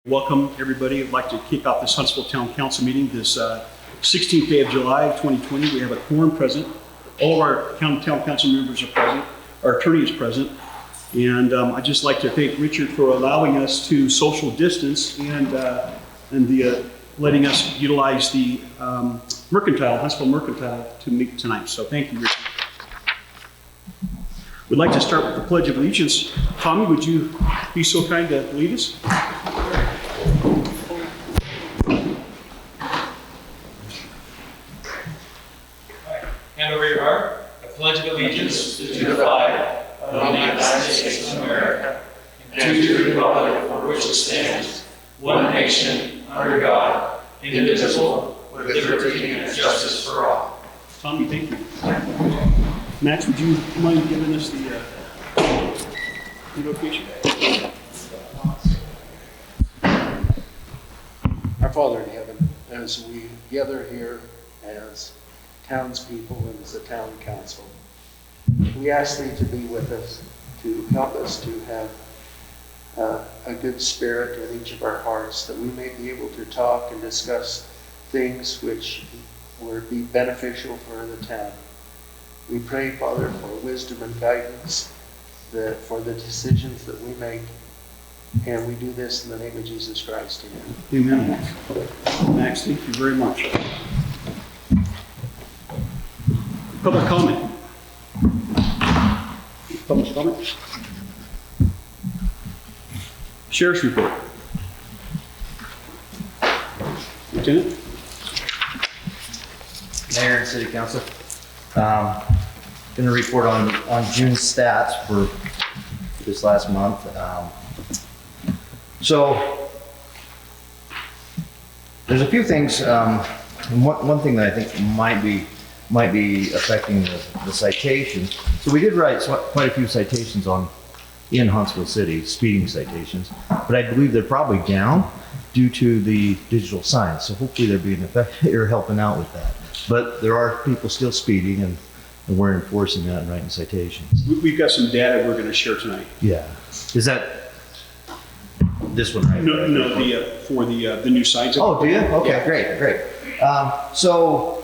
Welcome, everybody. I'd like to kick off this Huntsville Town Council meeting this 16th day of July 2020. We have a quorum present. All of our town council members are present. Our attorney is present. And I'd just like to thank Richard for allowing us to social distance and letting us utilize the Huntsville Mercantile to meet tonight. So thank you, Richard. We'd like to start with the Pledge of Allegiance. Tommy, would you be so kind to lead us? Hand over your heart. I pledge allegiance to the flag of the United States of America and to the republic for which it stands, one nation, under God, indivisible, with liberty and justice for all. Tommy, thank you. Max, would you mind giving us the invocation? Our Father in heaven, as we gather here as townspeople and as a town council, we ask Thee to be with us, to help us to have a good spirit in each of our hearts, that we may be able to talk and discuss things which would be beneficial for the town. We pray, Father, for wisdom and guidance, for the decisions that we make, and we do this in the name of Jesus Christ. Amen. Amen. Max, thank you very much. Public comment. Public comment. Sheriff's report. Lieutenant. Mayor and City Council. Going to report on June's stats for this last month. So there's a few things. One thing that I think might be affecting the citations. So we did write quite a few citations in Huntsville City, speeding citations, but I believe they're probably down due to the digital signs. So hopefully they're being effective or helping out with that. But there are people still speeding, and we're enforcing that and writing citations. We've got some data we're going to share tonight. Yeah. Is that this one, right? No, for the new signs. Oh, do you? Okay, yeah. Great. So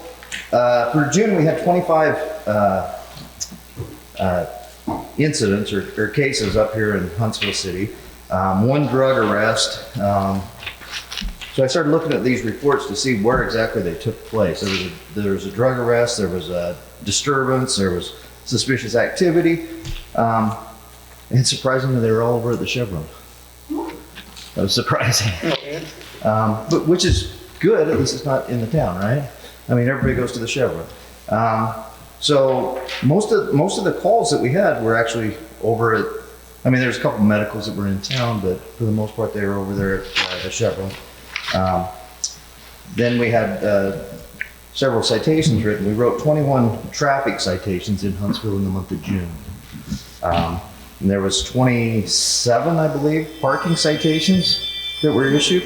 for June, we had 25 incidents or cases up here in Huntsville City. One drug arrest. So I started looking at these reports to see where exactly they took place. There was a drug arrest, there was a disturbance, there was suspicious activity, and surprisingly, they were all over at the Chevron. That was surprising. But which is good, at least it's not in the town, right? I mean, everybody goes to the Chevron. So most of the calls that we had were actually over at, I mean, there's a couple of medicals that were in town, but for the most part, they were over there at the Chevron. Then we had several citations written. We wrote 21 traffic citations in Huntsville in the month of June. And there was 27, I believe, parking citations that were issued.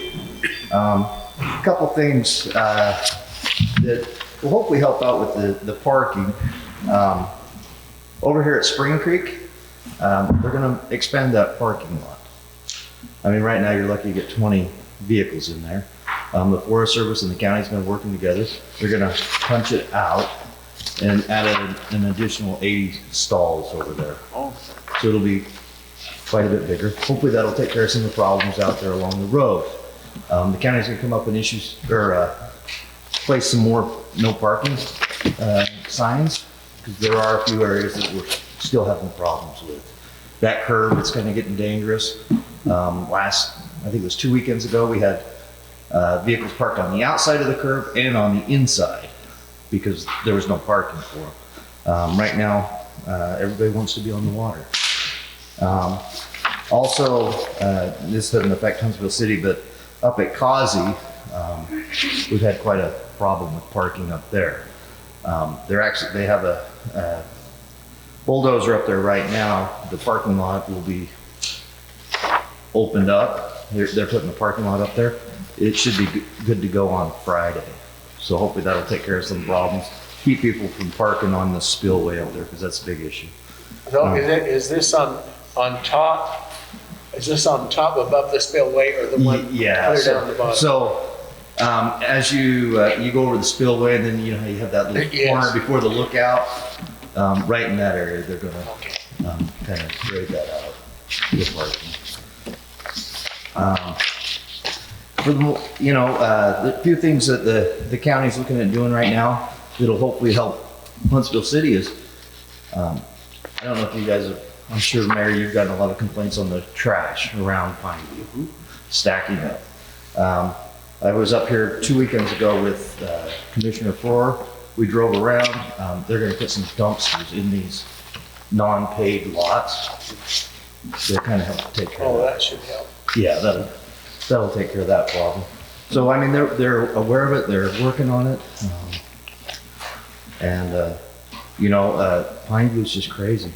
A couple things that will hopefully help out with the parking. Over here at Spring Creek, they're going to expand that parking lot. I mean, right now you're lucky to get 20 vehicles in there. The Forest Service and the county's been working together. They're going to punch it out and add an additional 80 stalls over there. So it'll be quite a bit bigger. Hopefully that'll take care of some of the problems out there along the road. The county's going to come up with issues or place some more no parking signs, because there are a few areas that we're still having problems with. That curve, it's kind of getting dangerous. I think it was 2 weekends ago, we had vehicles parked on the outside of the curb and on the inside because there was no parking for them. Right now, everybody wants to be on the water. Also, this doesn't affect Huntsville City, but up at Causey, we've had quite a problem with parking up there. They have a bulldozer up there right now. The parking lot will be opened up. They're putting the parking lot up there. It should be good to go on Friday. So hopefully that'll take care of some problems. Keep people from parking on the spillway up there, because that's a big issue. So is this on top Is this on top above the spillway or the one Yeah, clear down the bottom? so, as you go over the spillway, and then you know, you have that little Yes. corner before the lookout, right in that area, they're gonna, Okay. kind of grade that out with parking. For the, you know, the few things that the county's looking at doing right now, that'll hopefully help Huntsville City is, I don't know if you guys have, I'm sure, Mayor, you've gotten a lot of complaints on the trash around Pineview, stacking up. I was up here 2 weekends ago with Commissioner Farrar. We drove around. They're gonna put some dumpsters in these non-paved lots. They kind of help take care of Oh, that. that should help. Yeah, that'll take care of that problem. So, I mean, they're aware of it, they're working on it. You know, Pineview's just crazy.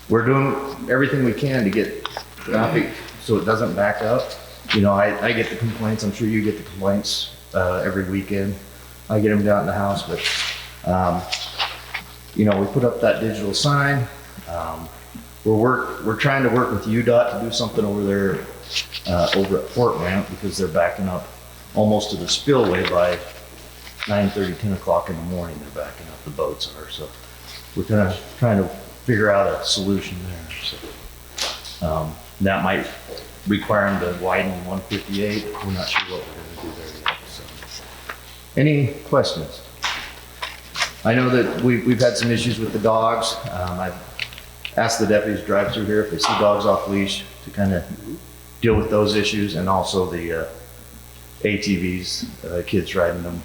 We're doing everything we can to get traffic so it doesn't back up. You know, I get the complaints, I'm sure you get the complaints, every weekend. I get them down in the house, but, you know, we put up that digital sign. We're trying to work with UDOT to do something over there, over at Fort Ramp, because they're backing up almost to the spillway by 9:30, 10 o'clock in the morning. They're backing up, the boats are, so we're kind of trying to figure out a solution there. So, that might require them to widen 158. We're not sure what we're gonna do there yet, so. Any questions? I know that we've had some issues with the dogs. I've asked the deputies to drive through here if they see dogs off leash to kind of deal with those issues, and also the ATVs, kids riding them.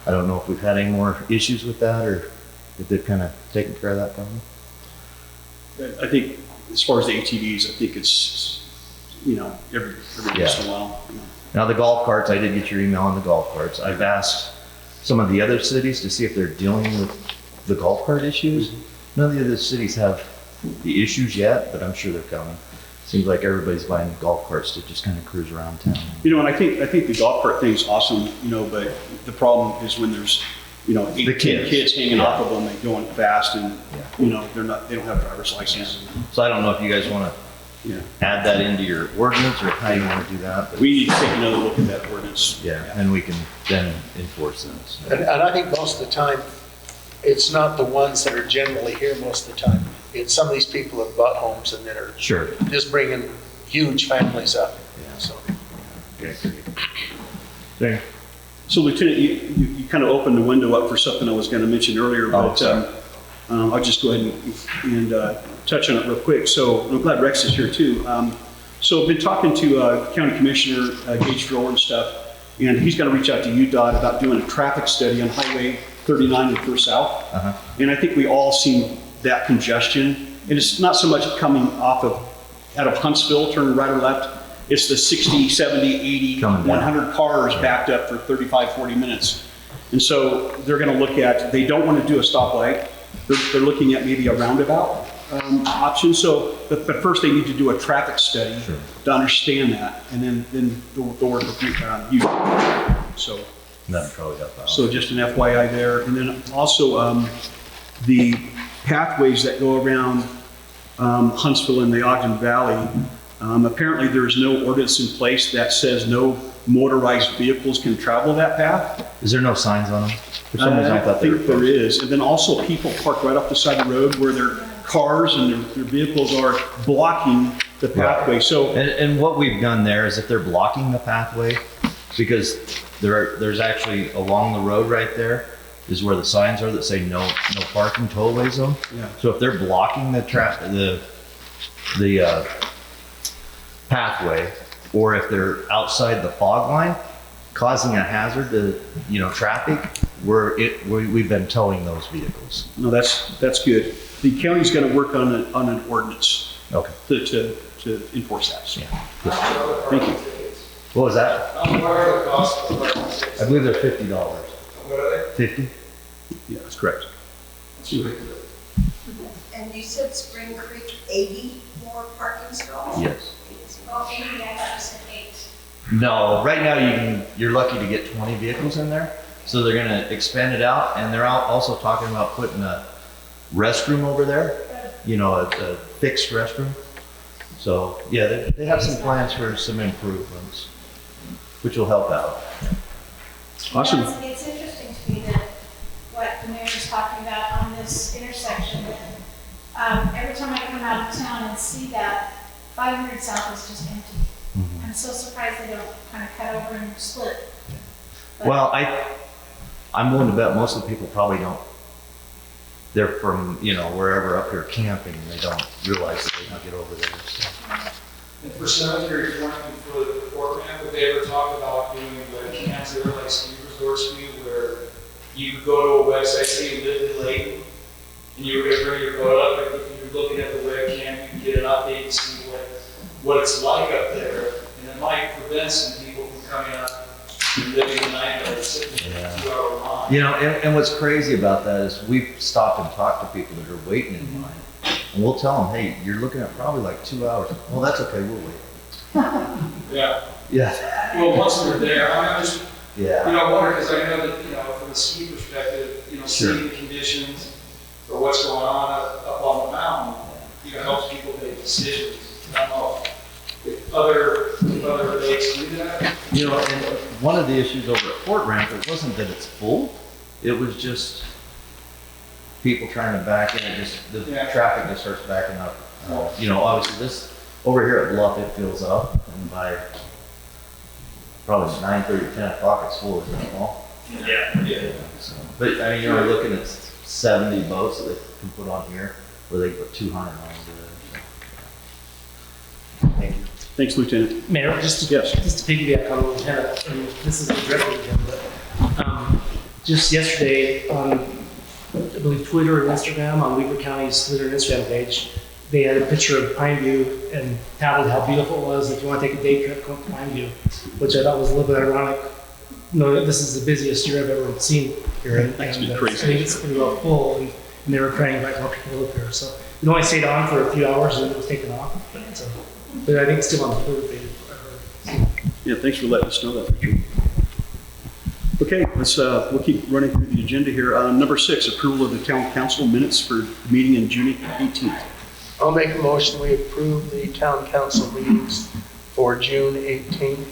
I don't know if we've had any more issues with that, or if they've kind of taken care of that problem. I think as far as the ATVs, I think it's, you know, every once in a while. You know. Now the golf carts, I did get your email on the golf carts. I've asked some of the other cities to see if they're dealing with the golf cart issues. None of the other cities have the issues yet, but I'm sure they're coming. Seems like everybody's buying golf carts to just kind of cruise around town. You know, and I think the golf cart thing is awesome, you know, but the problem is when there's, you know, 8, 10 kids hanging off of them and going fast, and, you know, they don't have driver's licenses. So I don't know if you guys want to add that into your ordinance, or how you want to do that. But We need to take another look at that ordinance. yeah, and we can then enforce this. And I think most of the time, it's not the ones that are generally here most of the time. It's some of these people have bought homes and that are Sure. just bringing huge families up. Yeah. So, Okay. There. So Lieutenant, you kind of opened the window up for something I was going to mention earlier, Oh, but sorry. I'll just go ahead and touch on it real quick. So I'm glad Rex is here too. So I've been talking to County Commissioner Gage Frower and stuff, and he's going to reach out to UDOT about doing a traffic study on Highway 39 and First South. And I think we all seen that congestion. And it's not so much coming out of Huntsville, turning right or left. It's the 60, 70, 80, Coming down. 100 cars backed up for 35, 40 minutes. And so they're going to look at, they don't want to do a stoplight. They're looking at maybe a roundabout option. So, but first they need to do a traffic study to understand that. And then they'll work with you. So. That'd probably help out. So just an FYI there. And then also the pathways that go around Huntsville and the Ogden Valley, apparently there is no ordinance in place that says no motorized vehicles can travel that path. Is there no signs on them? For some reason I thought they were think there posted. is. And then also people park right off the side of the road where their cars and their vehicles are blocking the pathway. So And what we've done there is if they're blocking the pathway, because there's actually along the road right there is where the signs are that say no parking tollway zone. Yeah. So if they're blocking the pathway, or if they're outside the fog line, causing a hazard to, you know, traffic, we've been towing those vehicles. no, that's good. The county's going to work on an ordinance Okay. to enforce that. So, Yeah. thank you. What was that? What are the costs of parking? I believe they're $50. What are they? 50? Yeah, that's correct. And you said Spring Creek 80 more parking stalls? Yes. Well, 80, I thought you said 8. No, right now you're lucky to get 20 vehicles in there. So they're gonna expand it out, and they're also talking about putting a restroom over there, you know, a fixed restroom. So, yeah, they have some plans for some improvements, which will help out. Awesome. It's interesting to me that what the mayor is talking about on this intersection, that every time I come out of town and see that, 500 South is just empty. Mhm. I'm so surprised they don't kind of cut over and split. But- Well, I'm willing to bet most of the people probably don't. They're from, wherever up here camping, and they don't realize that they can get over there. So. And for cemeteries, for the port ramp, would they ever talk about doing the camps that are like ski resorts to you, where you could go to a website, say you live in Lake, and you were gonna bring your boat up, and if you're looking at the webcam, you can get an update and see what it's like up there, and it might prevent some people from coming up and living the night or sitting in a 2-hour line. And what's crazy about that is we've stopped and talked to people that are waiting in line, and we'll tell them, hey, you're looking at probably like 2 hours. Well, that's okay, we'll wait. Yeah, Yeah. well, once we're there, I'm just, Yeah. I wonder, because I know that, from a ski perspective, Sure. seeing the conditions or what's going on up on the mountain, helps people make decisions. I don't know if other lakes do that. And one of the issues over at Fort Ramp, it wasn't that it's full, it was just people trying to back in, the Yeah. traffic just starts backing up. Obviously this, over here at Bluff, it fills up, and by probably 9:30, 10 o'clock, it's full, isn't it, Paul? Yeah. So, but you're looking at 70 boats that they can put on here, where they put 200 on there. So. Thank you. Thanks, Lieutenant. Mayor, just Yes. to piggyback on Lieutenant, and this is directly to him, but just yesterday on, I believe, Twitter and Instagram, on Weaver County's Twitter and Instagram page, they had a picture of Pine View and touted how beautiful it was. If you want to take a day trip, come to Pine View, which I thought was a little bit ironic. This is the busiest year I've ever seen here, and It's been I crazy. think it's pretty well full, and they were crying about more people live here. So it only stayed on for a few hours and it was taken off. But I think it's still on the Twitter page. I heard. Yeah, thanks for letting us know that, Richard. Okay, we'll keep running through the agenda here. Number 6, approval of the town council minutes for the meeting in June 18th. I'll make a motion, we approve the town council meetings for June 18th.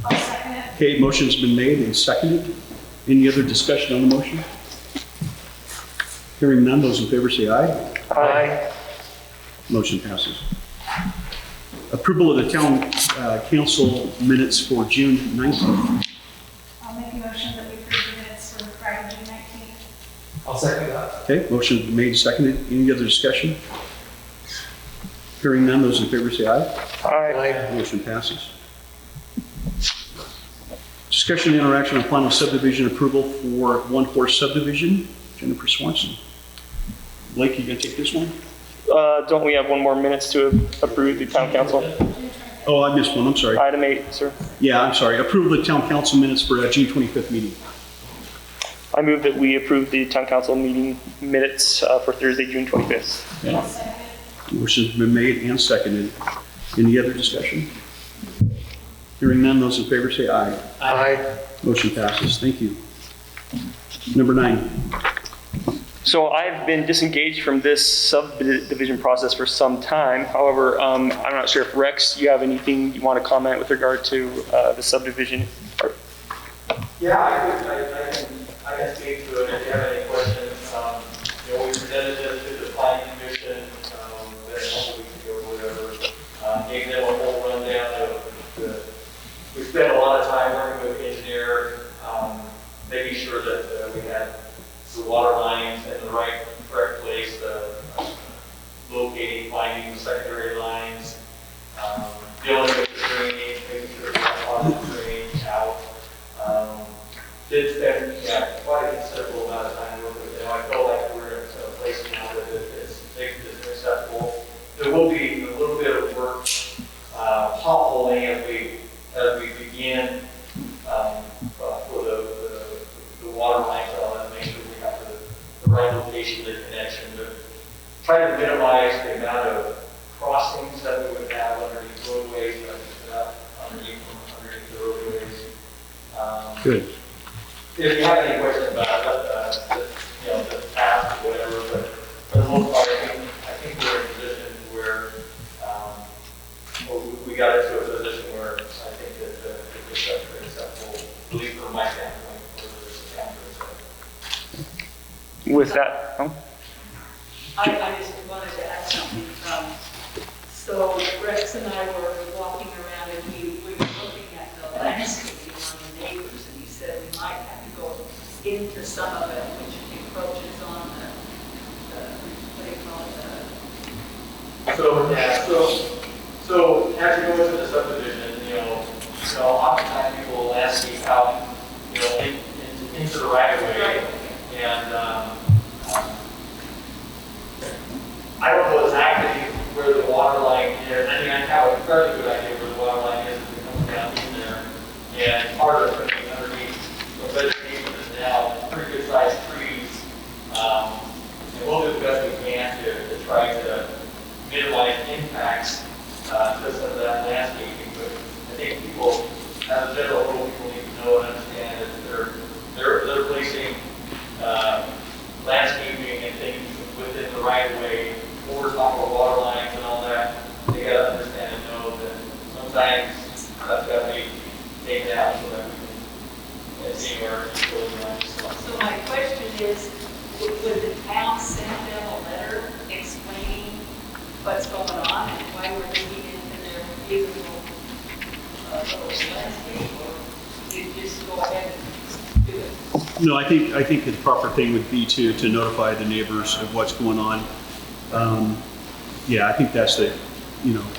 I'll second it. Okay, motion's been made and seconded. Any other discussion on the motion? Hearing none, those in favor say aye. Aye. Motion passes. Approval of the town council minutes for June 19th. I'll make a motion that we approve the minutes for Friday, June 19th. I'll second that. Okay, motion's been made and seconded. Any other discussion? Hearing none, those in favor say aye. Aye. Motion passes. Discussion and interaction on final subdivision approval for One Horse subdivision. Jennifer Swanson. Blake, you gonna take this one? Don't we have one more minutes to approve the town council? Oh, I missed one, I'm sorry. Item 8, sir. Yeah, I'm sorry. Approval of the town council minutes for June 25th meeting. I move that we approve the town council meeting minutes for Thursday, June 25th. I'll second it. Motion's been made and seconded. Any other discussion? Hearing none, those in favor say aye. Aye. Motion passes. Thank you. Number 9. So I've been disengaged from this subdivision process for some time. However, I'm not sure if Rex, you have anything you want to comment with regard to the subdivision? Yeah, I can speak to it if you have any questions. We presented this to the planning commission, a couple weeks ago or whatever. Gave them a whole rundown we spent a lot of time working with the engineer, making sure that we had the water lines in the correct place, locating, finding the secondary lines, dealing with the drainage, making sure we have positive drainage out. Did spend quite a considerable amount of time with it. I feel like we're in a place now that it's acceptable. There will be a little bit of work, potholing as we begin for the water lines on it, make sure we have the right location, the connection, to try to minimize the amount of crossings that we would have underneath roadways, underneath the roadways. Good. If you have any questions about the path or whatever, but for the most part, I think we're in a position where with that, oh, I just wanted to add something. So Rex and I were walking around and we were looking at the landscaping on the neighbors, and he said we might have to go into some of it, which encroaches on the what do you call it? So, yeah, so as you go into the subdivision, oftentimes people will ask you how, into the right of way. And I don't know exactly where the water line is. I mean, I have a fairly good idea where the water line is as it comes down in there. And part of it is underneath the vegetation is now pretty good sized trees. And we'll do the best we can to try to minimize impacts to some of that landscaping. But I think people, as a general rule, people need to know and understand that they're placing landscaping and things within the right of way, over top of water lines and all that. They got to understand and know that sometimes that's got to be taken out so that we can see where it's going on. So my question is, would the town send them a letter explaining what's going on and why we're digging into their beautiful little landscape, or you just go ahead and do it? No, I think the proper thing would be to notify the neighbors of what's going on. Yeah, I think that's the,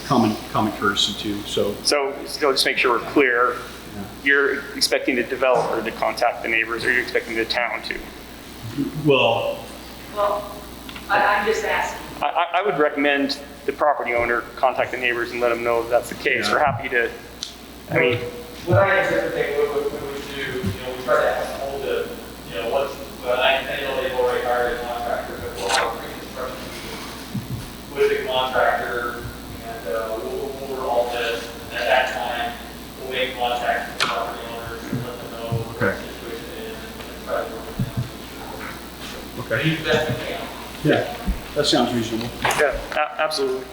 common courtesy too, so. so just make sure we're clear. You're expecting the developer to contact the neighbors, or you're expecting the town to? Well, I'm just asking. I would recommend the property owner contact the neighbors and let them know if that's the case. Yeah. We're happy to, I mean, What I anticipate we would do, we try to have hold of, I know they've already hired a contractor, but we'll have a pre-construction meeting with the contractor, and we'll over all this. And at that time, we'll make contact with the property owners and let them know what the Okay. situation is and try to work with them. okay, Do the best we can. yeah, that sounds reasonable. yeah, absolutely.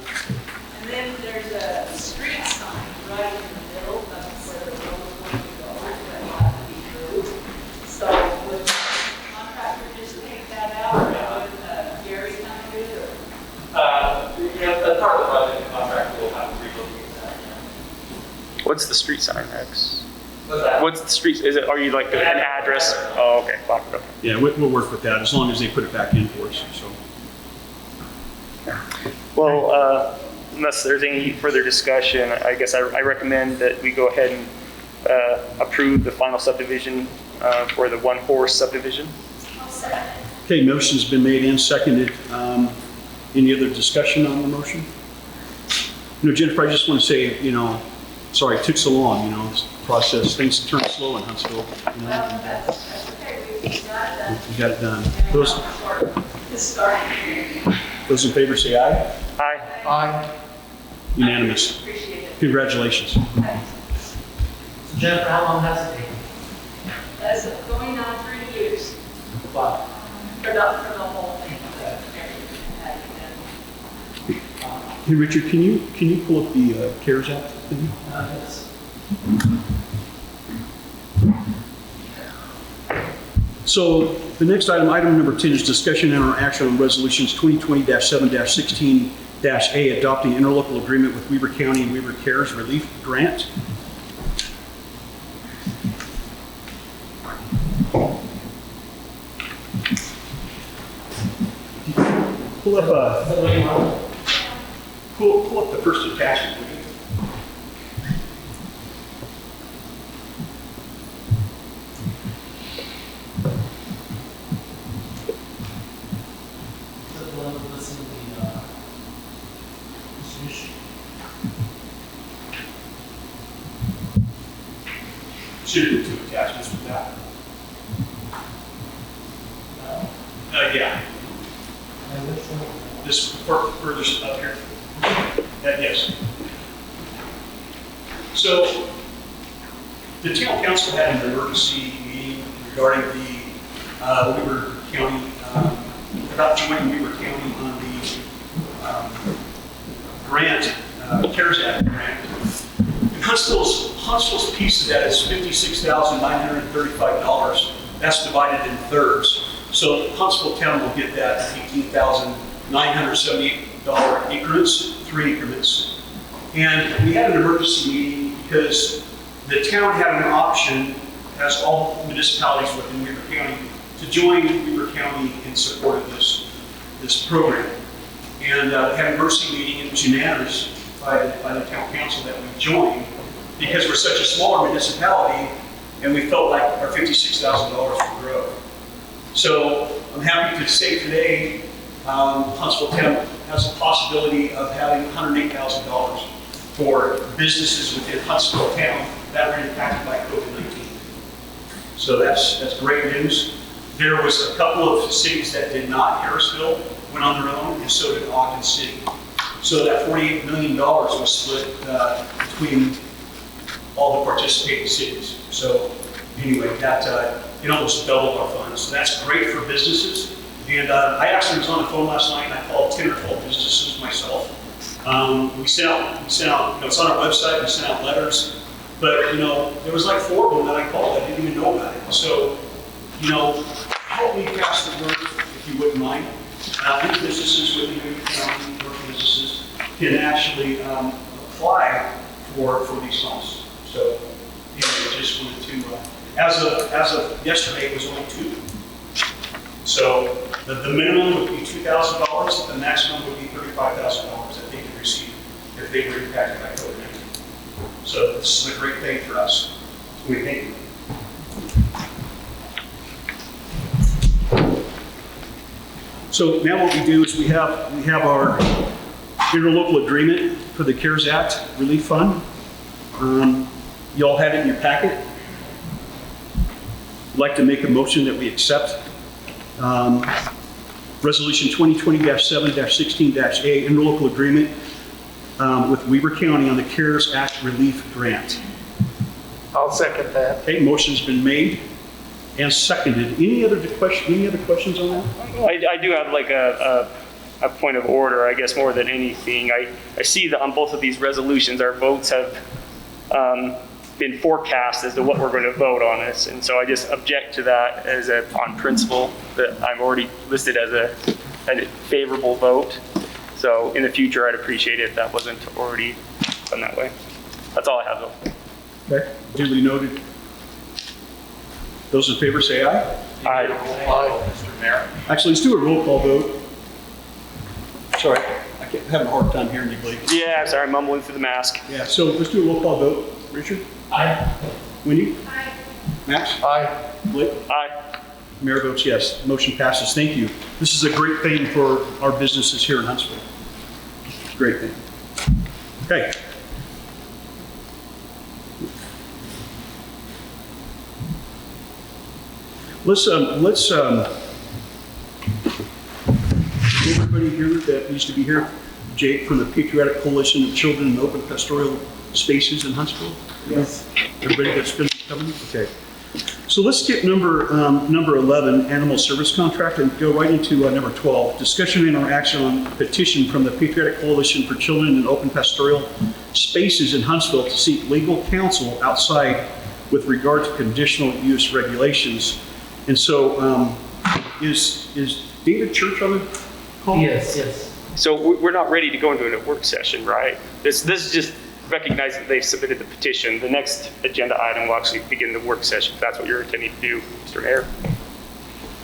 And then there's a street sign right in the middle of where the road is going to go, that have to be moved. So would the contractor just take that out, or would Gary come and do it? That's part of the project, the contractor will have to relocate that, yeah. What's the street sign, Rex? What's that? What's the street, are you like an address? Oh, okay, okay. Yeah, we'll work with that as long as they put it back in for us, so. Well, unless there's any further discussion, I guess I recommend that we go ahead and approve the final subdivision for the One Horse subdivision. I'll second it. Okay, motion's been made and seconded. Any other discussion on the motion? Jennifer, I just want to say, sorry it took so long, this process, things turn slow in Huntsville. That's okay, we got that. We got it done. Those in favor say aye. Aye. Unanimous. Appreciate it. Congratulations. So Jennifer, how long has it taken? That's going on 3 years Wow. for the whole thing. Hey, Richard, can you pull up the CARES Act thing? Yes. So the next item number 10, is discussion and or action on resolutions 2020-7-16-A, adopting interlocal agreement with Weber County and Weber CARES Relief Grant. Pull up pull up the first attachment, will you? So the one that was in the distribution. Should have two attachments with that. Yeah, And which one? this furthest up here. Yes. So the town council had an emergency meeting regarding the Weber County, about joining Weber County on the grant, CARES Act grant. And Huntsville's piece of that is $56,935. That's divided in thirds. So Huntsville Town will get that $18,978 increments, 3 increments. And we had an emergency meeting because the town had an option, as all municipalities within Weaver County, to join Weaver County in support of this program. And we had an emergency meeting, and it was unanimous by the town council that we joined because we're such a smaller municipality and we felt like our $56,000 would grow. So I'm happy to say today, Huntsville Town has a possibility of having $108,000 for businesses within Huntsville Town that were impacted by COVID-19. So that's great news. There was a couple of cities that did not. Harrisville went on their own, and so did Ogden City. So that $48 million was split between all the participating cities. So anyway, that it almost doubled our funds. So that's great for businesses. And I actually was on the phone last night, and I called 10 or 12 businesses myself. We sent out, it's on our website, we sent out letters. But, there was like 4 of them that I called. I didn't even know about it. So, help me pass the word, if you wouldn't mind. These businesses within Weaver County, commercial businesses, can actually apply for these funds. So, I just wanted to, as of yesterday, it was only 2. So, the minimum would be $2,000, the maximum would be $35,000 that they could receive if they were impacted by COVID-19. So this is a great thing for us. So we thank you. So now what we do is we have our interlocal agreement for the CARES Act Relief Fund. You all have it in your packet. I'd like to make a motion that we accept Resolution 2020-7-16-A interlocal agreement with Weaver County on the CARES Act Relief Grant. I'll second that. Okay, motion's been made and seconded. Any other questions on that? I do have like a point of order, I guess, more than anything. I see that on both of these resolutions, our votes have been forecast as to what we're going to vote on this. And so I just object to that as on principle that I'm already listed as a favorable vote. So in the future, I'd appreciate it if that wasn't already done that way. That's all I have though. Okay, duly noted. Those in favor say aye. Aye. Mr. Mayor. Actually, let's do a roll call vote. Sorry, I'm having a hard time hearing you, Blake. Yeah, sorry, I'm mumbling through the mask. Yeah, so let's do a roll call vote. Richard? Aye. Winnie? Aye. Max? Aye. Blake? Aye. Mayor votes yes. Motion passes. Thank you. This is a great thing for our businesses here in Huntsville. Great thing. Okay. Let's everybody here that needs to be here. Jake from the Patriotic Coalition of Children in Open Pastoral Spaces in Huntsville. Yes. Everybody that's going to be coming? Okay. So let's skip number 11, animal service contract, and go right into number 12, discussion and or action on petition from the Patriotic Coalition for Children in Open Pastoral Spaces in Huntsville to seek legal counsel outside with regard to conditional use regulations. And so is David Church on the call? Yes, yes. So we're not ready to go into a work session, right? This is just recognizing that they've submitted the petition. The next agenda item will actually begin the work session, if that's what you're intending to do, Mr. Mayor.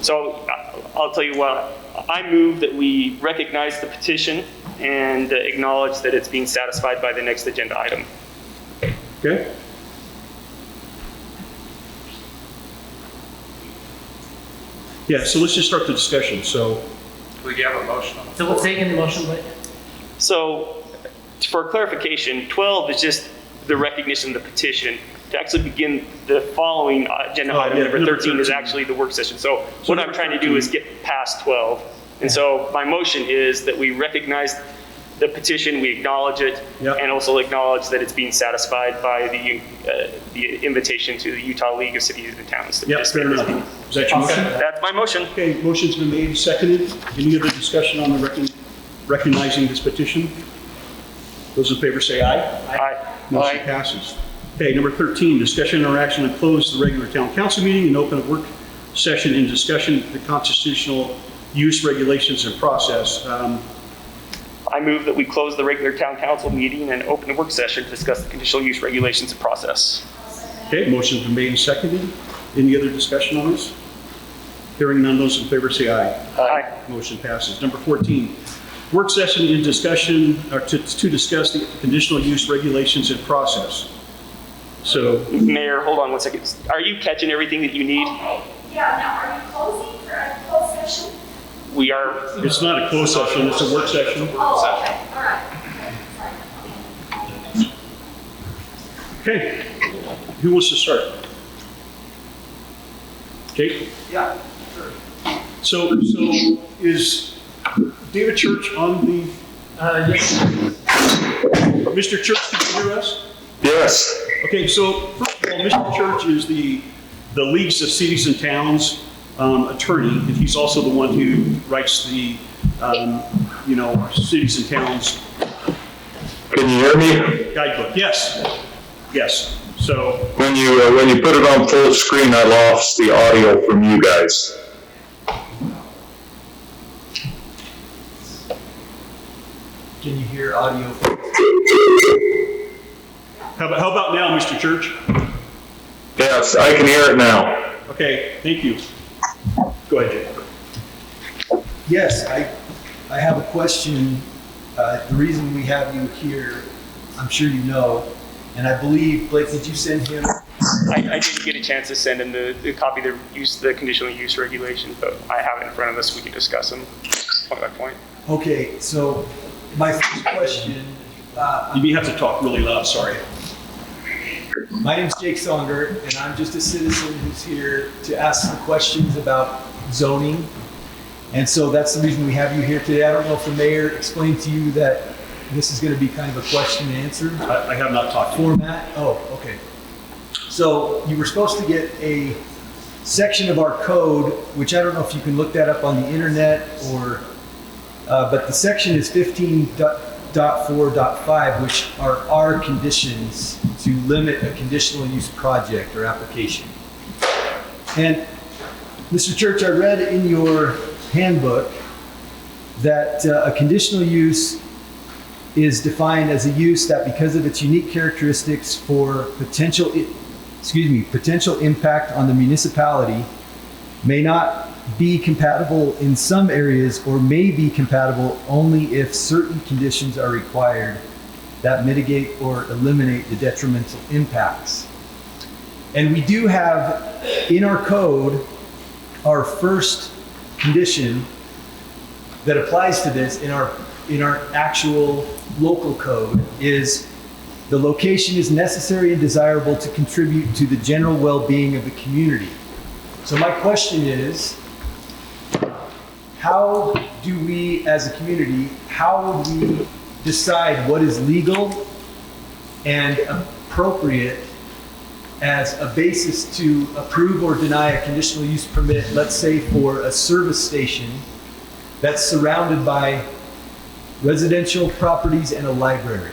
So I'll tell you what, I move that we recognize the petition and acknowledge that it's being satisfied by the next agenda item. Okay. Yeah, so let's just start the discussion. So We have a motion on the So floor. what's taking the motion, Blake? So for clarification, 12 is just the recognition of the petition. To actually begin the following agenda item, yeah, number number 13 is 13. actually the work session. So what I'm number trying to do 13. is get past 12. And so my motion is that we recognize the petition, we acknowledge it, Yep. and also acknowledge that it's being satisfied by the invitation to the Utah League of Cities and Towns. to yeah, fair participate in enough. this Is that your I'll motion? second That's my motion. Okay, motion's been made and seconded. Any other discussion on the recognizing this petition? Those in favor say aye. Aye. Motion passes. Okay, number 13, discussion or action to close the regular town council meeting and open a work session in discussion of the constitutional use regulations and process. I move that we close the regular town council meeting and open a work session to discuss the conditional use regulations and process. Okay, motion's been made and seconded. Any other discussion on this? Hearing none, those in favor say aye. Aye. Motion passes. Number 14, work session in discussion, or to discuss the conditional use regulations and process. So, Mayor, hold on one second. Are you catching everything that you need? Okay, yeah, now are you closing for a closed session? We are, it's not a closed session, it's a work session. Oh, okay, all right. Okay, sorry. Okay, who wants to start? Okay, Yeah, sure. so is David Church on the, Yes. Mr. Church, can you hear us? Yes. Okay, so first of all, Mr. Church is the Leagues of Cities and Towns attorney, and he's also the one who writes the, cities and towns Can you hear me? guidebook. Yes. So, When you put it on full screen, I lost the audio from you guys. Can you hear audio? how about now, Mr. Church? Yes, I can hear it now. Okay, thank you. Go ahead, Jay. Yes, I have a question. The reason we have you here, I'm sure you know, and I believe, Blake, did you send him? I didn't get a chance to send him the copy of the conditional use regulation, but I have it in front of us. We can discuss them point by point. Okay, so my first question, You may have to talk really loud, sorry. my name's Jake Songer, and I'm just a citizen who's here to ask some questions about zoning. And so that's the reason we have you here today. I don't know if the mayor explained to you that this is going to be kind of a question and answer I have not talked to you. format. Oh, okay. So you were supposed to get a section of our code, which I don't know if you can look that up on the internet or, but the section is 15.4.5, which are our conditions to limit a conditional use project or application. And Mr. Church, I read in your handbook that a conditional use is defined as a use that, because of its unique characteristics for potential impact on the municipality, may not be compatible in some areas or may be compatible only if certain conditions are required that mitigate or eliminate the detrimental impacts. And we do have in our code, our first condition that applies to this in our actual local code is the location is necessary and desirable to contribute to the general well-being of the community. So my question is, how do we as a community, how would we decide what is legal and appropriate as a basis to approve or deny a conditional use permit, let's say for a service station that's surrounded by residential properties and a library?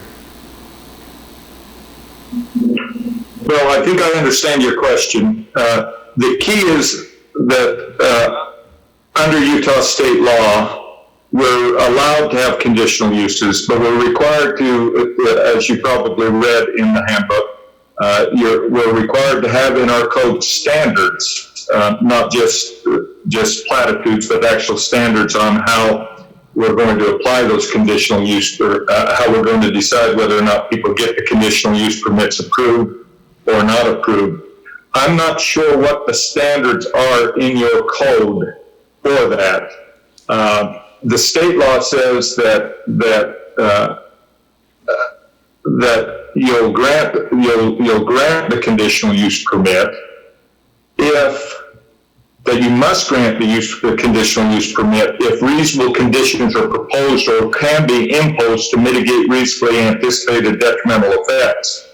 Well, I think I understand your question. The key is that under Utah state law, we're allowed to have conditional uses, but we're required to, as you probably read in the handbook, we're required to have in our code standards, not just platitudes, but actual standards on how we're going to apply those conditional use, or how we're going to decide whether or not people get the conditional use permits approved or not approved. I'm not sure what the standards are in your code for that. The state law says that you'll grant the conditional use permit that you must grant the conditional use permit if reasonable conditions are proposed or can be imposed to mitigate reasonably anticipated detrimental effects.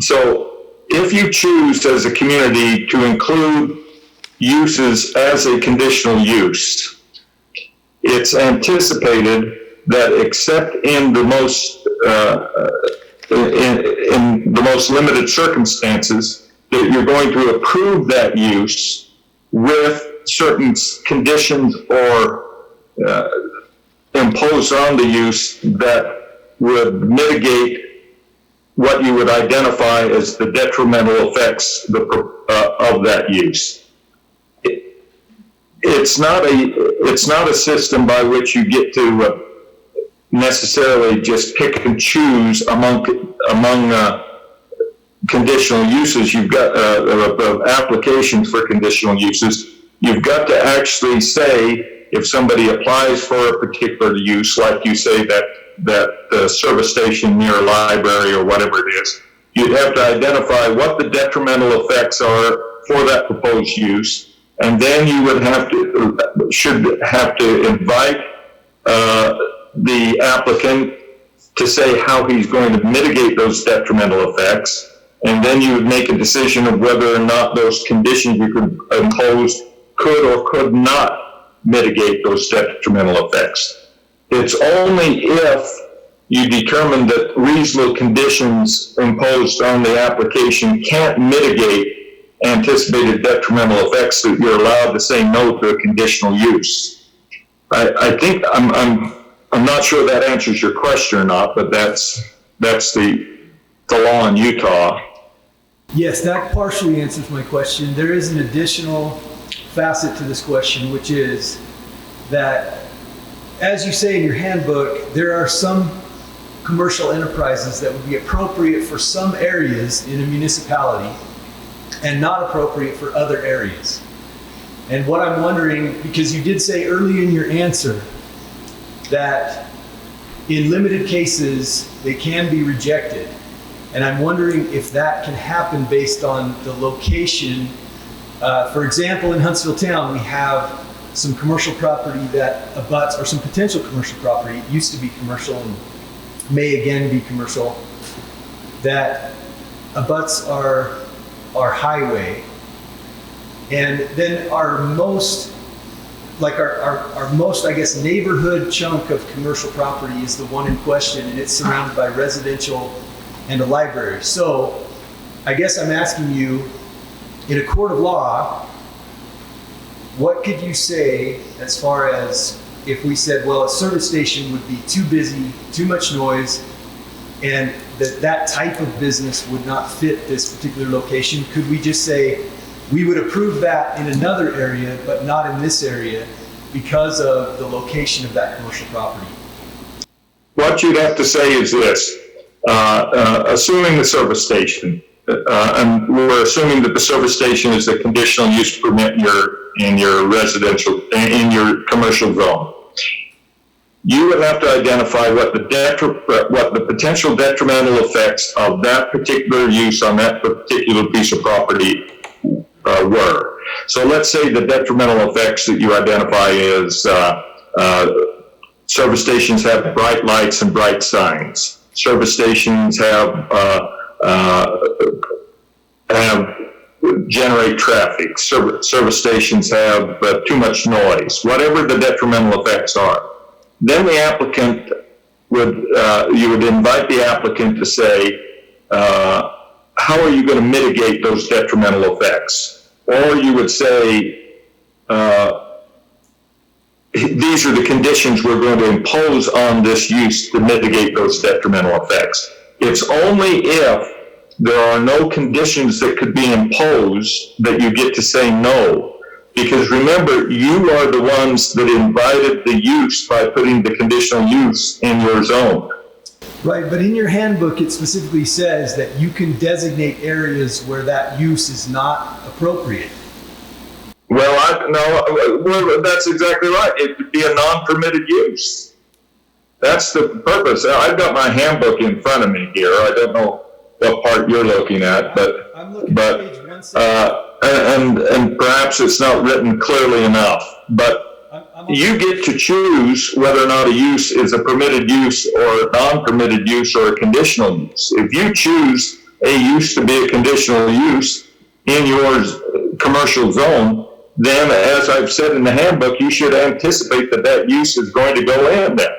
So if you choose as a community to include uses as a conditional use, it's anticipated that except in the most limited circumstances, that you're going to approve that use with certain conditions or imposed on the use that would mitigate what you would identify as the detrimental effects of that use. It's not a system by which you get to necessarily just pick and choose among conditional uses. You've got applications for conditional uses. You've got to actually say, if somebody applies for a particular use, like you say that service station near a library or whatever it is, you'd have to identify what the detrimental effects are for that proposed use, and then you would should have to invite the applicant to say how he's going to mitigate those detrimental effects, and then you would make a decision of whether or not those conditions you could impose could or could not mitigate those detrimental effects. It's only if you determine that reasonable conditions imposed on the application can't mitigate anticipated detrimental effects that you're allowed to say no to a conditional use. I think I'm not sure that answers your question or not, but that's the law in Utah. Yes, that partially answers my question. There is an additional facet to this question, which is that, as you say in your handbook, there are some commercial enterprises that would be appropriate for some areas in a municipality and not appropriate for other areas. And what I'm wondering, because you did say early in your answer that in limited cases they can be rejected, and I'm wondering if that can happen based on the location. For example, in Huntsville town, we have some commercial property that abuts, or some potential commercial property, it used to be commercial and may again be commercial, that abuts our highway. And then our most, I guess, neighborhood chunk of commercial property is the one in question, and it's surrounded by residential and a library. So I guess I'm asking you, in a court of law, what could you say as far as if we said, well, a service station would be too busy, too much noise, and that type of business would not fit this particular location? Could we just say, we would approve that in another area, but not in this area because of the location of that commercial property? What you'd have to say is this, assuming the service station, and we're assuming that the service station is a conditional use permit in your residential, in your commercial zone. You would have to identify what the potential detrimental effects of that particular use on that particular piece of property were. So let's say the detrimental effects that you identify is service stations have bright lights and bright signs. Service stations generate traffic. Service stations have too much noise. Whatever the detrimental effects are, then the applicant you would invite the applicant to say, how are you going to mitigate those detrimental effects? Or you would say, these are the conditions we're going to impose on this use to mitigate those detrimental effects. It's only if there are no conditions that could be imposed that you get to say no. Because remember, you are the ones that invited the use by putting the conditional use in your zone. Right, but in your handbook, it specifically says that you can designate areas where that use is not appropriate. Well, that's exactly right. It would be a non-permitted use. That's the purpose. I've got my handbook in front of me here. I don't know what part you're looking at, but I'm looking at page 170. and perhaps it's not written clearly enough. But you get to choose whether or not a use is a permitted use or a non-permitted use or a conditional use. If you choose a use to be a conditional use in your commercial zone, then, as I've said in the handbook, you should anticipate that use is going to go in there.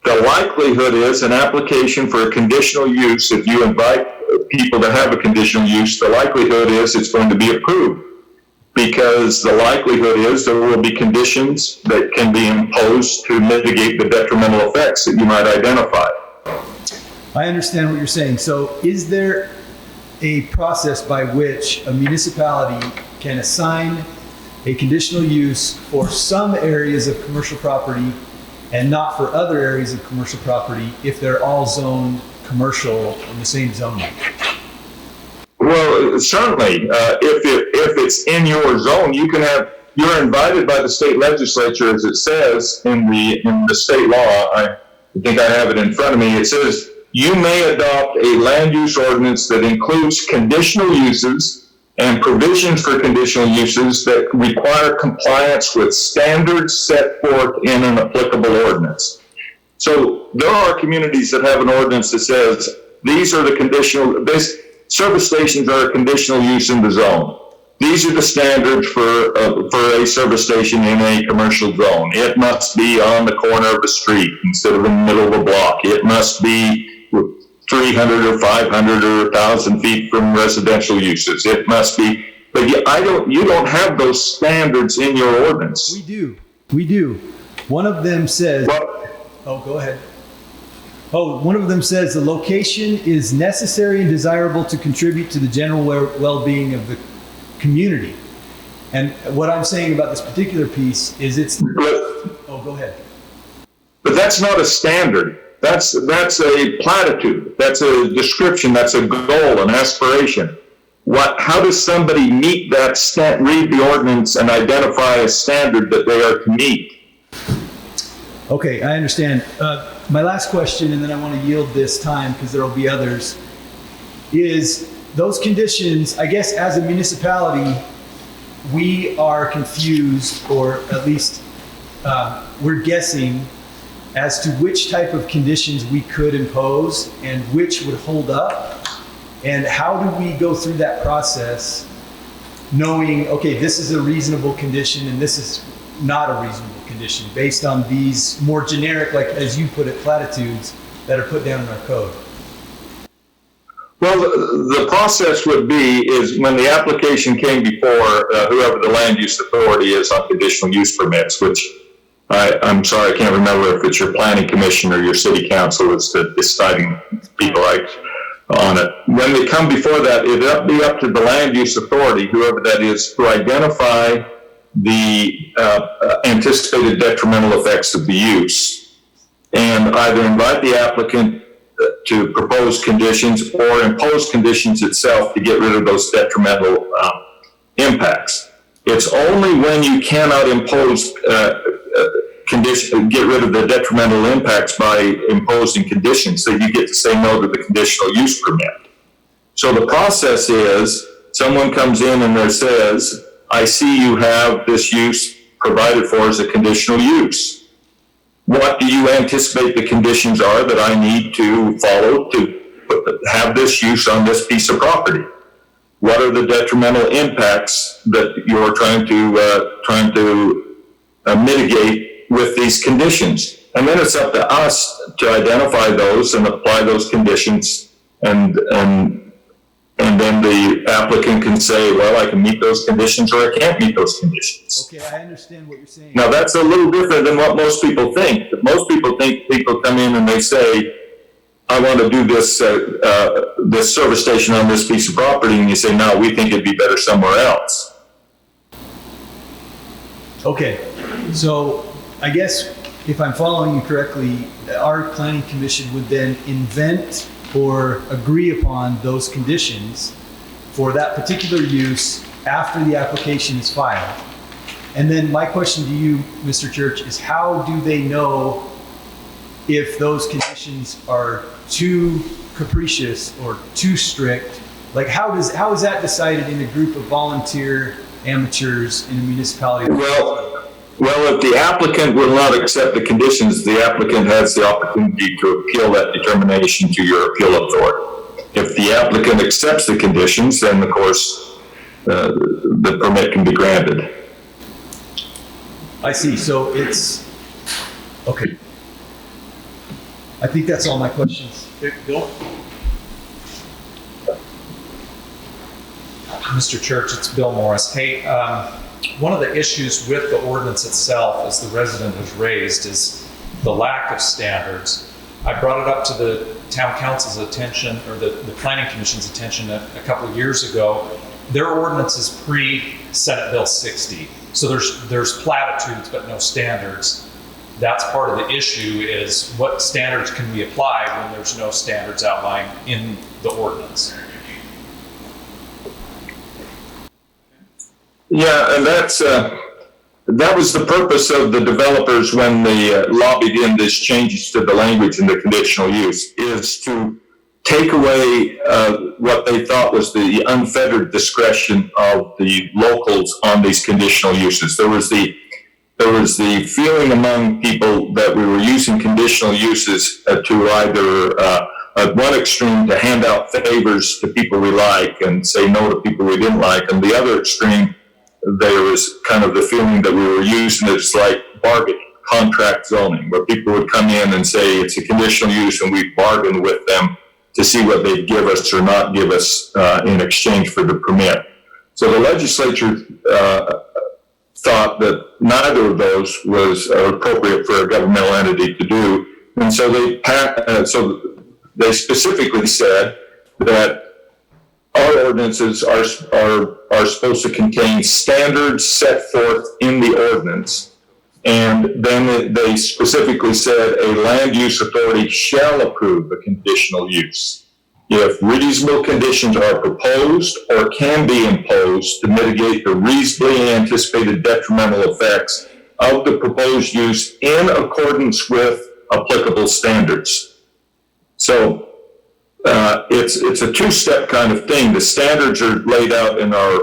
The likelihood is an application for a conditional use, if you invite people to have a conditional use, the likelihood is it's going to be approved. because the likelihood is there will be conditions that can be imposed to mitigate the detrimental effects that you might identify. I understand what you're saying. So is there a process by which a municipality can assign a conditional use for some areas of commercial property and not for other areas of commercial property if they're all zoned commercial in the same zoning? Well, certainly, if it's in your zone, you're invited by the state legislature, as it says in the state law. I think I have it in front of me. It says you may adopt a land use ordinance that includes conditional uses and provisions for conditional uses that require compliance with standards set forth in an applicable ordinance. So there are communities that have an ordinance that says these are the service stations are a conditional use in the zone. These are the standards for a service station in a commercial zone. It must be on the corner of a street instead of in the middle of a block. It must be 300 or 500 or 1,000 feet from residential uses. It must be, but you don't have those standards in your ordinance. We do. One of them says, go ahead. One of them says the location is necessary and desirable to contribute to the general well-being of the community. And what I'm saying about this particular piece is go ahead. But that's not a standard. That's a platitude. That's a description. That's a goal, an aspiration. How does somebody meet that read the ordinance and identify a standard that they are to meet? Okay, I understand. My last question, and then I want to yield this time because there will be others, is those conditions, I guess as a municipality, we are confused, or at least we're guessing as to which type of conditions we could impose and which would hold up. And how do we go through that process knowing, okay, this is a reasonable condition and this is not a reasonable condition based on these more generic, like as you put it, platitudes that are put down in our code? Well, the process would be is when the application came before whoever the land use authority is on conditional use permits, which I'm sorry, I can't remember if it's your planning commission or your city council is the deciding people on it. When they come before that, it'll be up to the land use authority, whoever that is, to identify the anticipated detrimental effects of the use and either invite the applicant to propose conditions or impose conditions itself to get rid of those detrimental impacts. It's only when you cannot impose get rid of the detrimental impacts by imposing conditions that you get to say no to the conditional use permit. So the process is someone comes in and there says, I see you have this use provided for as a conditional use. What do you anticipate the conditions are that I need to follow to have this use on this piece of property? What are the detrimental impacts that you're trying to mitigate with these conditions? And then it's up to us to identify those and apply those conditions, and then the applicant can say, well, I can meet those conditions or I can't meet those conditions. Okay, I understand what you're saying. Now that's a little different than what most people think. Most people think people come in and they say, I want to do this this service station on this piece of property, and you say, no, we think it'd be better somewhere else. Okay, so I guess if I'm following you correctly, our planning commission would then invent or agree upon those conditions for that particular use after the application is filed. And then my question to you, Mr. Church, is how do they know if those conditions are too capricious or too strict? Like how is that decided in a group of volunteer amateurs in a municipality? Well, if the applicant will not accept the conditions, the applicant has the opportunity to appeal that determination to your appeal authority. If the applicant accepts the conditions, then of course the permit can be granted. I see. So it's okay. I think that's all my questions. Bill? Mr. Church, it's Bill Morris. Hey, one of the issues with the ordinance itself, as the resident has raised, is the lack of standards. I brought it up to the town council's attention, or the planning commission's attention a couple of years ago. Their ordinance is pre-Senate Bill 60. So there's platitudes, but no standards. That's part of the issue, is what standards can we apply when there's no standards outlined in the ordinance? Yeah, and that was the purpose of the developers when they lobbied in these changes to the language in the conditional use, is to take away what they thought was the unfettered discretion of the locals on these conditional uses. There was the feeling among people that we were using conditional uses to either at one extreme to hand out favors to people we like and say no to people we didn't like, and the other extreme there was kind of the feeling that we were using it as like bargaining, contract zoning, where people would come in and say it's a conditional use and we bargain with them to see what they'd give us or not give us in exchange for the permit. So the legislature thought that neither of those was appropriate for a governmental entity to do, and so they specifically said that our ordinances are supposed to contain standards set forth in the ordinance, and then they specifically said a land use authority shall approve a conditional use if reasonable conditions are proposed or can be imposed to mitigate the reasonably anticipated detrimental effects of the proposed use in accordance with applicable standards. So it's a two-step kind of thing. The standards are laid out in our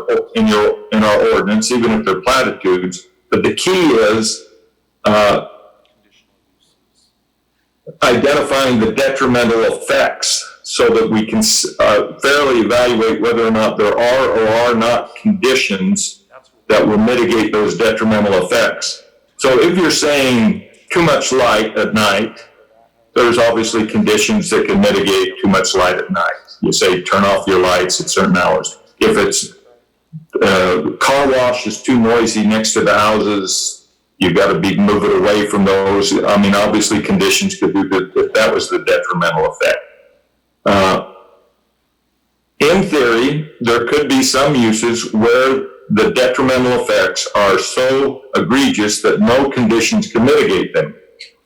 ordinance, even if they're platitudes. But the key is identifying the detrimental effects so that we can fairly evaluate whether or not there are or are not conditions that will mitigate those detrimental effects. So if you're saying too much light at night, there's obviously conditions that can mitigate too much light at night. You say turn off your lights at certain hours. If it's car wash is too noisy next to the houses, you've got to be moving away from those. I mean, obviously conditions could do that if that was the detrimental effect. In theory, there could be some uses where the detrimental effects are so egregious that no conditions can mitigate them.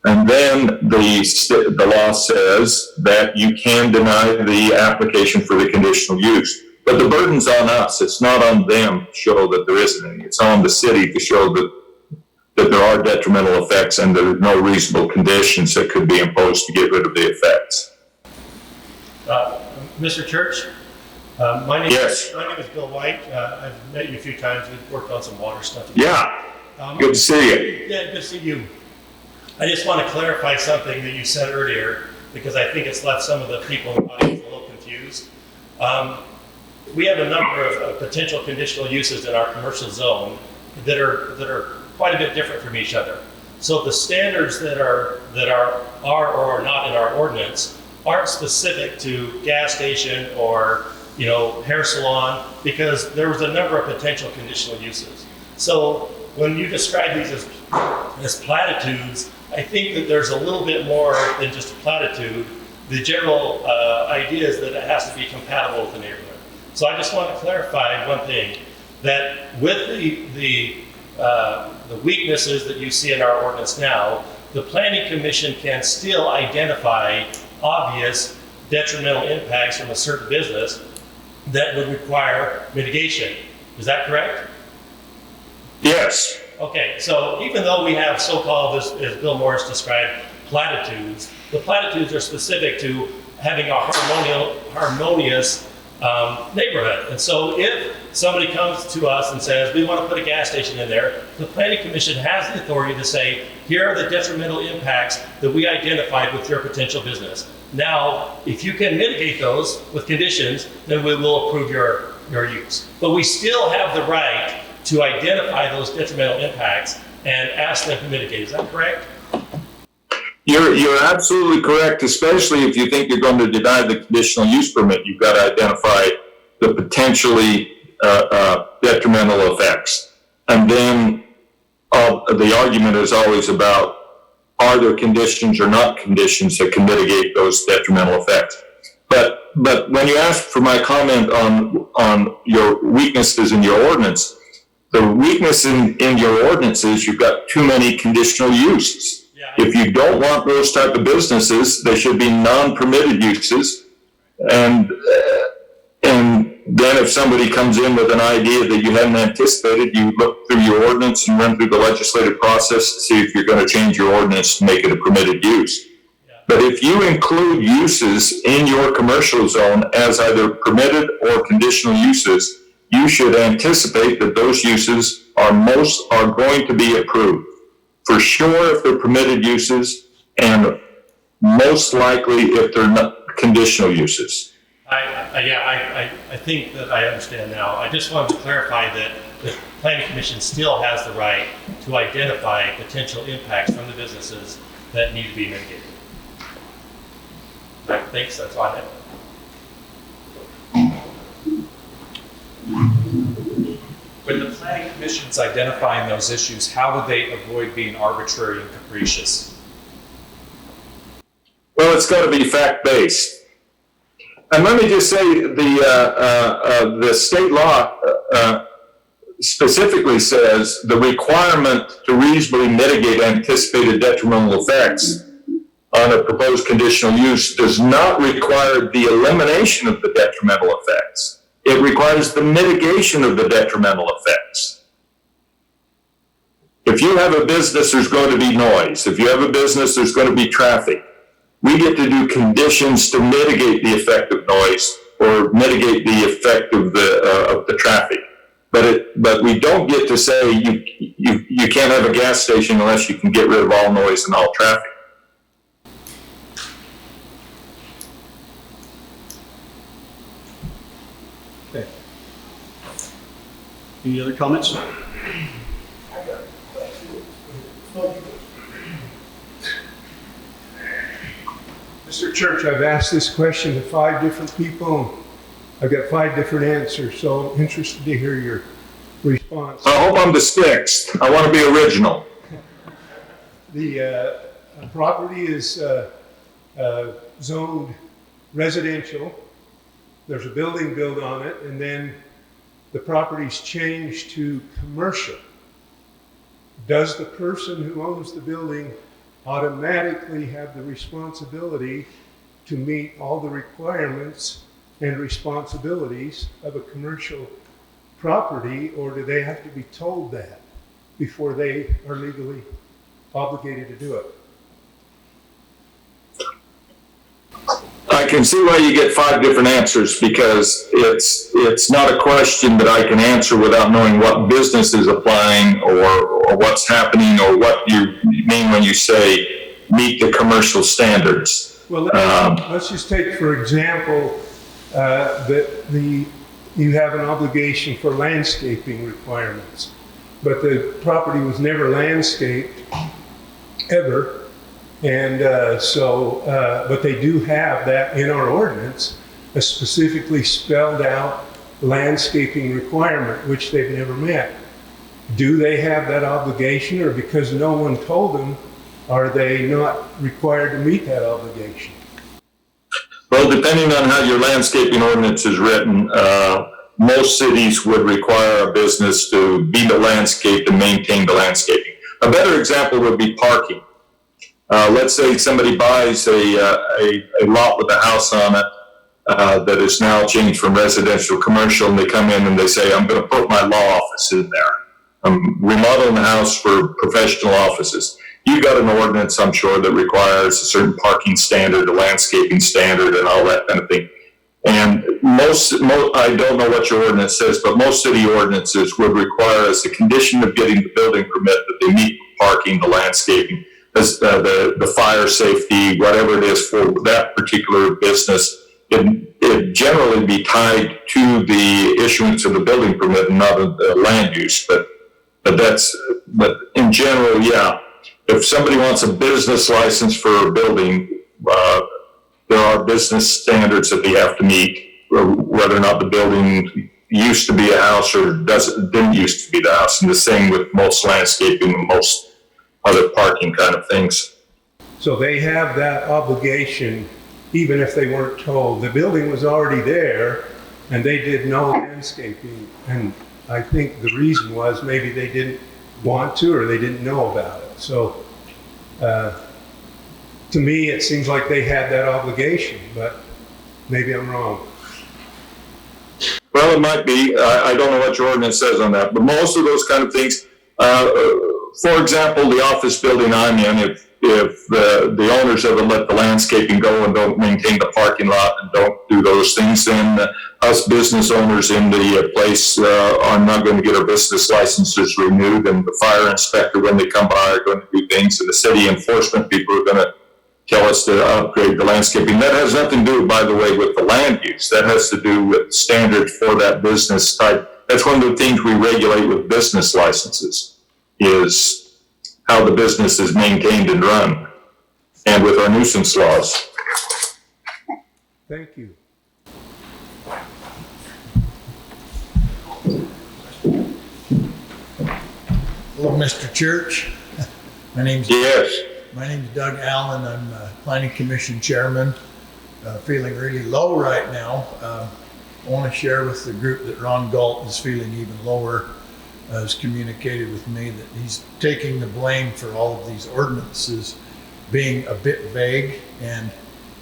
And then the law says that you can deny the application for the conditional use. But the burden's on us. It's not on them to show that there isn't any. It's on the city to show that there are detrimental effects and there are no reasonable conditions that could be imposed to get rid of the effects. Mr. Church, my name is Bill White. I've met you a few times. We've worked on some water stuff. Yeah, good to see you. Yeah, good to see you. I just want to clarify something that you said earlier, because I think it's left some of the people in the audience a little confused. We have a number of potential conditional uses in our commercial zone that are quite a bit different from each other. So the standards that are or are not in our ordinance aren't specific to gas station or hair salon, because there was a number of potential conditional uses. So when you describe these as platitudes, I think that there's a little bit more than just a platitude. The general idea is that it has to be compatible with the neighborhood. So I just want to clarify one thing, that with the weaknesses that you see in our ordinance now, the Planning Commission can still identify obvious detrimental impacts from a certain business that would require mitigation. Is that correct? Yes. Okay, so even though we have so-called, as Bill Morris described, platitudes, the platitudes are specific to having a harmonious neighborhood. And so if somebody comes to us and says, we want to put a gas station in there, the Planning Commission has the authority to say, here are the detrimental impacts that we identified with your potential business. Now, if you can mitigate those with conditions, then we will approve your use. But we still have the right to identify those detrimental impacts and ask them to mitigate. Is that correct? You're absolutely correct, especially if you think you're going to deny the conditional use permit. You've got to identify the potentially detrimental effects. And then the argument is always about, are there conditions or not conditions that can mitigate those detrimental effects? But when you ask for my comment on your weaknesses in your ordinance, the weakness in your ordinance is you've got too many conditional uses. If you don't want those type of businesses, they should be non-permitted uses. And then if somebody comes in with an idea that you hadn't anticipated, you look through your ordinance and run through the legislative process to see if you're going to change your ordinance to make it a permitted use. But if you include uses in your commercial zone as either permitted or conditional uses, you should anticipate that those uses are going to be approved. For sure if they're permitted uses, and most likely if they're not conditional uses. I think that I understand now. I just wanted to clarify that the Planning Commission still has the right to identify potential impacts from the businesses that need to be mitigated. Thanks, that's all I have. When the planning commission's identifying those issues, how do they avoid being arbitrary and capricious? Well, it's got to be fact-based. And let me just say, the state law specifically says the requirement to reasonably mitigate anticipated detrimental effects on a proposed conditional use does not require the elimination of the detrimental effects. It requires the mitigation of the detrimental effects. If you have a business, there's going to be noise. If you have a business, there's going to be traffic. We get to do conditions to mitigate the effect of noise or mitigate the effect of the traffic. But we don't get to say you can't have a gas station unless you can get rid of all noise and all traffic. Okay. Any other comments? Mr. Church, I've asked this question to 5 different people. I've got 5 different answers, so I'm interested to hear your response. I hope I'm the 6th. I want to be original. The property is zoned residential. There's a building built on it, and then the property's changed to commercial. Does the person who owns the building automatically have the responsibility to meet all the requirements and responsibilities of a commercial property, or do they have to be told that before they are legally obligated to do it? I can see why you get 5 different answers, because it's not a question that I can answer without knowing what business is applying or what's happening or what you mean when you say meet the commercial standards. Well, let's just take, for example, that you have an obligation for landscaping requirements, but the property was never landscaped ever. And but they do have that in our ordinance, a specifically spelled out landscaping requirement, which they've never met. Do they have that obligation, or because no one told them, are they not required to meet that obligation? Well, depending on how your landscaping ordinance is written, most cities would require a business to be the landscape and maintain the landscaping. A better example would be parking. Let's say somebody buys a lot with a house on it that is now changed from residential to commercial, and they come in and they say, I'm going to put my law office in there. I'm remodeling the house for professional offices. You've got an ordinance, I'm sure, that requires a certain parking standard, a landscaping standard, and all that kind of thing. And I don't know what your ordinance says, but most city ordinances would require, as a condition of getting the building permit, that they meet parking, the landscaping, as the fire safety, whatever it is for that particular business. It generally be tied to the issuance of the building permit and not a land use. But in general, yeah. If somebody wants a business license for a building, there are business standards that they have to meet, whether or not the building used to be a house or didn't used to be the house. And the same with most landscaping and most other parking kind of things. So they have that obligation, even if they weren't told. The building was already there, and they did no landscaping. And I think the reason was maybe they didn't want to, or they didn't know about it. So to me, it seems like they had that obligation, but maybe I'm wrong. Well, it might be. I don't know what your ordinance says on that, but most of those kind of things, for example, the office building I'm in, if the owners ever let the landscaping go and don't maintain the parking lot and don't do those things, then us business owners in the place are not going to get our business licenses renewed, and the fire inspector, when they come by, are going to do things, and the city enforcement people are going to tell us to upgrade the landscaping. That has nothing to do, by the way, with the land use. That has to do with standards for that business type. That's one of the things we regulate with business licenses, is how the business is maintained and run, and with our nuisance laws. Thank you. Hello, Mr. Church. My name's Doug Allen. I'm Planning Commission Chairman. Feeling really low right now. I want to share with the group that Ron Galt is feeling even lower. Has communicated with me that he's taking the blame for all of these ordinances being a bit vague, and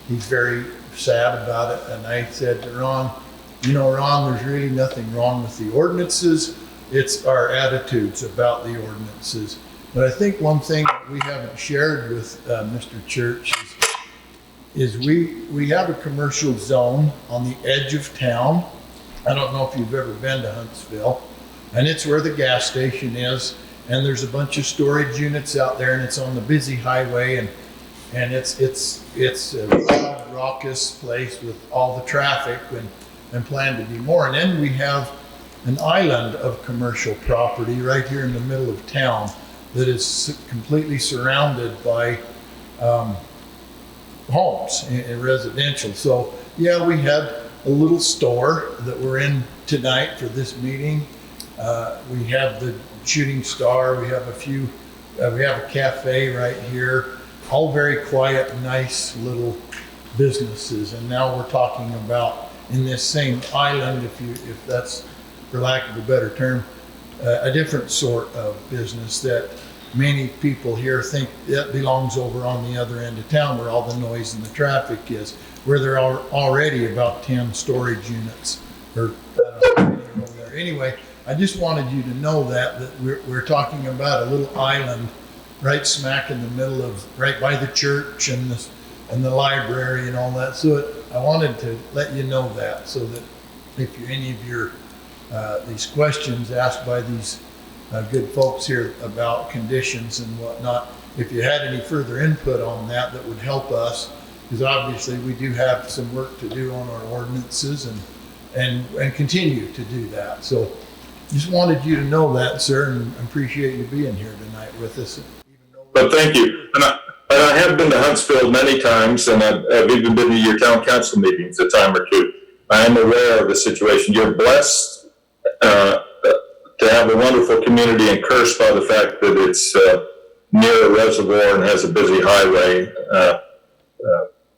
he's very sad about it. And I said to Ron, you know, Ron, there's really nothing wrong with the ordinances. It's our attitudes about the ordinances. But I think one thing that we haven't shared with Mr. Church is we have a commercial zone on the edge of town. I don't know if you've ever been to Huntsville, and it's where the gas station is, and there's a bunch of storage units out there, and it's on the busy highway, and it's a loud, raucous place with all the traffic and planned to be more. And then we have an island of commercial property right here in the middle of town that is completely surrounded by homes and residential. So yeah, we had a little store that we're in tonight for this meeting. We have the Shooting Star. We have we have a cafe right here. All very quiet, nice little businesses. And now we're talking about in this same island, if that's for lack of a better term, a different sort of business that many people here think that belongs over on the other end of town where all the noise and the traffic is, where there are already about 10 storage units. Or anyway, I just wanted you to know that we're talking about a little island right smack in the middle of, right by the church and the library and all that. So I wanted to let you know that, so that if any of your these questions asked by these good folks here about conditions and whatnot, if you had any further input on that would help us, because obviously we do have some work to do on our ordinances and continue to do that. So just wanted you to know that, sir, and appreciate you being here tonight with us. But thank you. And I have been to Huntsville many times, and I've even been to your town council meetings a time or two. I am aware of the situation. You're blessed to have a wonderful community, and cursed by the fact that it's near a reservoir and has a busy highway.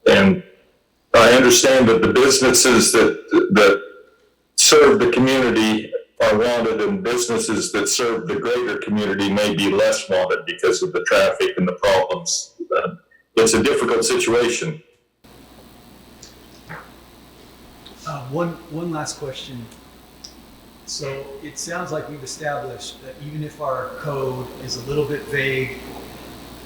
And I understand that the businesses that serve the community are wanted, and businesses that serve the greater community may be less wanted because of the traffic and the problems. It's a difficult situation. One last question. So it sounds like we've established that even if our code is a little bit vague,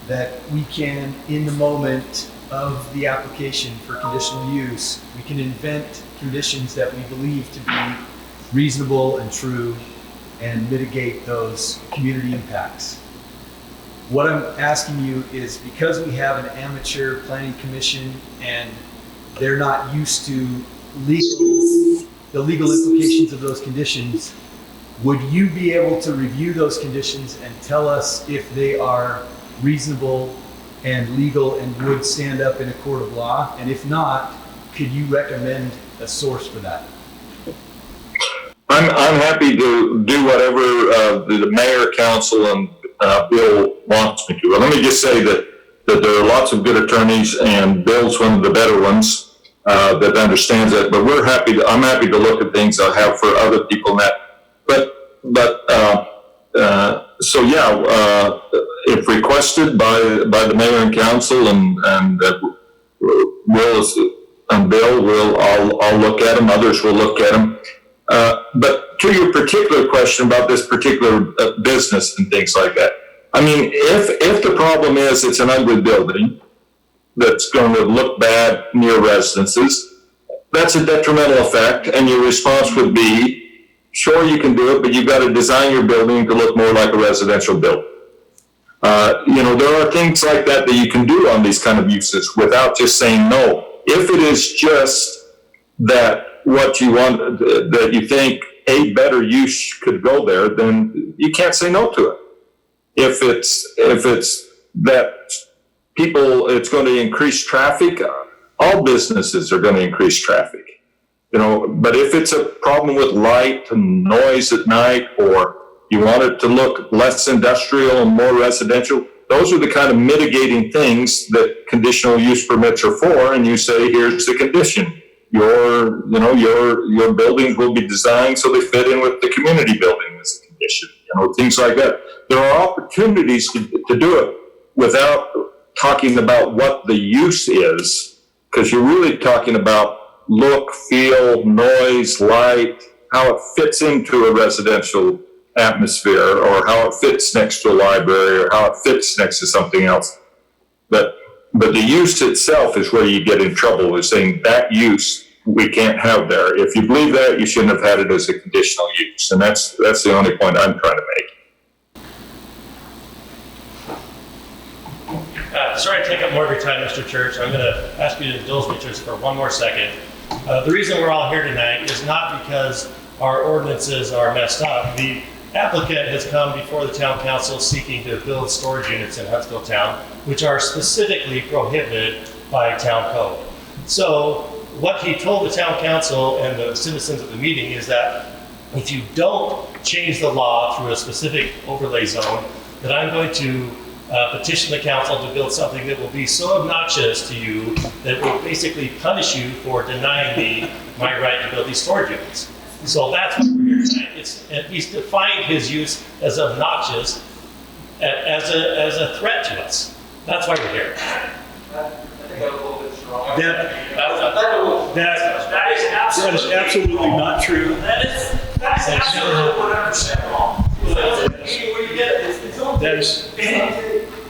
that we can, in the moment of the application for conditional use, we can invent conditions that we believe to be reasonable and true and mitigate those community impacts. What I'm asking you is, because we have an amateur planning commission and they're not used to the legal implications of those conditions, would you be able to review those conditions and tell us if they are reasonable and legal and would stand up in a court of law? And if not, could you recommend a source for that? I'm happy to do whatever the mayor, council, and Bill wants me to. Let me just say that there are lots of good attorneys, and Bill's one of the better ones that understands that. But I'm happy to look at things I have for other people in that. So yeah, if requested by the mayor and council and Bill, I'll look at them. Others will look at them. But to your particular question about this particular business and things like that, I mean, if the problem is it's an ugly building that's going to look bad near residences, that's a detrimental effect, and your response would be, sure, you can do it, but you've got to design your building to look more like a residential building. There are things like that you can do on these kind of uses without just saying no. If it is just that what you want, that you think a better use could go there, then you can't say no to it. If it's that it's going to increase traffic, all businesses are going to increase traffic. But if it's a problem with light and noise at night, or you want it to look less industrial and more residential, those are the kind of mitigating things that conditional use permits are for. And you say, here's the condition. Your buildings will be designed so they fit in with the community building as a condition, things like that. There are opportunities to do it without talking about what the use is, because you're really talking about look, feel, noise, light, how it fits into a residential atmosphere, or how it fits next to a library, or how it fits next to something else. But the use itself is where you get in trouble, is saying that use we can't have there. If you believe that, you shouldn't have had it as a conditional use. And that's the only point I'm trying to make. Sorry to take up more of your time, Mr. Church. I'm going to ask you to indulge me just for one more second. The reason we're all here tonight is not because our ordinances are messed up. The applicant has come before the town council seeking to build storage units in Huntsville town, which are specifically prohibited by town code. So what he told the town council and the citizens of the meeting is that if you don't change the law through a specific overlay zone, that I'm going to petition the council to build something that will be so obnoxious to you that will basically punish you for denying me my right to build these storage units. So that's what we're here tonight. He's defined his use as obnoxious, as a threat to us. That's why we're here. I think I'm a little bit strong. That is absolutely not true. That's absolutely what I understand wrong. Where you get it, it's okay. That is.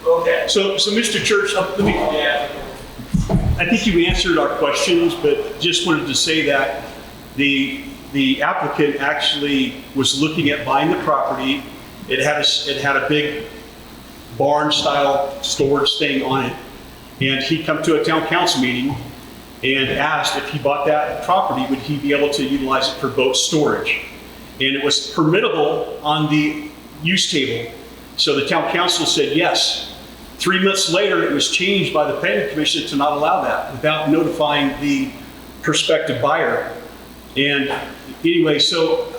Okay. So Mr. Church, I think you answered our questions, but just wanted to say that the applicant actually was looking at buying the property. It had a big barn-style storage thing on it, and he come to a town council meeting and asked if he bought that property, would he be able to utilize it for boat storage? And it was permittable on the use table. So the town council said yes. 3 months later, it was changed by the planning commission to not allow that without notifying the prospective buyer. And anyway, so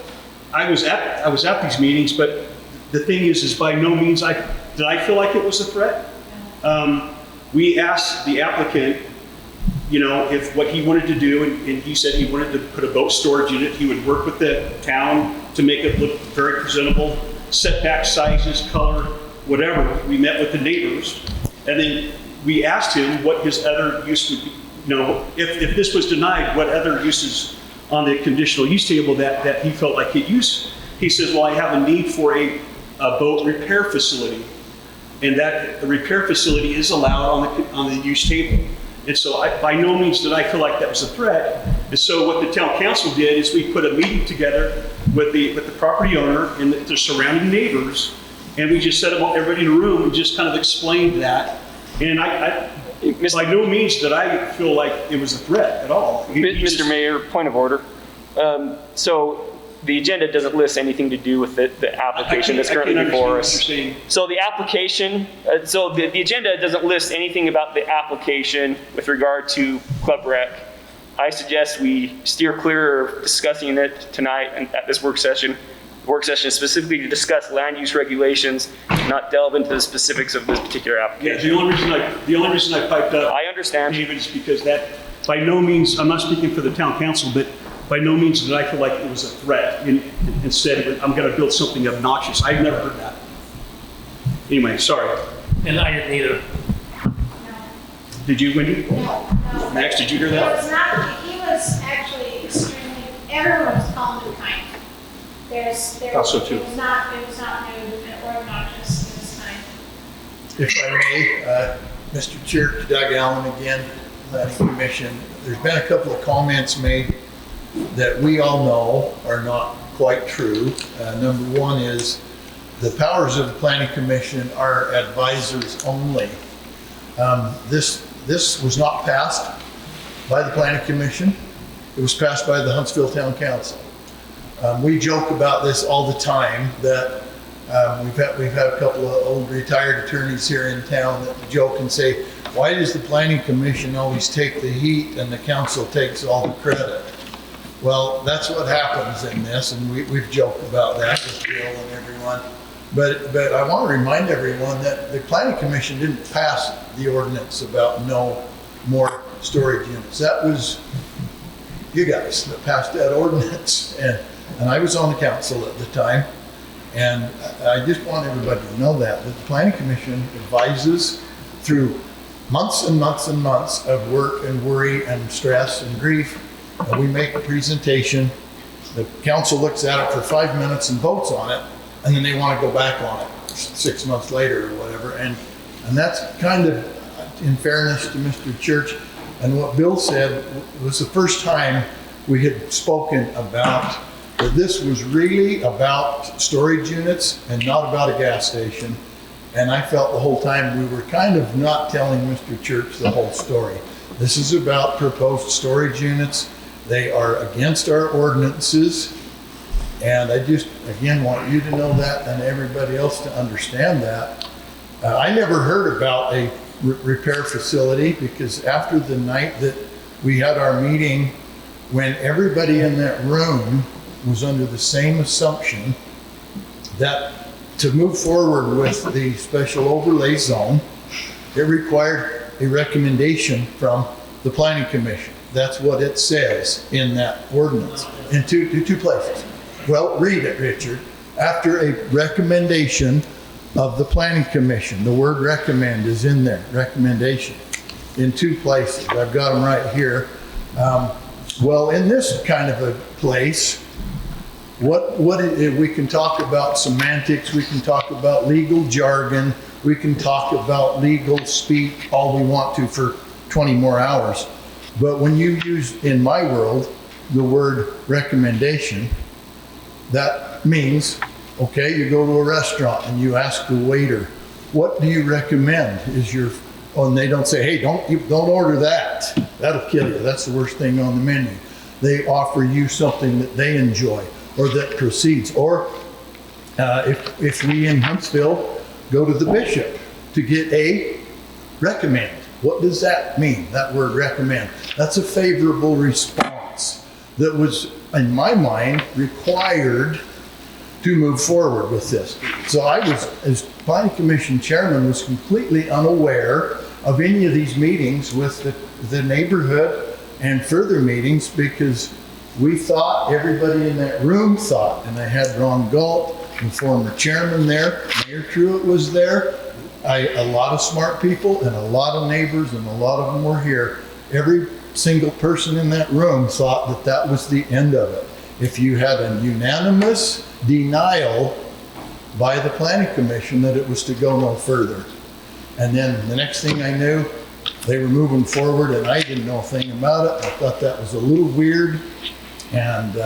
I was at these meetings, but the thing is by no means did I feel like it was a threat. We asked the applicant, if what he wanted to do, and he said he wanted to put a boat storage unit. He would work with the town to make it look very presentable, setback sizes, color, whatever. We met with the neighbors, and then we asked him what his other use would be. If this was denied, what other uses on the conditional use table that he felt like he'd use. He says, well, I have a need for a boat repair facility, and that the repair facility is allowed on the use table. And so by no means did I feel like that was a threat. And so what the town council did is we put a meeting together with the property owner and the surrounding neighbors, and we just set everybody in a room and just kind of explained that. And by no means did I feel like it was a threat at all. Mr. Mayor, point of order. So the agenda doesn't list anything to do with the application that's currently before us. So the application, the agenda doesn't list anything about the application with regard to Club Rec. I suggest we steer clear of discussing it tonight and at this work session. Work session specifically to discuss land use regulations, not delve into the specifics of this particular application. Yeah, the only reason I piped up, I understand. David, is because that, by no means, I'm not speaking for the town council, but by no means did I feel like it was a threat and said, I'm going to build something obnoxious. I've never heard that. Anyway, sorry. And I didn't either. Did you, Wendy? No. Max, did you hear It that? was not, he was actually extremely, everyone was calm and kind. Also too. It was not rude or obnoxious, it was kind. If I may, Mr. Chair, Doug Allen again, Planning Commission. There's been a couple of comments made that we all know are not quite true. Number one is the powers of the Planning Commission are advisors only. This was not passed by the Planning Commission. It was passed by the Huntsville Town Council. We joke about this all the time that we've had a couple of old retired attorneys here in town that joke and say, why does the Planning Commission always take the heat and the council takes all the credit? Well, that's what happens in this, and we've joked about that with Bill and everyone. But I want to remind everyone that the Planning Commission didn't pass the ordinance about no more storage units. That was you guys that passed that ordinance, and I was on the council at the time. And I just want everybody to know that the Planning Commission advises through months and months and months of work and worry and stress and grief. And we make a presentation. The council looks at it for 5 minutes and votes on it, and then they want to go back on it 6 months later or whatever. And that's kind of, in fairness to Mr. Church, and what Bill said was the first time we had spoken about that this was really about storage units and not about a gas station. And I felt the whole time we were kind of not telling Mr. Church the whole story. This is about proposed storage units. They are against our ordinances. And I just, again, want you to know that and everybody else to understand that. I never heard about a repair facility because after the night that we had our meeting, when everybody in that room was under the same assumption that to move forward with the special overlay zone, it required a recommendation from the Planning Commission. That's what it says in that ordinance in two places. Well, read it, Richard. After a recommendation of the Planning Commission, the word recommend is in there, recommendation, in 2 places. I've got them right here. Well, in this kind of a place, we can talk about semantics, we can talk about legal jargon, we can talk about legal speak all we want to for 20 more hours. But when you use, in my world, the word recommendation, that means, okay, you go to a restaurant and you ask the waiter, what do you recommend? And they don't say, hey, don't order that. That'll kill you. That's the worst thing on the menu. They offer you something that they enjoy or that proceeds. Or if we in Huntsville go to the bishop to get a recommend, what does that mean, that word recommend? That's a favorable response that was, in my mind, required to move forward with this. So I was, as Planning Commission Chairman, was completely unaware of any of these meetings with the neighborhood and further meetings because we thought, everybody in that room thought, and I had Ron Galt, the former chairman there, Mayor Truitt was there, a lot of smart people and a lot of neighbors and a lot of them were here. Every single person in that room thought that that was the end of it. If you had a unanimous denial by the Planning Commission that it was to go no further. And then the next thing I knew, they were moving forward and I didn't know a thing about it. I thought that was a little weird. And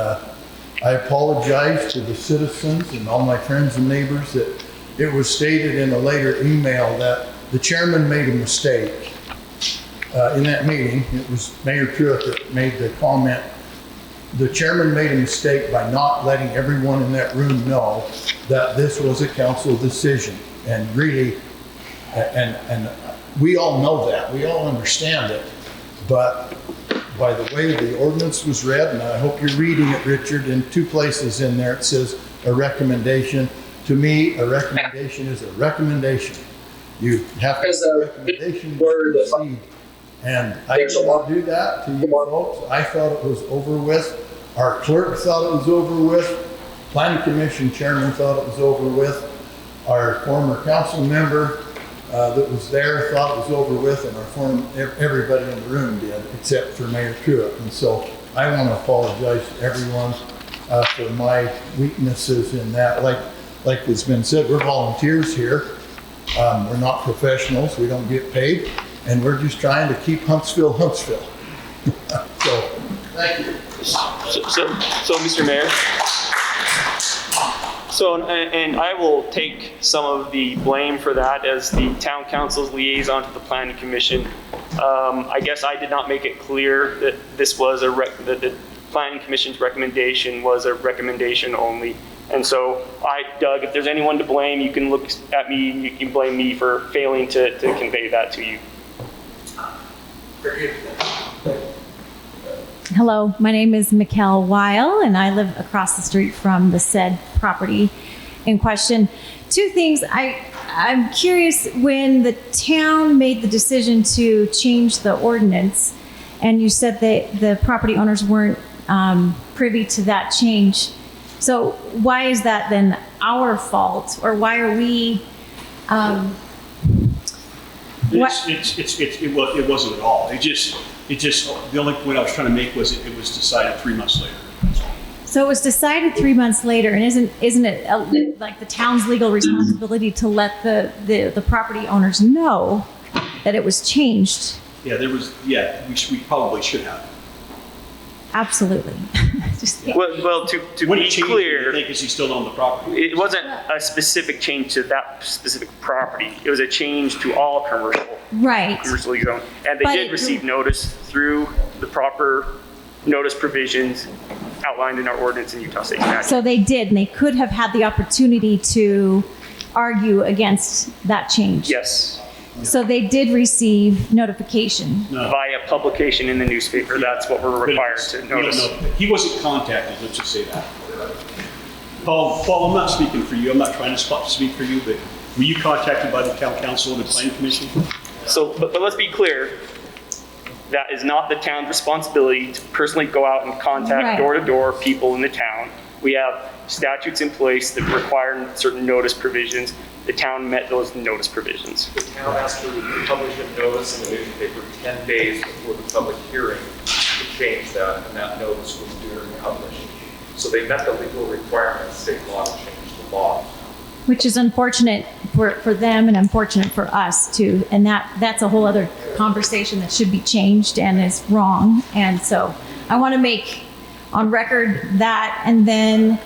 I apologize to the citizens and all my friends and neighbors that it was stated in a later email that the chairman made a mistake in that meeting. It was Mayor Truitt that made the comment. The chairman made a mistake by not letting everyone in that room know that this was a council decision. And really, and we all know that, we all understand it, but by the way the ordinance was read, and I hope you're reading it, Richard, in 2 places in there it says a recommendation. To me, a recommendation is a recommendation. You have to have a recommendation to proceed. And I did not do that to you folks. I thought it was over with. Our clerk thought it was over with. Planning Commission chairman thought it was over with. Our former council member that was there thought it was over with, and everybody in the room did, except for Mayor Truitt. And so I want to apologize to everyone for my weaknesses in that. Like has been said, we're volunteers here. We're not professionals. We don't get paid, and we're just trying to keep Huntsville, Huntsville. So, thank you. So, Mr. Mayor. So, and I will take some of the blame for that as the town council's liaison to the planning commission. I guess I did not make it clear that this was that the planning commission's recommendation was a recommendation only. And so Doug, if there's anyone to blame, you can look at me and you can blame me for failing to convey that to you. Hello, my name is Mikkel Weil, and I live across the street from the said property in question. 2 things. I'm curious, when the town made the decision to change the ordinance, and you said that the property owners weren't privy to that change. So why is that then our fault, or why are we? It wasn't at all. It just the only point I was trying to make was it was decided 3 months later. So it was decided 3 months later, and isn't it like the town's legal responsibility to let the property owners know that it was changed? Yeah, we probably should have. Absolutely. Well, to be clear, I think is he still on the property? It wasn't a specific change to that specific property. It was a change to all commercial. Right. Commercially zoned, and they did receive notice through the proper notice provisions outlined in our ordinance in Utah State statute. So they did, and they could have had the opportunity to argue against that change. Yes. So they did receive notification. Via publication in the newspaper. That's what we're required to notice. No, he wasn't contacted, let's just say that. Paul, I'm not speaking for you. I'm not trying to speak for you, but were you contacted by the town council and the planning commission? So, but let's be clear. That is not the town's responsibility to personally go out and contact door-to-door people in the town. We have statutes in place that require certain notice provisions. The town met those notice provisions. The town has to publish a notice in the newspaper 10 days before the public hearing to change that, and that notice was duly published. So they met the legal requirements, state law, to change the law. Which is unfortunate for them and unfortunate for us too. And that's a whole other conversation that should be changed and is wrong. And so I want to make on record that. And then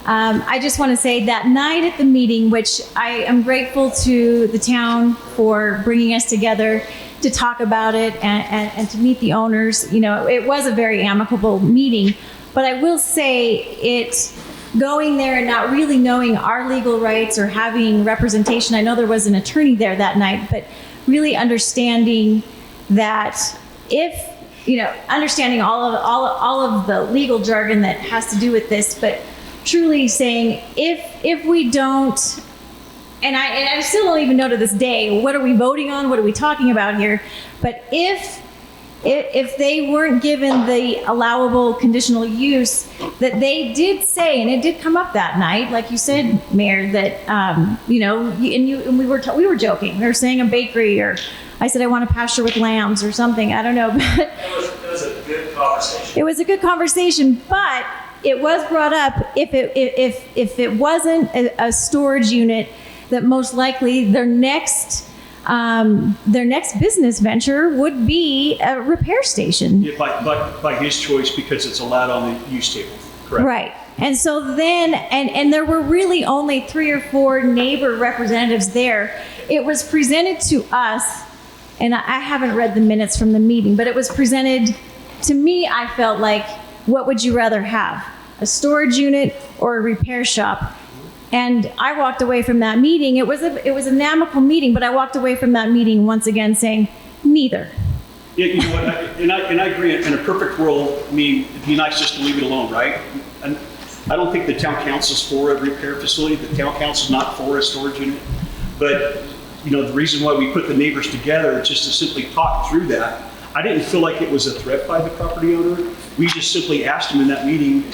I just want to say that night at the meeting, which I am grateful to the town for bringing us together to talk about it and to meet the owners. You know, it was a very amicable meeting, but I will say going there and not really knowing our legal rights or having representation. I know there was an attorney there that night, but really understanding that understanding all of the legal jargon that has to do with this, but truly saying if we don't, and I still don't even know to this day, what are we voting on? What are we talking about here? But if they weren't given the allowable conditional use, that they did say, and it did come up that night, like you said, Mayor, that we were joking. We were saying a bakery, or I said I want a pasture with lambs or something. I don't know, but It was a good conversation. It was a good conversation, but it was brought up if it wasn't a storage unit, that most likely their next business venture would be a repair station. Yeah, by his choice, because it's allowed on the use table, correct? Right. And so then, and there were really only 3 or 4 neighbor representatives there. It was presented to us, and I haven't read the minutes from the meeting, but it was presented to me. I felt like, what would you rather have, a storage unit or a repair shop? And I walked away from that meeting. It was an amicable meeting, but I walked away from that meeting once again saying, neither. Yeah, you know what, and I agree, in a perfect world, I mean, it'd be nice just to leave it alone, right? And I don't think the town council's for a repair facility, the town council's not for a storage unit. But, you know, the reason why we put the neighbors together is just to simply talk through that. I didn't feel like it was a threat by the property owner. We just simply asked him in that meeting,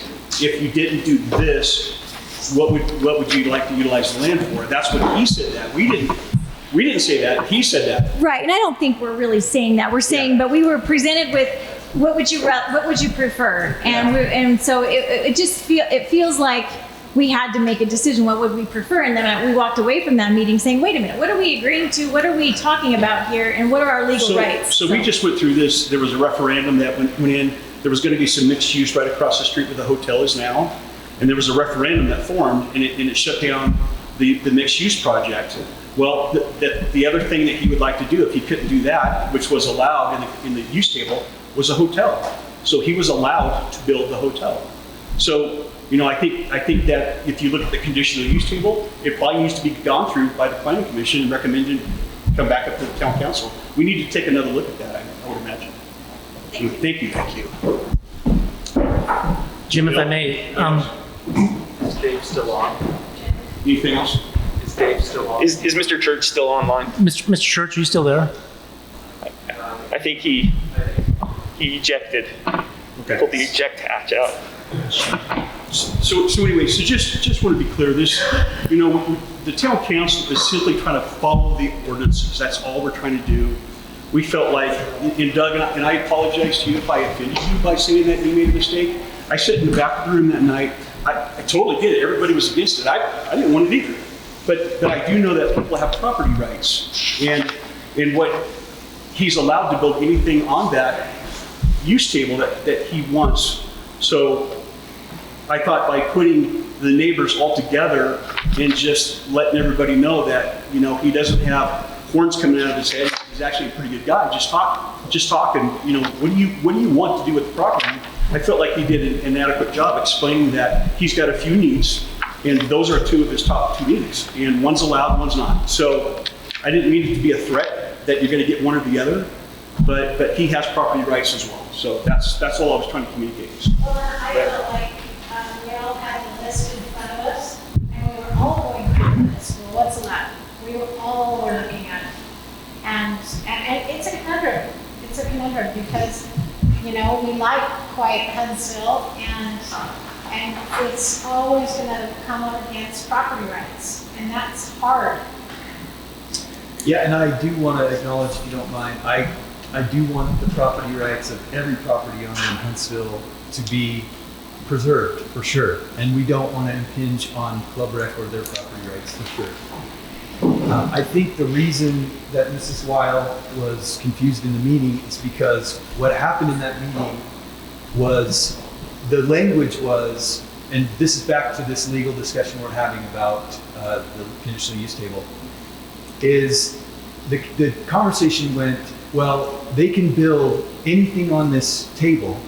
if you didn't do this, what would you like to utilize the land for? That's what he said that. We didn't say that. He said that. Right, and I don't think we're really saying that. We're saying, but we were presented with what would you prefer, and so it feels like we had to make a decision. What would we prefer? And then we walked away from that meeting saying, wait a minute, what are we agreeing to? What are we talking about here? And what are our legal rights? So we just went through this. There was a referendum that went in. There was going to be some mixed use right across the street where the hotel is now, and there was a referendum that formed, and it shut down the mixed use project. Well, the other thing that he would like to do, if he couldn't do that, which was allowed in the use table, was a hotel. So he was allowed to build the hotel. So, you know, I think that if you look at the conditional use table, it probably needs to be gone through by the planning commission and recommended come back up to the town council. We need to take another look at that, I would imagine. Thank you. Jim, if I may, Is Dave still on? Anything else? Is Dave still on? Is Mr. Church still online? Mr. Church, are you still there? I think he ejected. Okay. Pulled the eject hatch out. So anyway, just want to be clear. This, you know, the town council is simply trying to follow the ordinances. That's all we're trying to do. We felt like, and Doug, and I apologize to you if I offended you by saying that you made a mistake. I sat in the back of the room that night. I totally get it. Everybody was against it. I didn't want it either. But I do know that people have property rights, and what he's allowed to build anything on that use table that he wants. So I thought by putting the neighbors all together and just letting everybody know that, you know, he doesn't have horns coming out of his head. He's actually a pretty good guy. Just talk, and you know, what do you want to do with the property? I felt like he did an adequate job explaining that he's got a few needs, and those are two of his top two needs, and one's allowed, one's not. So I didn't mean it to be a threat that you're going to get one or the other, but he has property rights as well. So that's all I was trying to communicate. Well, I felt like we all had the list in front of us, and we were all going through this. Well, what's allowed? We were all looking at it, and it's a conundrum. It's a conundrum because, you know, we like quiet Huntsville, and it's always going to come up against property rights, and that's hard. Yeah, and I do want to acknowledge, if you don't mind, I do want the property rights of every property owner in Huntsville to be preserved, for sure. And we don't want to impinge on Club Rec or their property rights, for sure. I think the reason that Mrs. Weil was confused in the meeting is because what happened in that meeting was, the language was, and this is back to this legal discussion we're having about the conditional use table, is the conversation went, well, they can build anything on this table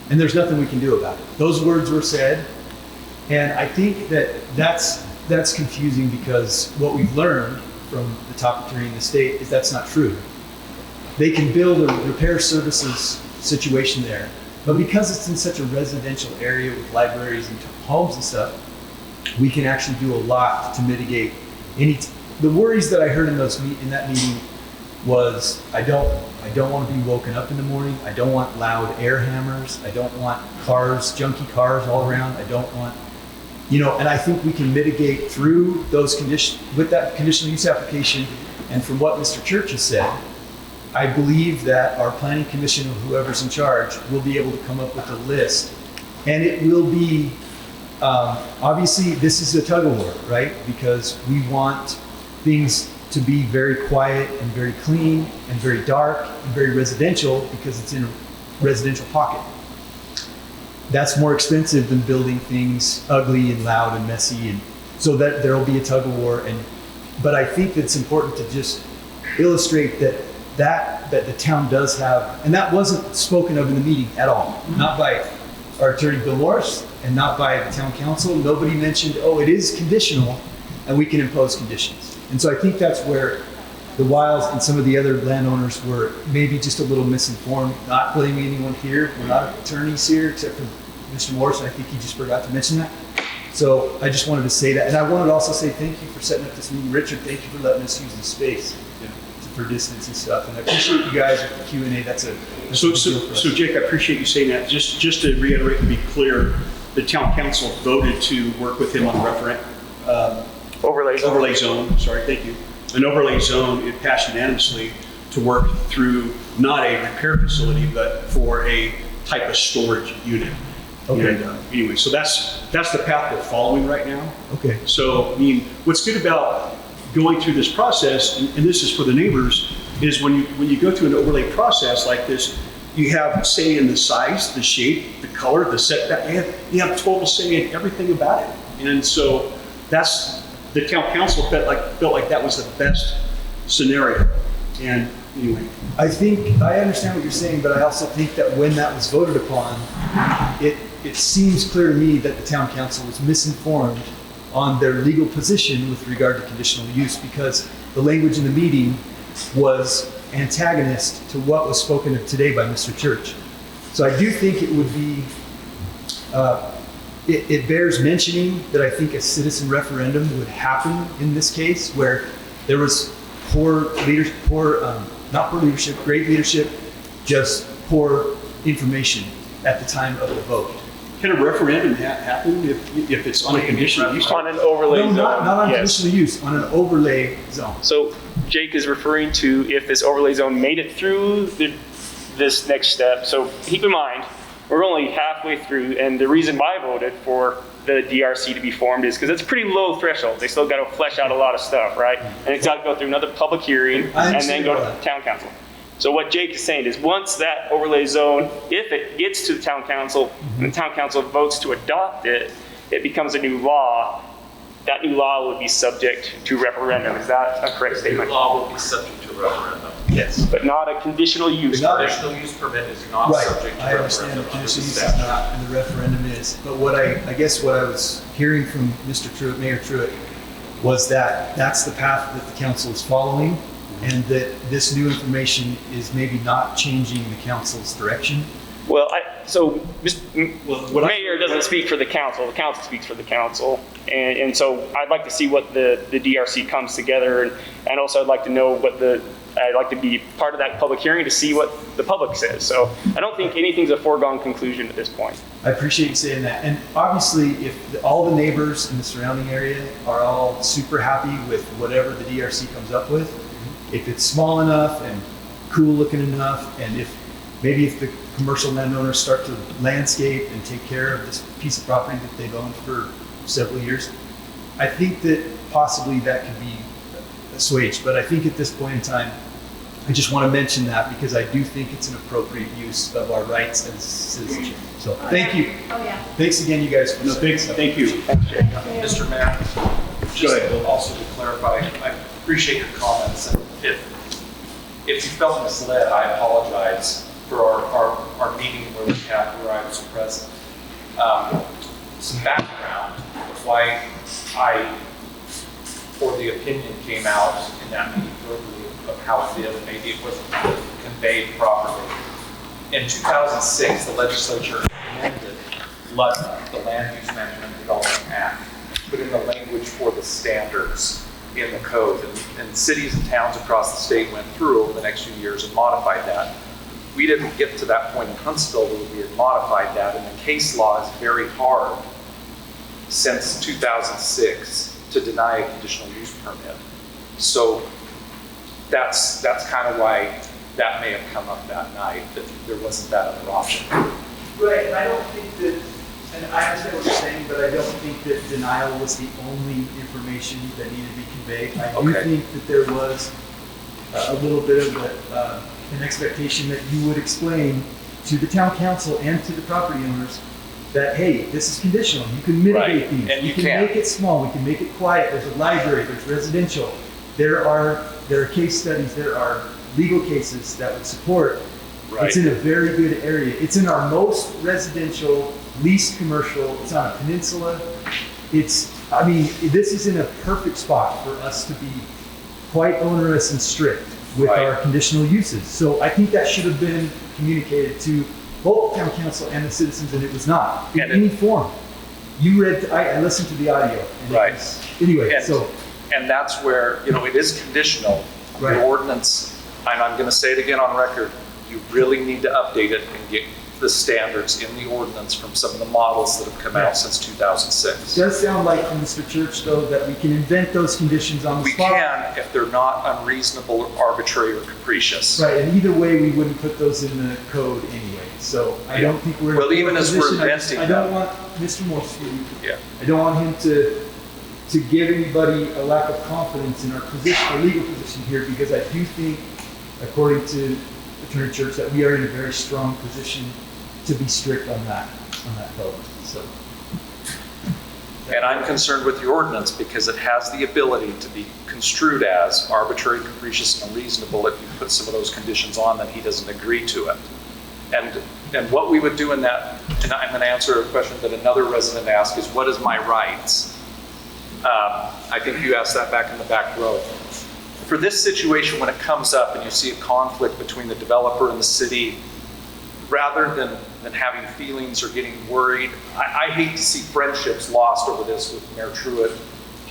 and there's nothing we can do about it. Those words were said, and I think that's confusing because what we've learned from the top attorney in the state is that's not true. They can build a repair services situation there, but because it's in such a residential area with libraries and homes and stuff, we can actually do a lot to mitigate the worries that I heard in that meeting was, I don't want to be woken up in the morning. I don't want loud air hammers. I don't want cars, junky cars all around. I don't want, you know, and I think we can mitigate through those conditions with that conditional use application. And from what Mr. Church has said, I believe that our planning commission or whoever's in charge will be able to come up with a list, and it will be, obviously this is a tug of war, right? Because we want things to be very quiet and very clean and very dark and very residential because it's in a residential pocket. That's more expensive than building things ugly and loud and messy, and so that there'll be a tug of war. But I think it's important to just illustrate that the town does have, and that wasn't spoken of in the meeting at all, not by our attorney Bill Morris and not by the town council. Nobody mentioned, oh, it is conditional and we can impose conditions. And so I think that's where the Wiles and some of the other landowners were maybe just a little misinformed. Not blaming anyone here. We're not attorneys here, except for Mr. Morrison. I think he just forgot to mention that. So I just wanted to say that. And I wanted to also say thank you for setting up this meeting. Richard, thank you for letting us use the space for distance and stuff. And I appreciate you guys with the Q&A. That's a So Jake, I appreciate you saying that. Just to reiterate and be clear, the town council voted to work with him on the referendum. Overlay zone, sorry, thank you. An overlay zone, it passed unanimously to work through not a repair facility, but for a type of storage unit. Okay. And, anyway, so that's the path we're following right now. Okay. So, I mean, what's good about going through this process, and this is for the neighbors, is when you go through an overlay process like this, you have say in the size, the shape, the color, the setback. You have total say in everything about it. And so that's the town council felt like that was the best scenario. And anyway, I think I understand what you're saying, but I also think that when that was voted upon, it seems clear to me that the town council was misinformed on their legal position with regard to conditional use, because the language in the meeting was antagonist to what was spoken of today by Mr. Church. So I do think it would be, it bears mentioning that I think a citizen referendum would happen in this case, where there was great leadership, just poor information at the time of the vote. Can a referendum happen if it's on a conditional use? On an overlay zone. Not on conditional use, on an overlay zone. So Jake is referring to if this overlay zone made it through this next step. So keep in mind, we're only halfway through, and the reason why I voted for the DRC to be formed is because it's a pretty low threshold. They still got to flesh out a lot of stuff, right? And it's got to go through another public hearing and then go to the town council. So what Jake is saying is once that overlay zone, if it gets to the town council and the town council votes to adopt it, it becomes a new law. That new law would be subject to referendum. Is that a correct statement? The law will be subject to referendum. Yes. But not a conditional use. Conditional use permit is not subject to I understand the conditional use is not, and the referendum is. But what I guess what I was hearing from Mr. Truitt, Mayor Truitt, was that that's the path that the council is following, and that this new information is maybe not changing the council's direction. Well, Mayor doesn't speak for the council speaks for the council. And so I'd like to see what the DRC comes together, and also I'd like to know I'd like to be part of that public hearing to see what the public says. So I don't think anything's a foregone conclusion at this point. I appreciate you saying that. And obviously, if all the neighbors in the surrounding area are all super happy with whatever the DRC comes up with, if it's small enough and cool looking enough, and if the commercial landowners start to landscape and take care of this piece of property that they've owned for several years, I think that possibly that could be assuaged. But I think at this point in time, I just want to mention that because I do think it's an appropriate use of our rights as citizens. So thank you. Oh, yeah. Thanks again, you guys. Thank you. Mr. Mayor, just also to clarify, I appreciate your comments. And if you felt misled, I apologize for our meeting where I was present. Some background of why or the opinion came out in that meeting verbally of how it did. Maybe it wasn't conveyed properly. In 2006, the legislature amended LUD, the Land Use Management Development Act, put in the language for the standards in the code. And cities and towns across the state went through over the next few years and modified that. We didn't get to that point in Huntsville where we had modified that, and the case law is very hard since 2006 to deny a conditional use permit. So that's kind of why that may have come up that night, that there wasn't that other option. Right, and I don't think that, and I understand what you're saying, but I don't think that denial was the only information that needed to be conveyed. I do think that there was a little bit of an expectation that you would explain to the town council and to the property owners that, hey, this is conditional. You can mitigate these. And you can make it small. We can make it quiet. There's a library. There's residential. There are case studies. There are legal cases that would support. Right. It's in a very good area. It's in our most residential, least commercial. It's on a peninsula. This is in a perfect spot for us to be quite onerous and strict with our conditional uses. So I think that should have been communicated to both town council and the citizens, and it was not in any form. You read, I listened to the audio. And Right. Anyway, And- so. And that's where, it is conditional. Right. The ordinance, and I'm gonna say it again on record, you really need to update it and get the standards in the ordinance from some of the models that have come out since 2006. It does sound like from Mr. Church, though, that we can invent those conditions on the We spot. can if they're not unreasonable, arbitrary, or capricious. Right, and either way, we wouldn't put those in the code anyway. So I Yeah. don't think we're. Well, even as we're position. inventing I don't them. want Mr. Morse. Yeah. I don't want him to give anybody a lack of confidence in our position, our legal position here, because I do think, according to Attorney Church, that we are in a very strong position to be strict on that vote. So. And I'm concerned with your ordinance because it has the ability to be construed as arbitrary, capricious, and unreasonable if you put some of those conditions on that he doesn't agree to it. And what we would do in that, and I'm going to answer a question that another resident asked, is what is my rights? I think you asked that back in the back row. For this situation, when it comes up and you see a conflict between the developer and the city, rather than having feelings or getting worried, I hate to see friendships lost over this with Mayor Truitt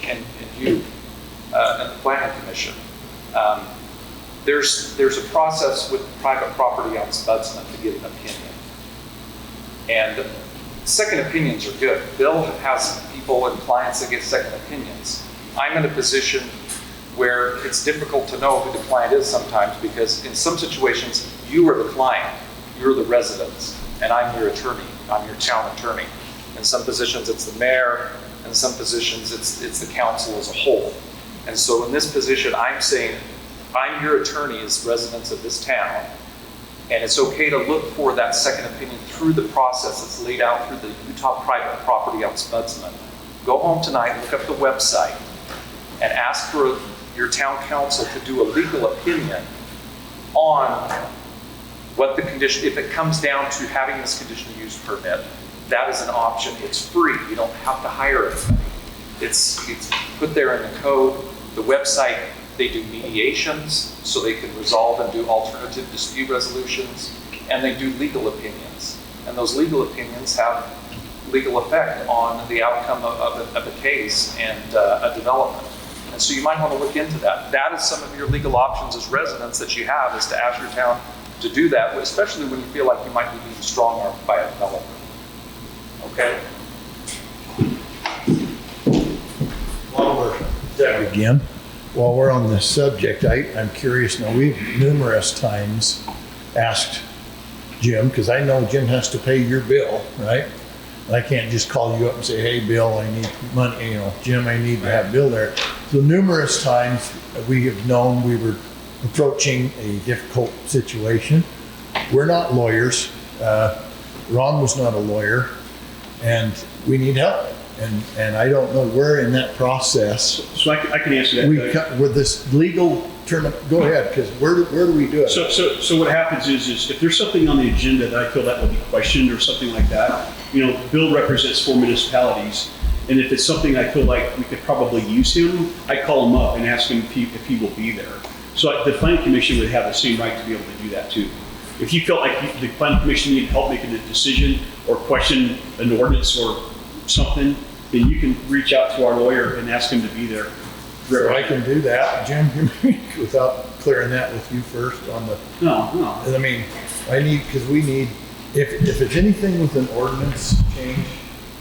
and you and the Planning Commission. There's a process with private property ombudsman to get an opinion. And second opinions are good. Bill has people and clients that get second opinions. I'm in a position where it's difficult to know who the client is sometimes because in some situations, you are the client, you're the residents, and I'm your attorney, I'm your town attorney. In some positions, it's the mayor, in some positions, it's the council as a whole. And so in this position, I'm saying, I'm your attorney as residents of this town, and it's okay to look for that second opinion through the process that's laid out through the Utah Private Property Ombudsman. Go home tonight, look up the website, and ask for your town council to do a legal opinion on what the condition, if it comes down to having this conditional use permit, that is an option. It's free. You don't have to hire anybody. It's put there in the code. The website, they do mediations so they can resolve and do alternative dispute resolutions, and they do legal opinions. And those legal opinions have legal effect on the outcome of a case and a development. And so you might want to look into that. That is some of your legal options as residents that you have, is to ask your town to do that, especially when you feel like you might be being strong-armed by a developer. Okay? While we're on this subject, I'm curious now, we've numerous times asked Jim, because I know Jim has to pay your bill, right? I can't just call you up and say, hey, Bill, I need money, Jim, I need to have Bill there. So numerous times we have known we were approaching a difficult situation. We're not lawyers. Ron was not a lawyer, and we need help. And I don't know where in that process. So I can answer that. With this legal term, go ahead, because where do we do it? So what happens is if there's something on the agenda that I feel that will be questioned or something like that, Bill represents 4 municipalities. And if it's something I feel like we could probably use him, I call him up and ask him if he will be there. So the Planning Commission would have the same right to be able to do that too. If you felt like the Planning Commission needed help making a decision or question an ordinance or something, then you can reach out to our lawyer and ask him to be there. So I can do that, Jim, without clearing that with you first on the. No. I mean, because we need, if it's anything with an ordinance change,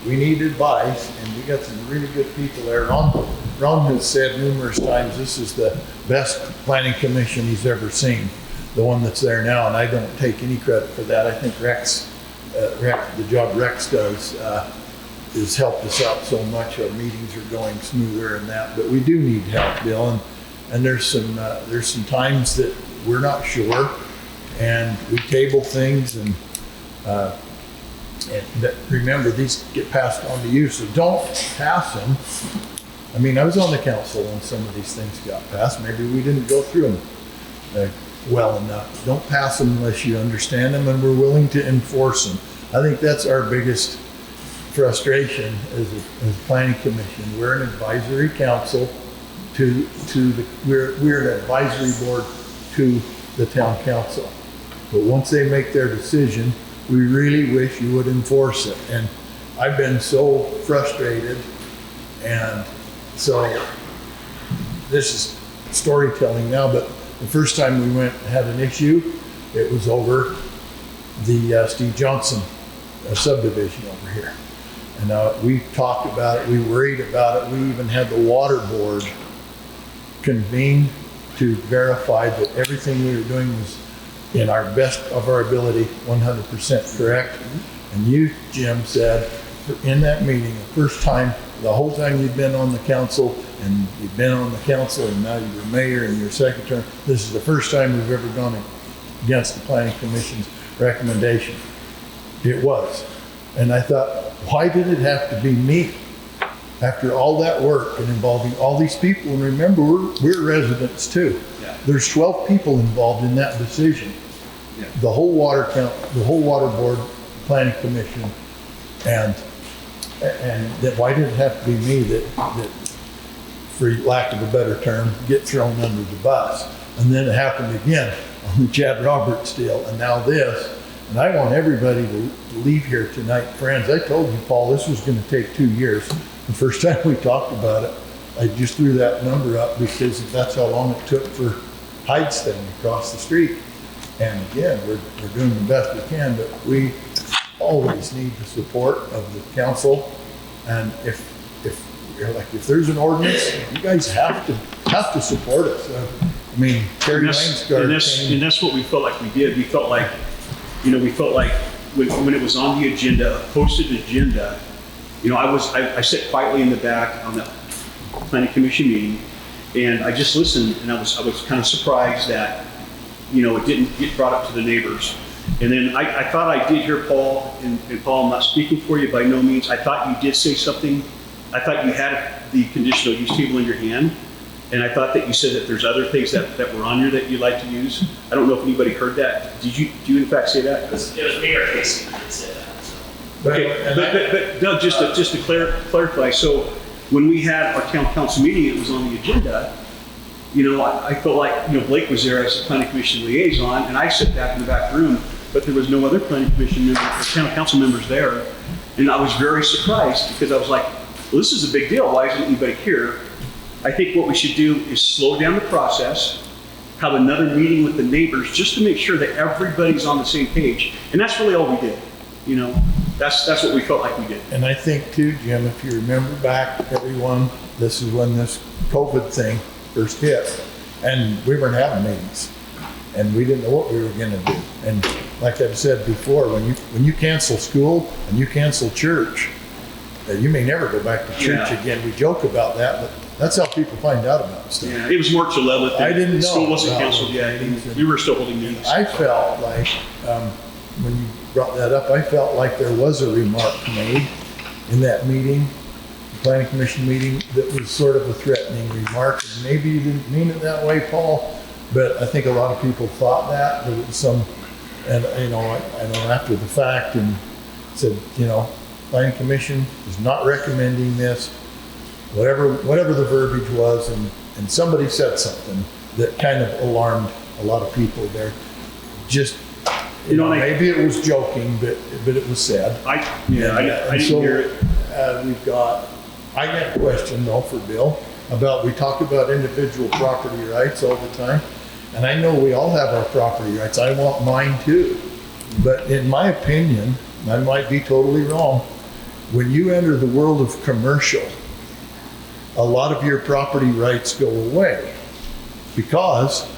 we need advice, and we got some really good people there. Ron has said numerous times, this is the best planning commission he's ever seen, the one that's there now, and I don't take any credit for that. I think Rex, the job Rex does, has helped us out so much. Our meetings are going smoother and that, but we do need help, Bill, and there's some times that we're not sure, and we table things, and remember, these get passed on to you, so don't pass them. I mean, I was on the council when some of these things got passed. Maybe we didn't go through them well enough. Don't pass them unless you understand them and we're willing to enforce them. I think that's our biggest frustration as a planning commission. We're an advisory council we're an advisory board to the town council. But once they make their decision, we really wish you would enforce it. And I've been so frustrated, and so this is storytelling now, but the first time we went and had an issue, it was over the Steve Johnson subdivision over here. And we talked about it, we worried about it, we even had the water board convene to verify that everything we were doing was in our best of our ability, 100% correct. And you, Jim, said in that meeting, the first time, the whole time you've been on the council, and you've been on the council, and now you're mayor and you're second term, this is the first time we've ever gone against the planning commission's recommendation. It was. And I thought, why did it have to be me? After all that work and involving all these people, and remember, we're residents too. Yeah. There's 12 people involved in that decision. Yeah. The whole water board, planning commission, and that why did it have to be me that, for lack of a better term, get thrown under the bus? And then it happened again on the Chad Roberts deal, and now this. And I want everybody to leave here tonight, friends. I told you, Paul, this was going to take 2 years. The first time we talked about it, I just threw that number up because that's how long it took for Hyde's thing across the street. And again, we're doing the best we can, but we always need the support of the council. And if there's an ordinance, you guys have to support it. So, I mean, Terry Langsgard and that's what we felt like we did. We felt like, when it was on the agenda, a posted agenda, I sat quietly in the back on that planning commission meeting, and I just listened, and I was kind of surprised that, it didn't get brought up to the neighbors. And then I thought I did hear Paul, and Paul, I'm not speaking for you by no means. I thought you did say something. I thought you had the conditional use table in your hand, and I thought that you said that there's other things that were on here that you'd like to use. I don't know if anybody heard that. Do you in fact say that? It was me or Casey that did say that. So. Okay, but Doug, just to clarify, so when we had our town council meeting, it was on the agenda. I felt like, Blake was there as the planning commission liaison, and I sat back in the back room, but there was no other planning commission members, or town council members there. And I was very surprised because I was like, well, this is a big deal. Why isn't anybody here? I think what we should do is slow down the process, have another meeting with the neighbors just to make sure that everybody's on the same page. And that's really all we did. That's what we felt like we did. And I think too, Jim, if you remember back, everyone, this is when this COVID thing first hit, and we weren't having meetings, and we didn't know what we were going to do. And like I've said before, when you cancel school and you cancel church, you may never go back to church again. We joke about that, but that's how people find out about stuff. Yeah, it was March 11th. I didn't know. School wasn't canceled yet. We were still holding meetings. I felt like, when you brought that up, I felt like there was a remark made in that meeting, the planning commission meeting, that was sort of a threatening remark. And maybe you didn't mean it that way, Paul, but I think a lot of people thought that. There was some, and I know after the fact, and said, planning commission is not recommending this, whatever the verbiage was, and somebody said something that kind of alarmed a lot of people there. Just, maybe it was joking, but it was said. I didn't hear it. I got a question though for Bill about, we talk about individual property rights all the time, and I know we all have our property rights. I want mine too. But in my opinion, I might be totally wrong, when you enter the world of commercial, a lot of your property rights go away, because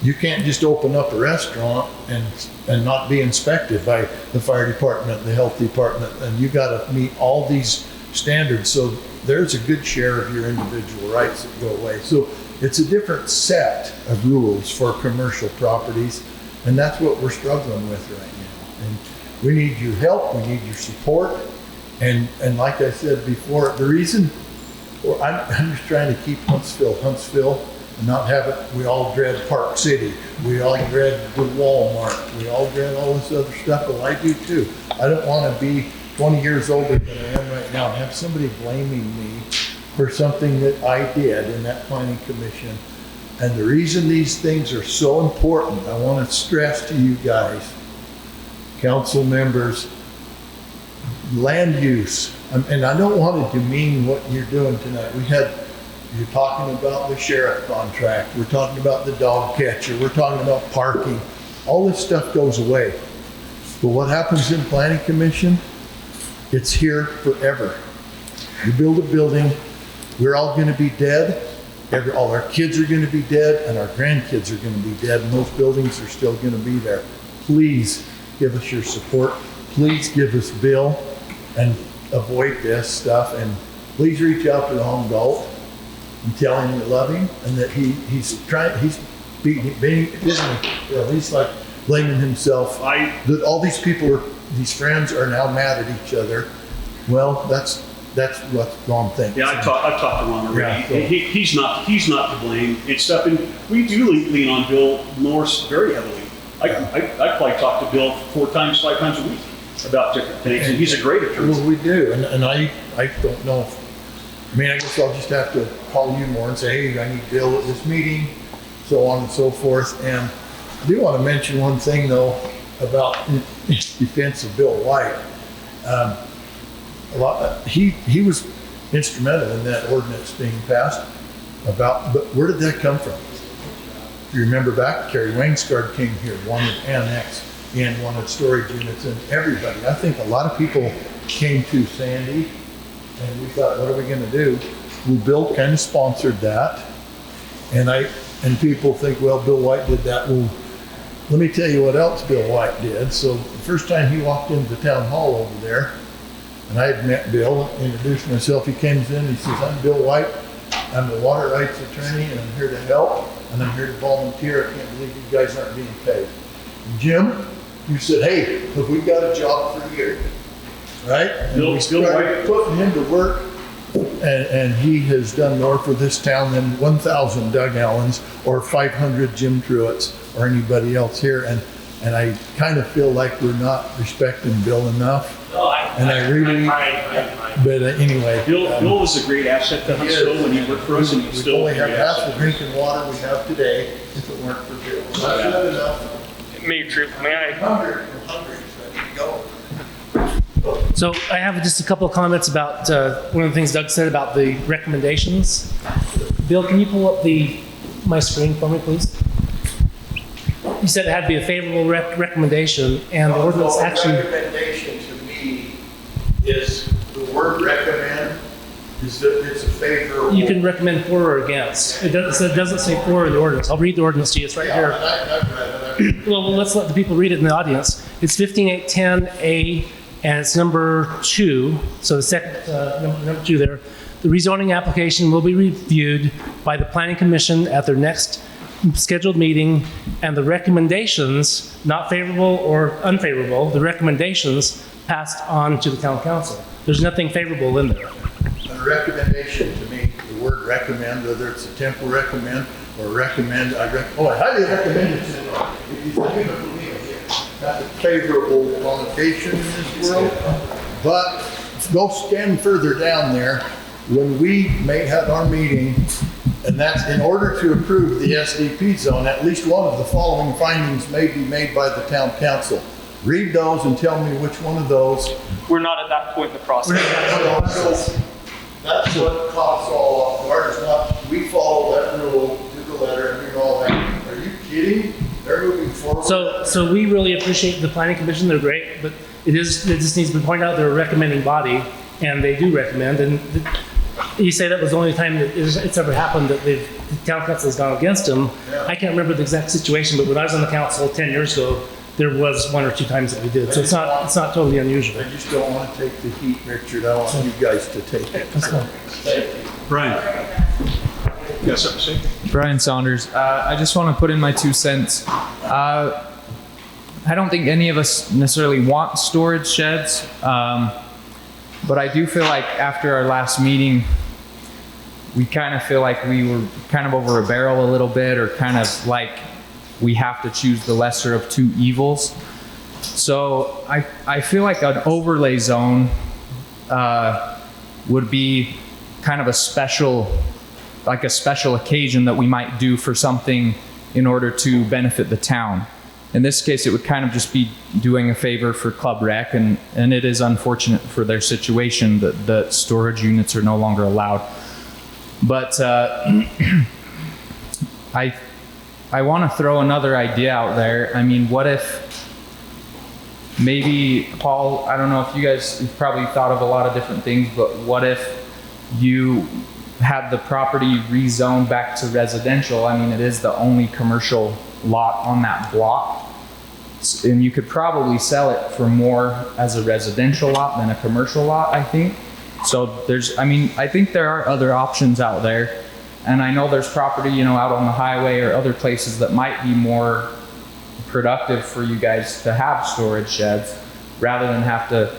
you can't just open up a restaurant and not be inspected by the fire department, the health department, and you got to meet all these standards. So there's a good share of your individual rights that go away. So it's a different set of rules for commercial properties, and that's what we're struggling with right now. And we need your help, we need your support, and like I said before, the reason, I'm just trying to keep Huntsville, and not have it, we all dread Park City, we all dread the Walmart, we all dread all this other stuff. Well, I do too. I don't want to be 20 years older than I am right now and have somebody blaming me for something that I did in that planning commission. And the reason these things are so important, I want to stress to you guys, council members, land use. And I don't want to demean what you're doing tonight. You're talking about the sheriff contract. We're talking about the dog catcher. We're talking about parking. All this stuff goes away. But what happens in planning commission? It's here forever. You build a building, we're all going to be dead. All our kids are going to be dead, and our grandkids are going to be dead, and those buildings are still going to be there. Please give us your support. Please give us Bill and avoid this stuff. And please reach out to the home Galt and tell him you love him, and that he's like blaming himself. That all these people these friends are now mad at each other. Well, that's what Ron thinks. Yeah, I've talked to Ron already. Yeah, so. He's not to blame. It's stuff, and we do lean on Bill Norris very heavily. I probably talk to Bill 4 times, 5 times a week about different things, and he's a great attorney. Well, we do, and I don't know. I guess I'll just have to call you more and say, hey, I need Bill at this meeting, so on and so forth. And I do want to mention one thing though about in defense of Bill White. He was instrumental in that ordinance being passed. But where did that come from? If you remember back, Kerry Wainscard came here, wanted annex and wanted storage units, and everybody. I think a lot of people came to Sandy, and we thought, what are we going to do? Well, Bill kind of sponsored that, and people think, well, Bill White did that. Well, let me tell you what else Bill White did. So the first time he walked into the town hall over there, and I had met Bill, introduced myself. He comes in, he says, I'm Bill White. I'm the water rights attorney, and I'm here to help, and I'm here to volunteer. I can't believe you guys aren't being paid. And Jim, you said, hey, look, we've got a job for you, right? And we started putting him to work, and he has done more for this town than 1,000 Doug Allens or 500 Jim Truitts or anybody else here. And I kind of feel like we're not respecting Bill enough. But anyway. Bill was a great asset to Huntsville when he worked for us, and he still only have half the drinking water we have today if it weren't for Bill. That's good enough. Maybe true. May I? Hungry, ready to go. So I have just a couple of comments about one of the things Doug said about the recommendations. Bill, can you pull up my screen for me, please? You said it had to be a favorable recommendation, and the ordinance actually. Recommendation to me is the word recommend. Is that it's a favorable. You can recommend for or against. It doesn't say for in the ordinance. I'll read the ordinance to you. It's right here. I've read it. Well, let's let the people read it in the audience. It's 15810A, and it's number 2. So the second number 2 there. The rezoning application will be reviewed by the Planning Commission at their next scheduled meeting, and the recommendations, not favorable or unfavorable, the recommendations passed on to the town council. There's nothing favorable in there. A recommendation to me, the word recommend, whether it's a temple recommend or recommend, I highly recommend it to you. That's a favorable connotation in this world, but go stand further down there. When we may have our meeting, and that's in order to approve the SDP zone, at least one of the following findings may be made by the town council. Read those and tell me which one of those. We're not at that point in the process. So that's what caught us all off guard. It's not, we follow that rule to the letter and read all that. Are you kidding? They're moving forward. So we really appreciate the Planning Commission. They're great, but it just needs to be pointed out they're a recommending body, and they do recommend. And you say that was the only time that it's ever happened that the town council has gone against them. Yeah. I can't remember the exact situation, but when I was on the council 10 years ago, there was 1 or 2 times that we did. So it's not totally unusual. I just don't want to take the heat, Richard. I want you guys to take it. Thank you. Brian. You got something to say? Brian Saunders. I just want to put in my 2 cents. I don't think any of us necessarily want storage sheds, but I do feel like after our last meeting, we kind of feel like we were kind of over a barrel a little bit, or kind of like we have to choose the lesser of 2 evils. So I feel like an overlay zone would be kind of a special occasion that we might do for something in order to benefit the town. In this case, it would kind of just be doing a favor for Club Rec, and it is unfortunate for their situation that the storage units are no longer allowed. But I want to throw another idea out there. I mean, what if maybe, Paul, I don't know if you've probably thought of a lot of different things, but what if you had the property rezoned back to residential? I mean, it is the only commercial lot on that block, and you could probably sell it for more as a residential lot than a commercial lot, I think. So I think there are other options out there, and I know there's property, out on the highway or other places that might be more productive for you guys to have storage sheds rather than have to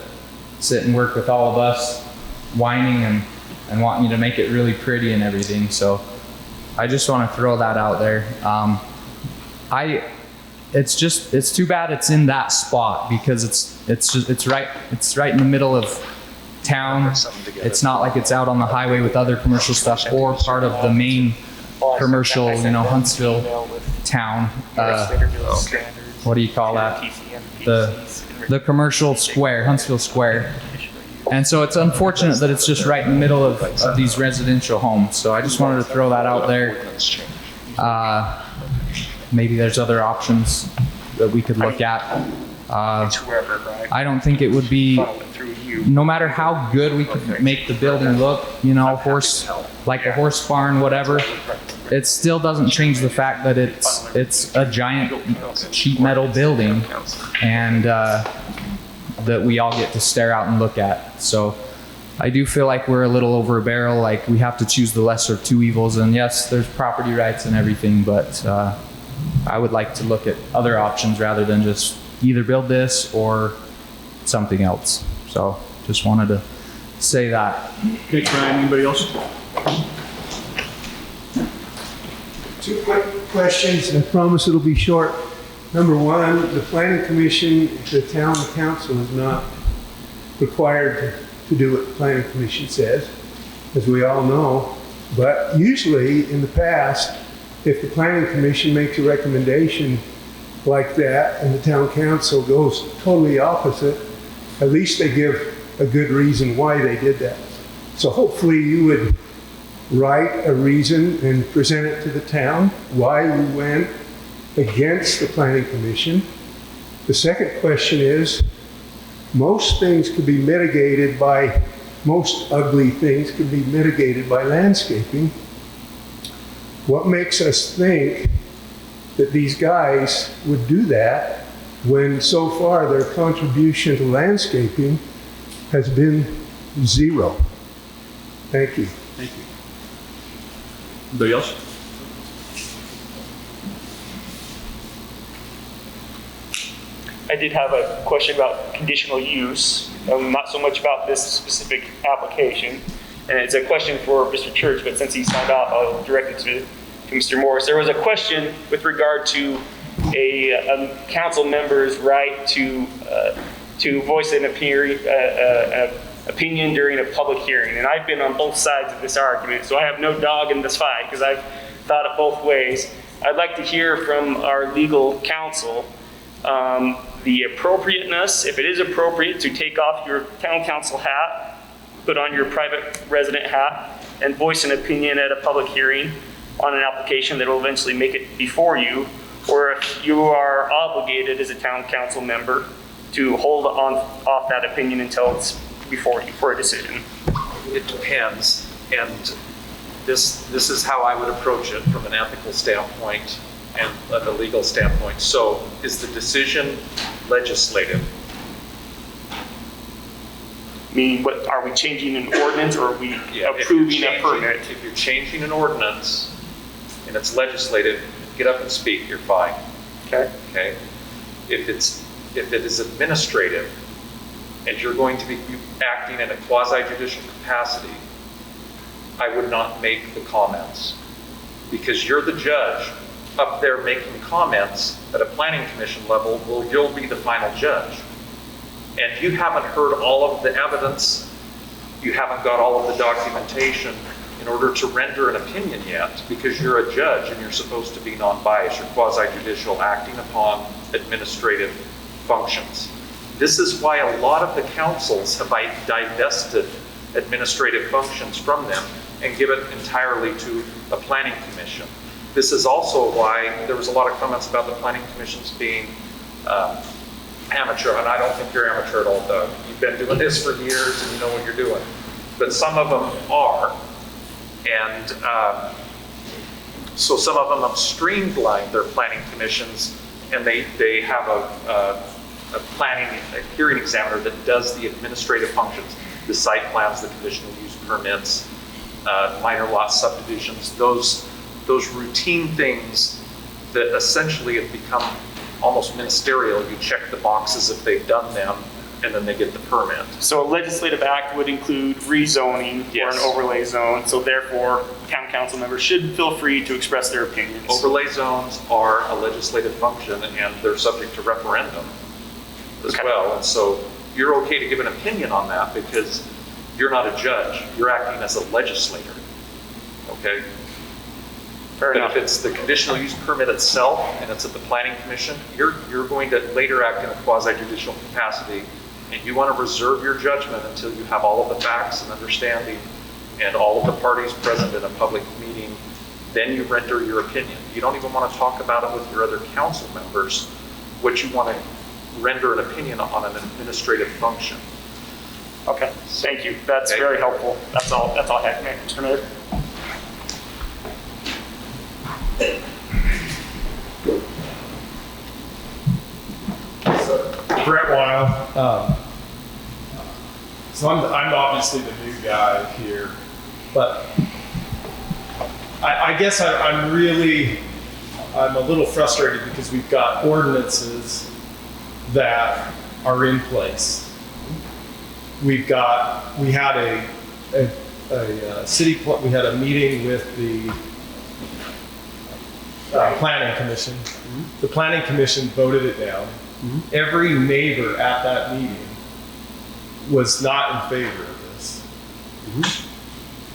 sit and work with all of us whining and wanting you to make it really pretty and everything. So I just want to throw that out there. It's too bad it's in that spot, because it's right in the middle of town. It's not like it's out on the highway with other commercial stuff or part of the main commercial, Huntsville town. What do you call that? The commercial square, Huntsville Square. And so it's unfortunate that it's just right in the middle of these residential homes. So I just wanted to throw that out there. Maybe there's other options that we could look at. I don't think it would be, no matter how good we could make the building look, like a horse barn, whatever, it still doesn't change the fact that it's a giant sheet metal building, and that we all get to stare out and look at. So I do feel like we're a little over a barrel, like we have to choose the lesser of two evils. And yes, there's property rights and everything, but I would like to look at other options rather than just either build this or something else. So just wanted to say that. Okay, Brian, anybody else? Two quick questions, and I promise it'll be short. Number one, the planning commission, the town council is not required to do what the planning commission says, as we all know. But usually in the past, if the planning commission makes a recommendation like that and the town council goes totally opposite, at least they give a good reason why they did that. So hopefully you would write a reason and present it to the town why you went against the planning commission. The second question is, most things could be mitigated by, most ugly things could be mitigated by landscaping. What makes us think that these guys would do that when so far their contribution to landscaping has been zero? Thank you. Thank you. Anybody else? I did have a question about conditional use, not so much about this specific application. And it's a question for Mr. Church, but since he signed off, I'll direct it to Mr. Morris. There was a question with regard to a council member's right to voice an opinion during a public hearing. And I've been on both sides of this argument, so I have no dog in this fight because I've thought it both ways. I'd like to hear from our legal counsel the appropriateness, if it is appropriate, to take off your town council hat, put on your private resident hat, and voice an opinion at a public hearing on an application that will eventually make it before you, or if you are obligated as a town council member to hold off that opinion until it's before you for a decision. It depends, and this is how I would approach it from an ethical standpoint and a legal standpoint. So, is the decision legislative? Meaning, what are we changing an ordinance, or are we approving a permit? If you're changing an ordinance and it's legislative, get up and speak. You're fine. Okay. Okay. If it is administrative and you're going to be acting in a quasi-judicial capacity, I would not make the comments, because you're the judge up there making comments at a planning commission level. Well, you'll be the final judge. And you haven't heard all of the evidence you haven't got all of the documentation in order to render an opinion yet, because you're a judge and you're supposed to be non-biased. You're quasi-judicial, acting upon administrative functions. This is why a lot of the councils have divested administrative functions from them and give it entirely to a planning commission. This is also why there was a lot of comments about the planning commissions being amateur, and I don't think you're amateur at all, Doug. You've been doing this for years and you know what you're doing. But some of them are. And so some of them have streamlined their planning commissions, and they have a hearing examiner that does the administrative functions, the site plans, the conditional use permits, minor lot subdivisions, those routine things that essentially have become almost ministerial. You check the boxes if they've done them, and then they get the permit. So a legislative act would include rezoning or an overlay zone, so therefore town council members should feel free to express their opinions. Overlay zones are a legislative function, and they're subject to referendum as well. And so you're okay to give an opinion on that because you're not a judge. You're acting as a legislator, okay? Fair enough. If it's the conditional use permit itself and it's at the planning commission, you're going to later act in a quasi-judicial capacity, and you want to reserve your judgment until you have all of the facts and understanding and all of the parties present in a public meeting. Then you render your opinion. You don't even want to talk about it with your other council members. What you want to render an opinion on an administrative function. Okay, thank you. That's very helpful. That's all I had, Mr. Mayor. Brett Weil. So I'm obviously the new guy here, but I guess I'm a little frustrated because we've got ordinances that are in place. We had a meeting with the planning commission. The planning commission voted it down. Every neighbor at that meeting was not in favor of this.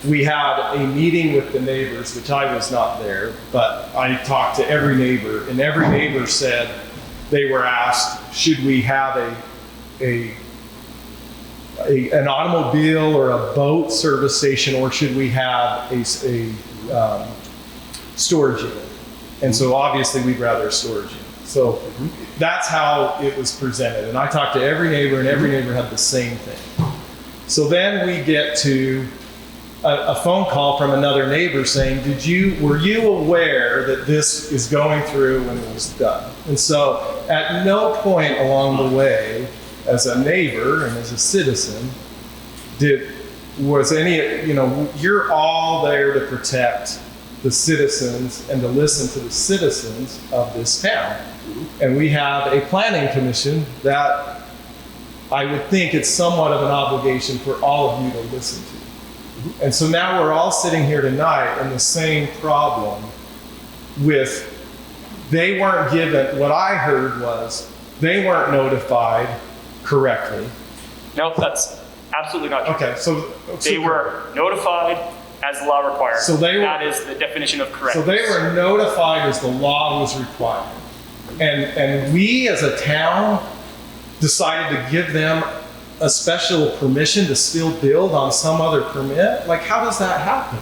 We had a meeting with the neighbors, which I was not there, but I talked to every neighbor, and every neighbor said they were asked, should we have an automobile or a boat service station, or should we have a storage unit? And so obviously we'd rather a storage unit. So that's how it was presented. And I talked to every neighbor, and every neighbor had the same thing. So then we get to a phone call from another neighbor saying, were you aware that this is going through when it was done? And so at no point along the way, as a neighbor and as a citizen, you're all there to protect the citizens and to listen to the citizens of this town. And we have a planning commission that I would think it's somewhat of an obligation for all of you to listen to. And so now we're all sitting here tonight in the same problem with, they weren't given, what I heard was, they weren't notified correctly. No, that's absolutely not true. Okay, so they were notified as the law requires. So that is the definition of correct. So they were notified as the law was required. And we as a town decided to give them a special permission to still build on some other permit? Like, how does that happen?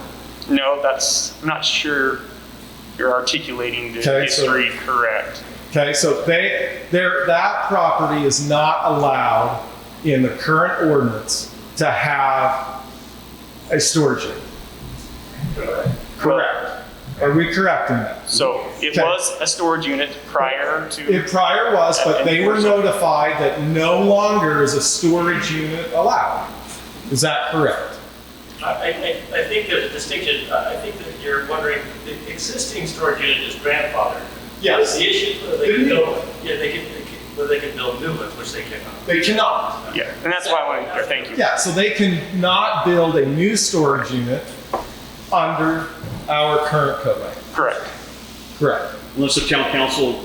No, I'm not sure you're articulating the history correct. Okay, so that property is not allowed in the current ordinance to have a storage unit. Correct. Are we correct in that? So it was a storage unit prior to... It prior was, but they were notified that no longer is a storage unit allowed. Is that correct? I think there's a distinction. I think that you're wondering, the existing storage unit is grandfathered. Yes. The issue is whether they can build new ones, which they cannot. They cannot. Yeah, and that's why I wanted to thank you. Yeah, so they cannot build a new storage unit under our current code. Correct. Correct. Unless the town council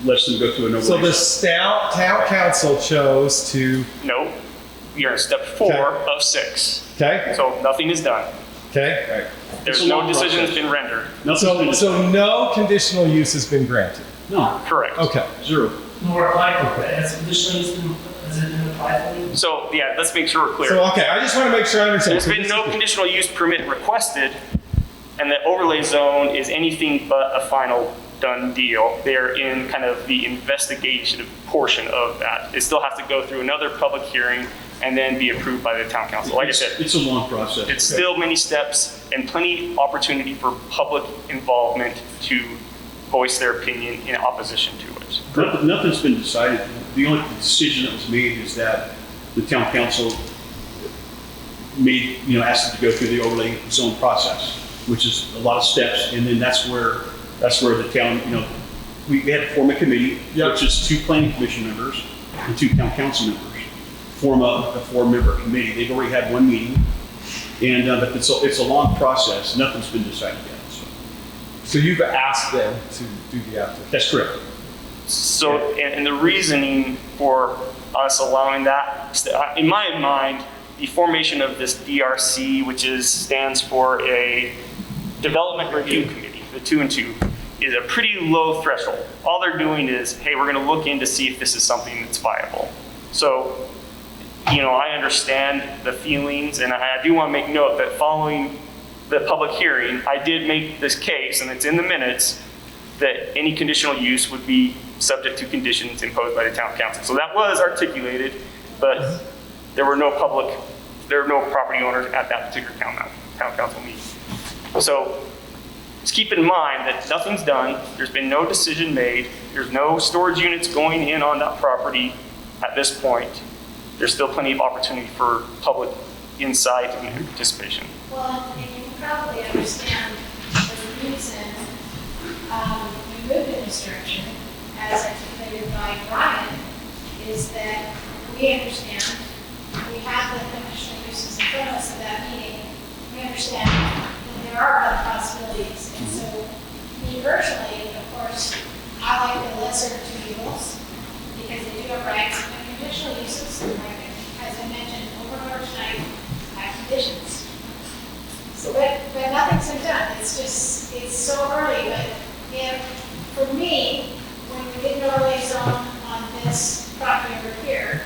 lets them go through an overlay. So the town council chose to... No, you're in step 4 of 6. Okay? So nothing is done. Okay? There's no decision's been rendered. So no conditional use has been granted? No. Correct. Okay. Zero. Nor applied for it. Has it been applied for? So yeah, let's make sure we're clear. So, okay, I just want to make sure I understand. There's been no conditional use permit requested, and the overlay zone is anything but a final done deal. They're in kind of the investigation portion of that. It still has to go through another public hearing and then be approved by the town council. Like I said, It's a long process. it's still many steps and plenty opportunity for public involvement to voice their opinion in opposition to it. Nothing's been decided. The only decision that was made is that the town council asked them to go through the overlay zone process, which is a lot of steps, and then that's where the town, we had to form a committee, which is 2 planning commission members and 2 town council members, form a 4-member committee. They've already had 1 meeting, and but it's a long process. Nothing's been decided yet. So you've asked them to do the application? That's correct. So, and the reasoning for us allowing that, in my mind, the formation of this DRC, which stands for a Development Review Committee, the 2 and 2, is a pretty low threshold. All they're doing is, hey, we're going to look in to see if this is something that's viable. So, I understand the feelings, and I do want to make note that following the public hearing, I did make this case, and it's in the minutes, that any conditional use would be subject to conditions imposed by the town council. So that was articulated, but there were no property owners at that particular town council meeting. So just keep in mind that nothing's done. There's been no decision made. There's no storage units going in on that property at this point. There's still plenty of opportunity for public insight and participation. Well, and you can probably understand the reason we moved in this direction, as articulated by Brian, is that we understand, we have the conditional uses in front of us at that meeting, we understand that there are other possibilities. And so, me personally, of course, I like the lesser of 2 evils, because they do have rights, and conditional uses, as I mentioned over and over tonight, have conditions. So, but nothing's been done. It's so early, but for me, when we did an overlay zone on this property over here,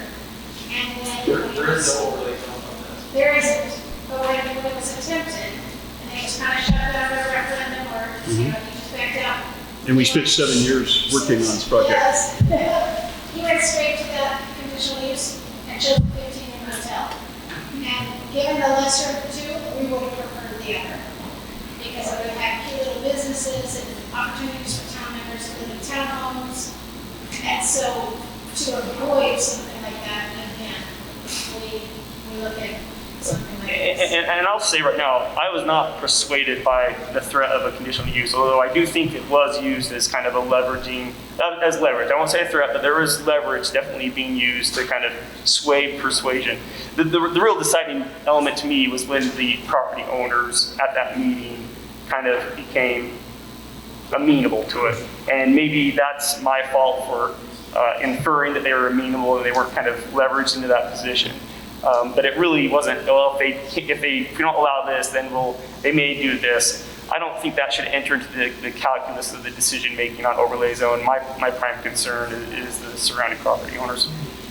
and then There is no overlay zone on this. there isn't, but when it was attempted, and they just kind of shut it down with a referendum, or you just backed out. And we spent 7 years working on this project. Yes. He went straight to the conditional use and chose the 15-room hotel. And given the lesser of the 2, we would have preferred the other. Because it would have had cute little businesses and opportunities for town members to live in townhomes. And so to avoid something like that, again, we look at something like this. And I'll say right now, I was not persuaded by the threat of a conditional use, although I do think it was used as kind of a leveraging, as leverage. I won't say a threat, but there was leverage definitely being used to kind of sway persuasion. The real deciding element to me was when the property owners at that meeting kind of became amenable to it. And maybe that's my fault for inferring that they were amenable and they weren't kind of leveraged into that position. But it really wasn't, well, if we don't allow this, then they may do this. I don't think that should enter into the calculus of the decision making on overlay zone. My prime concern is the surrounding property owners.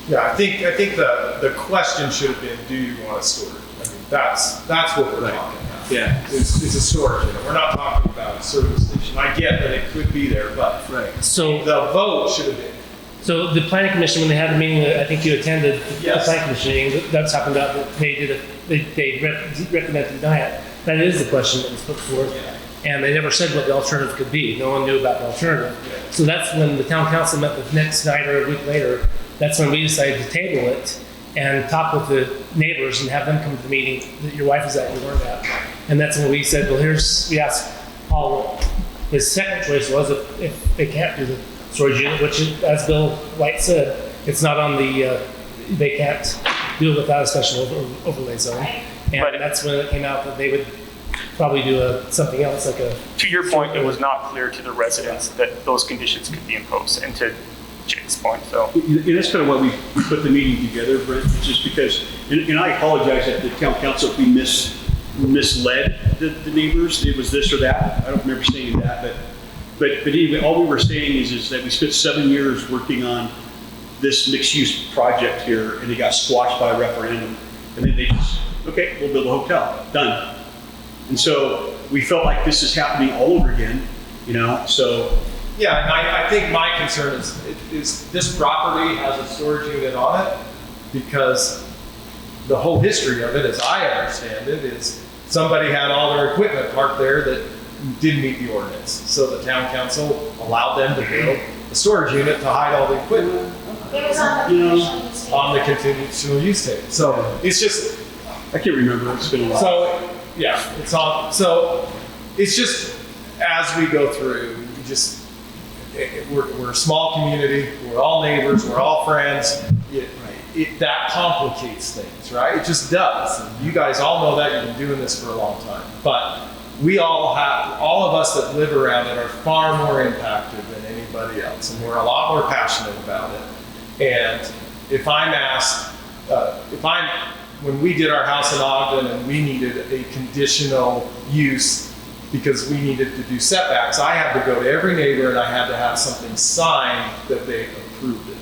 Yeah, I think the question should have been, do you want a storage? I mean, that's what we're talking about. Yeah. It's a storage unit. We're not talking about a service station. I get that it could be there, but So the vote should have been. So the planning commission, when they had the meeting that I think you attended, Yes. the planning commission meeting, that's happened out that they recommended to deny it. That is the question that was put forth. And they never said what the alternative could be. No one knew about the alternative. So that's when the town council met the next night or a week later. That's when we decided to table it and talk with the neighbors and have them come to the meeting that your wife was at and you weren't at. And that's when we said, well, we asked Paul, his second choice was if they can't do the storage unit, which, as Bill White said, it's not on the, they can't do it without a special overlay zone. And that's when it came out that they would probably do something else like a... To your point, it was not clear to the residents that those conditions could be imposed. And to Jake's point, so. And that's kind of why we put the meeting together, Brent, just because, and I apologize that the town council, if we misled the neighbors, it was this or that. I don't remember saying that, but anyway, all we were saying is that we spent 7 years working on this mixed-use project here, and it got squashed by a referendum. And then they just, okay, we'll build a hotel, done. And so we felt like this is happening all over again, so. Yeah, and I think my concern is this property has a storage unit on it because the whole history of it, as I understand it, is somebody had all their equipment parked there that didn't meet the ordinance. So the town council allowed them to build a storage unit to hide all the equipment. It was on the conditional use table. On the conditional use table. So it's just, I can't remember, it's been a while. so yeah, it's on, so it's just, as we go through, we're a small community, we're all neighbors, we're all friends. That complicates things, right? It just does. And you guys all know that, you've been doing this for a long time. But all of us that live around it are far more impacted than anybody else. And we're a lot more passionate about it. And if I'm asked, when we did our house in Ogden and we needed a conditional use because we needed to do setbacks, I had to go to every neighbor and I had to have something signed that they approved it.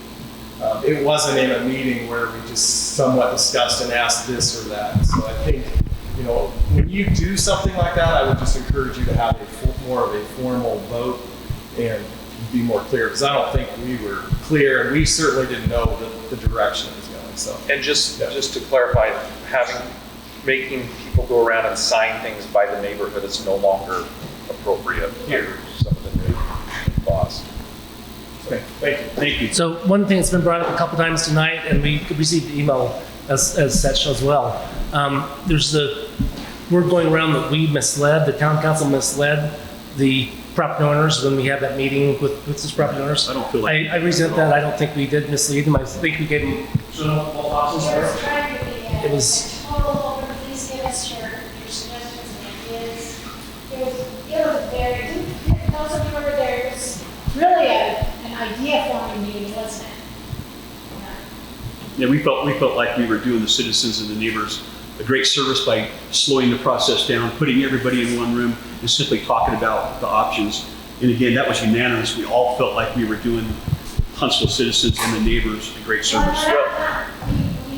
It wasn't in a meeting where we just somewhat discussed and asked this or that. So I think, when you do something like that, I would just encourage you to have more of a formal vote and be more clear, because I don't think we were clear, and we certainly didn't know the direction it was going. So, And just to clarify, making people go around and sign things by the neighborhood is no longer appropriate here. Some of the new laws. okay, thank you. Thank you. So one thing that's been brought up a couple times tonight, and we received the email as such as well. We're going around that the town council misled the property owners when we had that meeting with these property owners. I don't feel like. I resent that. I don't think we did mislead them. I think we gave them both options there. It was total over, please give us your suggestions and ideas. It was very, those of you who were there, it was really an idea forming meeting, wasn't it? Yeah, we felt like we were doing the citizens and the neighbors a great service by slowing the process down, putting everybody in one room, and simply talking about the options. And again, that was unanimous. We all felt like we were doing Huntsville citizens and the neighbors a great service.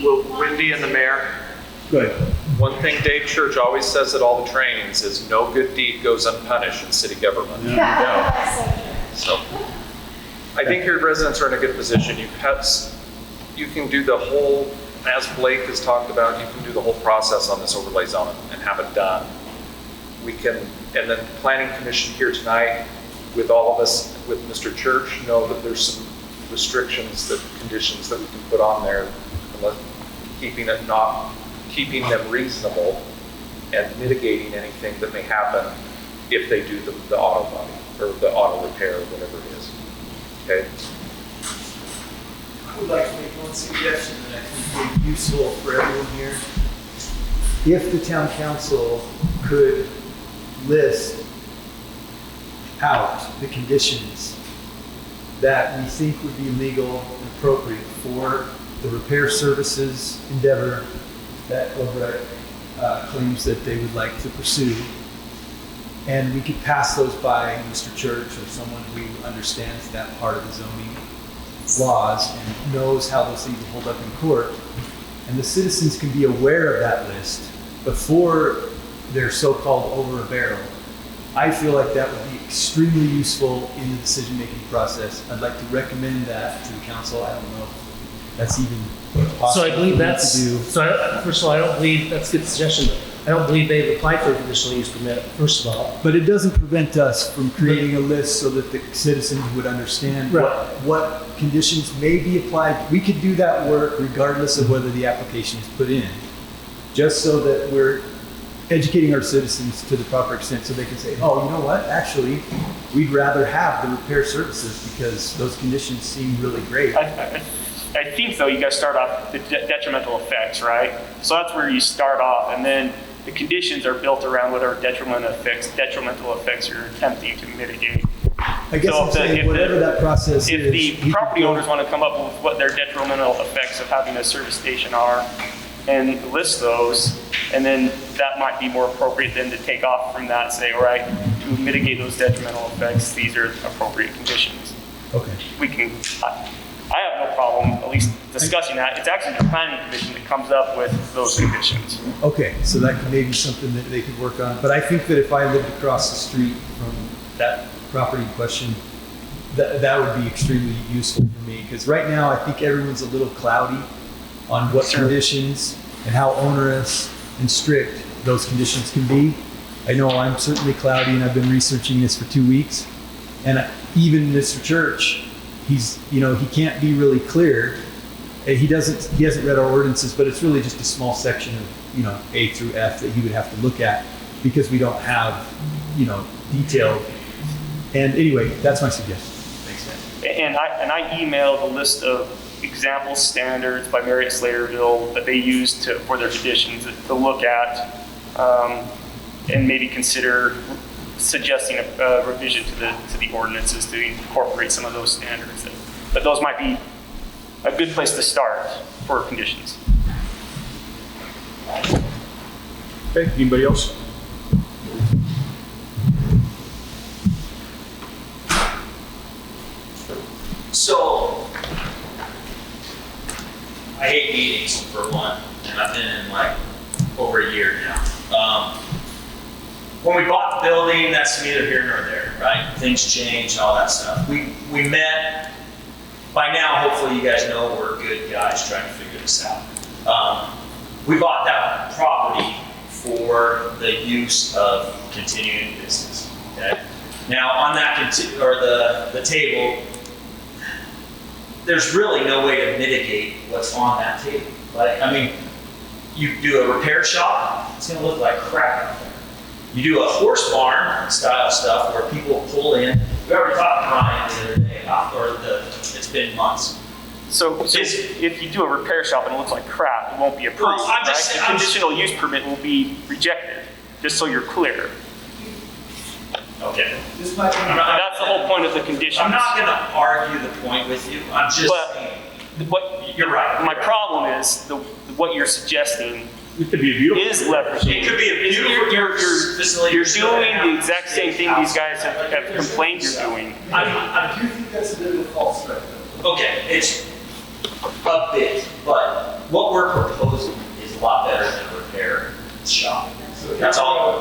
Well, Wendy and the mayor, Go ahead. one thing Dave Church always says at all the trainings is no good deed goes unpunished in city government. So I think your residents are in a good position. You can do the whole, as Blake has talked about, you can do the whole process on this overlay zone and have it done. And then planning commission here tonight with all of us, with Mr. Church, know that there's some restrictions, conditions that we can put on there, keeping them reasonable and mitigating anything that may happen if they do the auto body or the auto repair or whatever it is. Okay. I would like to make one suggestion that I think would be useful for everyone here. If the town council could list out the conditions that we think would be legal and appropriate for the repair services endeavor that Overett claims that they would like to pursue, and we could pass those by Mr. Church or someone who understands that part of the zoning laws and knows how those things will hold up in court, and the citizens can be aware of that list before they're so-called over a barrel. I feel like that would be extremely useful in the decision-making process. I'd like to recommend that to the council. I don't know if that's even possible. So I believe to that's, do. first of all, I don't believe, that's a good suggestion. I don't believe they've applied for a conditional use permit, first of all. But it doesn't prevent us from creating a list so that the citizens would understand what conditions may be applied. We could do that work regardless of whether the application is put in, just so that we're educating our citizens to the proper extent so they can say, oh, you know what, actually, we'd rather have the repair services because those conditions seem really great. I think though, you guys start off the detrimental effects, right? So that's where you start off, and then the conditions are built around whatever detrimental effects you're attempting to mitigate. I guess I'm saying whatever that process If is. the property owners want to come up with what their detrimental effects of having a service station are and list those, and then that might be more appropriate than to take off from that and say, all right, to mitigate those detrimental effects, these are appropriate conditions. Okay. We can, I have no problem at least discussing that. It's actually the planning commission that comes up with those conditions. Okay, so that could maybe something that they could work on. But I think that if I lived across the street from that property in question, that would be extremely useful for me. Because right now, I think everyone's a little cloudy on what conditions and how onerous and strict those conditions can be. I know I'm certainly cloudy, and I've been researching this for 2 weeks. And even Mr. Church, he can't be really clear. He hasn't read our ordinances, but it's really just a small section of, A through F that he would have to look at because we don't have, detailed. And anyway, that's my suggestion. Thanks, guys. And I emailed a list of example standards by Marriott Slaterville that they use for their conditions to look at, and maybe consider suggesting a revision to the ordinances to incorporate some of those standards. But those might be a good place to start for conditions. Okay, anybody else? So, I hate meetings for one, and I've been in like over a year now. When we bought the building, that's neither here nor there, right? Things change, all that stuff. We met. By now, hopefully you guys know we're good guys trying to figure this out. We bought that property for the use of continuing business, okay? Now on that, the table, there's really no way to mitigate what's on that table. Like, I mean, you do a repair shop, it's gonna look like crap out there. You do a horse barn style stuff where people pull in. We already talked to Ryan the other day, it's been months. So if you do a repair shop and it looks like crap, it won't be approved, Well, I'm just right? saying- The conditional use permit will be rejected, just so you're clear. Okay. That's the whole point of the conditions. I'm not gonna argue the point with you, I'm just saying. You're right. My problem is what you're suggesting. It could be a beautiful. Is leveraging. It could be a beautiful facility. You're doing the exact same thing these guys have complained you're doing. I do think that's a bit of a false start. Okay, it's a bit, but what we're proposing is a lot better than a repair shop. That's all.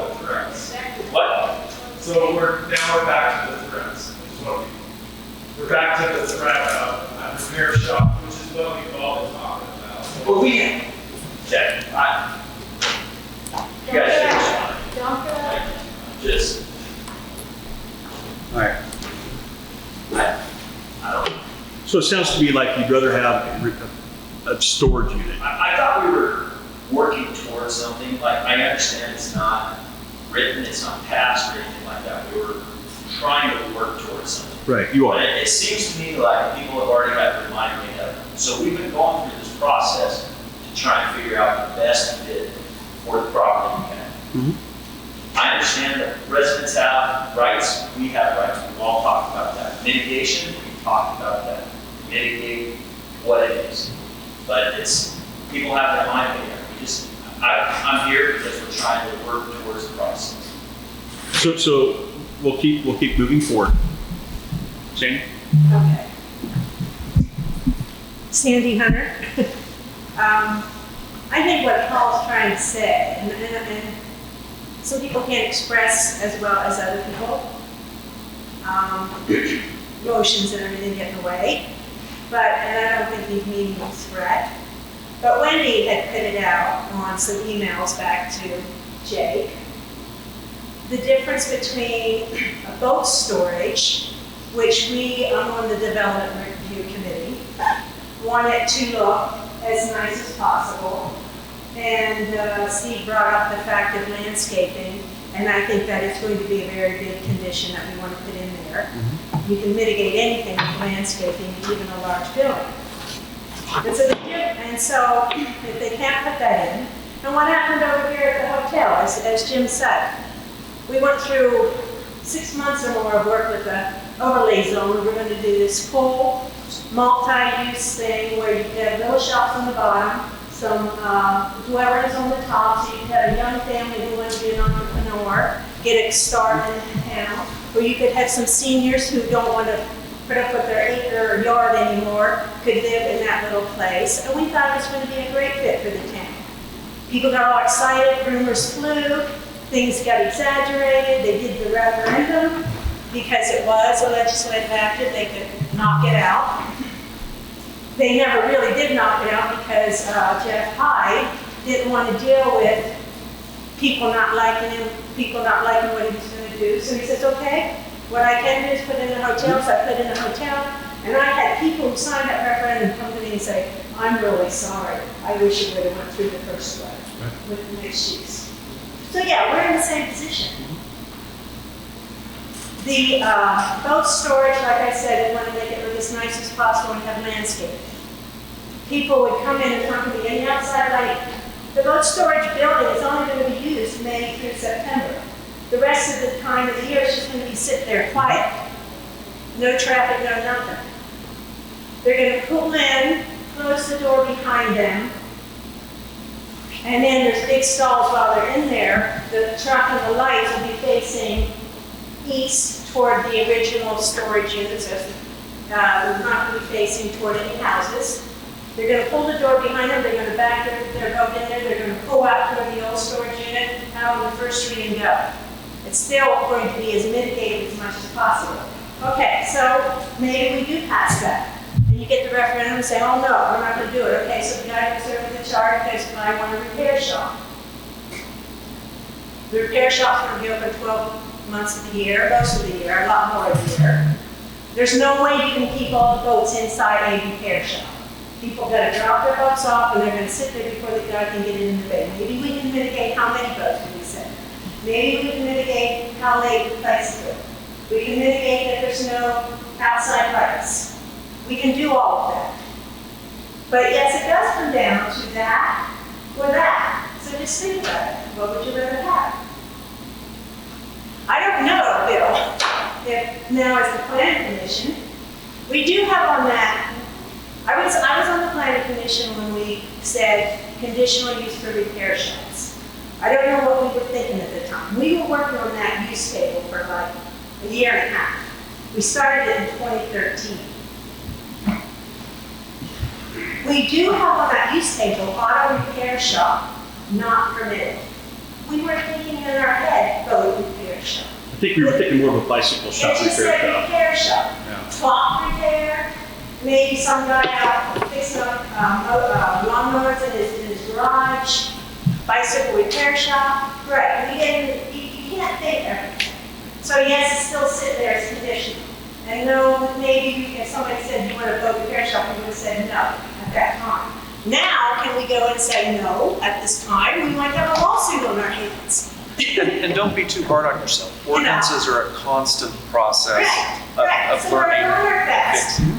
What? So we're back to the threats. We're back to the threat of a repair shop, which is what we've all been talking about. Well, okay, you guys just. All right. I don't know. So it sounds to me like you'd rather have a storage unit. I thought we were working towards something. Like, I understand it's not written, it's not passed or anything like that. We were trying to work towards something. Right, you are. But it seems to me like people have already got their mind made up. So we've been going through this process to try and figure out the best fit for the property we have. Mm-hmm. I understand that residents have rights, we have rights, we've all talked about that. Mitigation, we've talked about that. Mitigate what it is. But people have their mind made up. I'm here because we're trying to work towards the process. So we'll keep moving forward. Sandy? Okay. Sandy Hunter. I think what Paul's trying to say, and some people can't express as well as other people. Emotions and everything get in the way. And I don't think these meetings threat. But Wendy had put it out on some emails back to Jake. The difference between a boat storage, which I'm on the development review committee, want it to look as nice as possible. And Steve brought up the fact of landscaping, and I think that it's going to be a very big condition that we want to put in there. Mm-hmm. You can mitigate anything with landscaping, even a large building. And so if they can't put that in, and what happened over here at the hotel, as Jim said, we went through 6 months or more of work with the overlay zone, we were gonna do this cool multi-use thing where you could have little shops on the bottom, some, whoever is on the top, so you could have a young family who wants to be an entrepreneur, get a start in town, or you could have some seniors who don't want to put up with their acre or yard anymore, could live in that little place, and we thought it was going to be a great fit for the town. People got all excited, rumors flew, things got exaggerated, they did the referendum, because it was a legislative act, they could knock it out. They never really did knock it out because Jeff Hyde didn't want to deal with people not liking him, people not liking what he was going to do. So he says, okay, what I can do is put in a hotel. So I put in a hotel, and I had people who signed that referendum come to me and say, I'm really sorry. I wish it would have went through the first way with the mixed use. So yeah, we're in the same position. The boat storage, like I said, we want to make it look as nice as possible and have landscape. People would come in and come to me, and outside, like, the boat storage building is only going to be used May through September. The rest of the time of the year is just going to be sit there quiet. No traffic, no nothing. They're going to pull in, close the door behind them, and then there's big stalls while they're in there. The truck and the lights will be facing east toward the original storage units. They're not going to be facing toward any houses. They're going to pull the door behind them. They're going to back their boat in there. They're going to pull out toward the old storage unit, out on the first street and go. It's still going to be as mitigated as much as possible. Okay, so maybe we do pass that. And you get the referendum and say, oh no, we're not going to do it. Okay, so the guy goes over to the charge and says, I want a repair shop. The repair shop's going to be open 12 months of the year, most of the year, a lot more of the year. There's no way you can keep all the boats inside a repair shop. People got to drop their boats off and they're going to sit there before the guy can get it in the bay. Maybe we can mitigate how many boats can we send. Maybe we can mitigate how late the place is. We can mitigate that there's no outside lights. We can do all of that. But yes, it does come down to that or that. So just think about it. What would you rather have? I don't know, Bill, if now as the planning commission, we do have on that. I was on the planning commission when we said conditional use for repair shops. I don't know what we were thinking at the time. We were working on that use table for like a year and a half. We started it in 2013. We do have on that use table auto repair shop not permitted. We were thinking in our head, boat repair shop. I think we were thinking more of a bicycle shop It just repair said shop. repair shop. Yeah. Clock repair, maybe some guy out fixing up lawnmowers in his garage, bicycle repair shop. Right, you can't think everything. So yes, it's still sitting there as conditional. And no, maybe if somebody said you want a boat repair shop, we would have said no at that time. Now, can we go and say no at this time? We might have a lawsuit on our hands. And don't be too hard on yourself. Ordinances are a constant process of So we're learning. doing our best. things.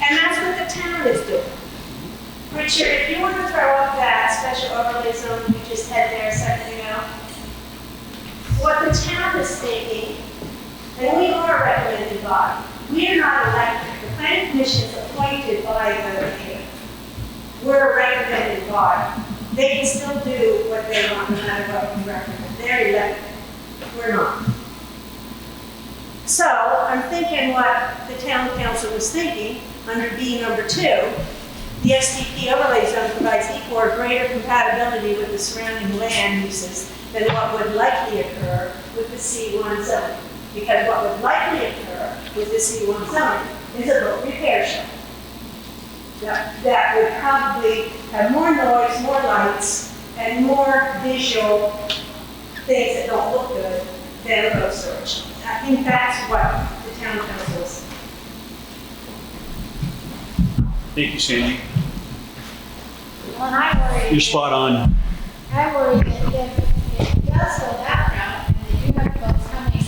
And that's what the town is doing. Richard, if you want to throw up that special overlay zone we just had there a second ago, what the town is thinking, and we are a recommended body. We are not elected. The planning commission is appointed by the mayor. We're a recommended body. They can still do what they want no matter what we recommend. They're elected. We're not. So I'm thinking what the town council was thinking under B number 2, the SDP overlay zone provides equal or greater compatibility with the surrounding land uses than what would likely occur with the C1 zone. Because what would likely occur with the C1 zone is a boat repair shop. That would probably have more noise, more lights, and more visual things that don't look good than a boat storage. I think that's what the town council is. Thank you, Sandy. Well, and I worry. You're spot on. I worry that if it does go that route, and they do have boats coming,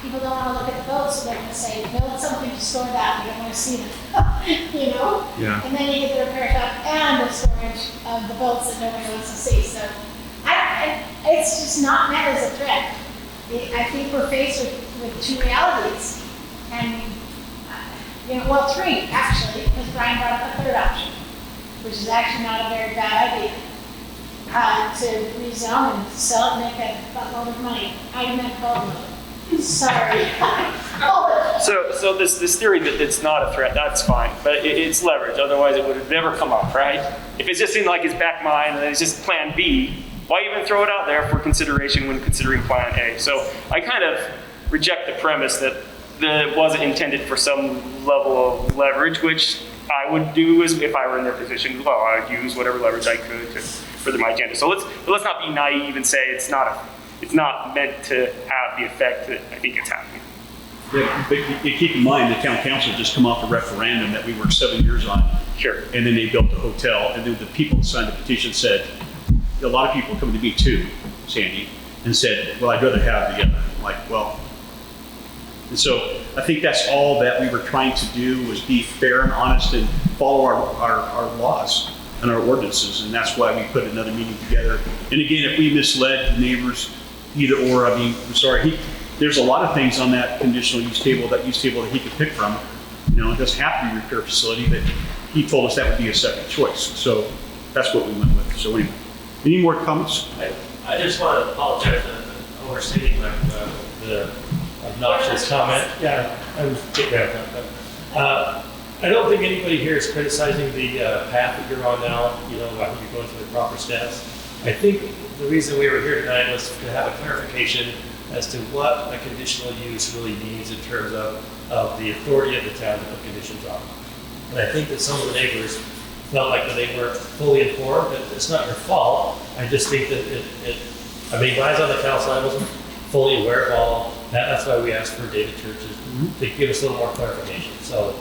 people don't want to look at the boats, so they're going to say, build something to store that, we don't want to see them, you know? Yeah. And then you get the repair shop and the storage of the boats that nobody wants to see, so it's just not meant as a threat. I think we're faced with two realities, and You know, well, 3, actually, because Brian brought up a 3rd option, which is actually not a very bad idea. To rezone and sell it and make a buttload of money. I meant boatload. Sorry. So this theory that it's not a threat, that's fine, but it's leverage. Otherwise, it would have never come up, right? If it's just in like his back mind and it's just Plan B, why even throw it out there for consideration when considering Plan A? So I kind of reject the premise that it wasn't intended for some level of leverage, which I would do as if I were in their position. Well, I'd use whatever leverage I could to further my agenda. So let's not be naive and say it's not meant to have the effect that I think it's having. Yeah, but you keep in mind, the town council just come off a referendum that we worked 7 years on. Sure. And then they built the hotel, and then the people that signed the petition said, a lot of people coming to me too, Sandy, and said, well, I'd rather have the other. I'm like, well, and so I think that's all that we were trying to do was be fair and honest and follow our laws and our ordinances, and that's why we put another meeting together. And again, if we misled the neighbors, either or, I mean, I'm sorry, there's a lot of things on that conditional use table that he could pick from. You know, it doesn't have to be a repair facility, but he told us that would be a second choice. So that's what we went with. So anyway, any more comments? I just want to apologize for overstating the obnoxious comment. Yeah, I was getting at that. I don't think anybody here is criticizing the path that you're on now. You know, I think you're going through the proper steps. I think the reason we were here tonight was to have a clarification as to what a conditional use really means in terms of the authority of the town to put conditions on. And I think that some of the neighbors felt like that they weren't fully informed, but it's not your fault. I just think that I mean, when I was on the council, I wasn't fully aware of all that. That's why we asked for David Churches to give us a little more clarification. So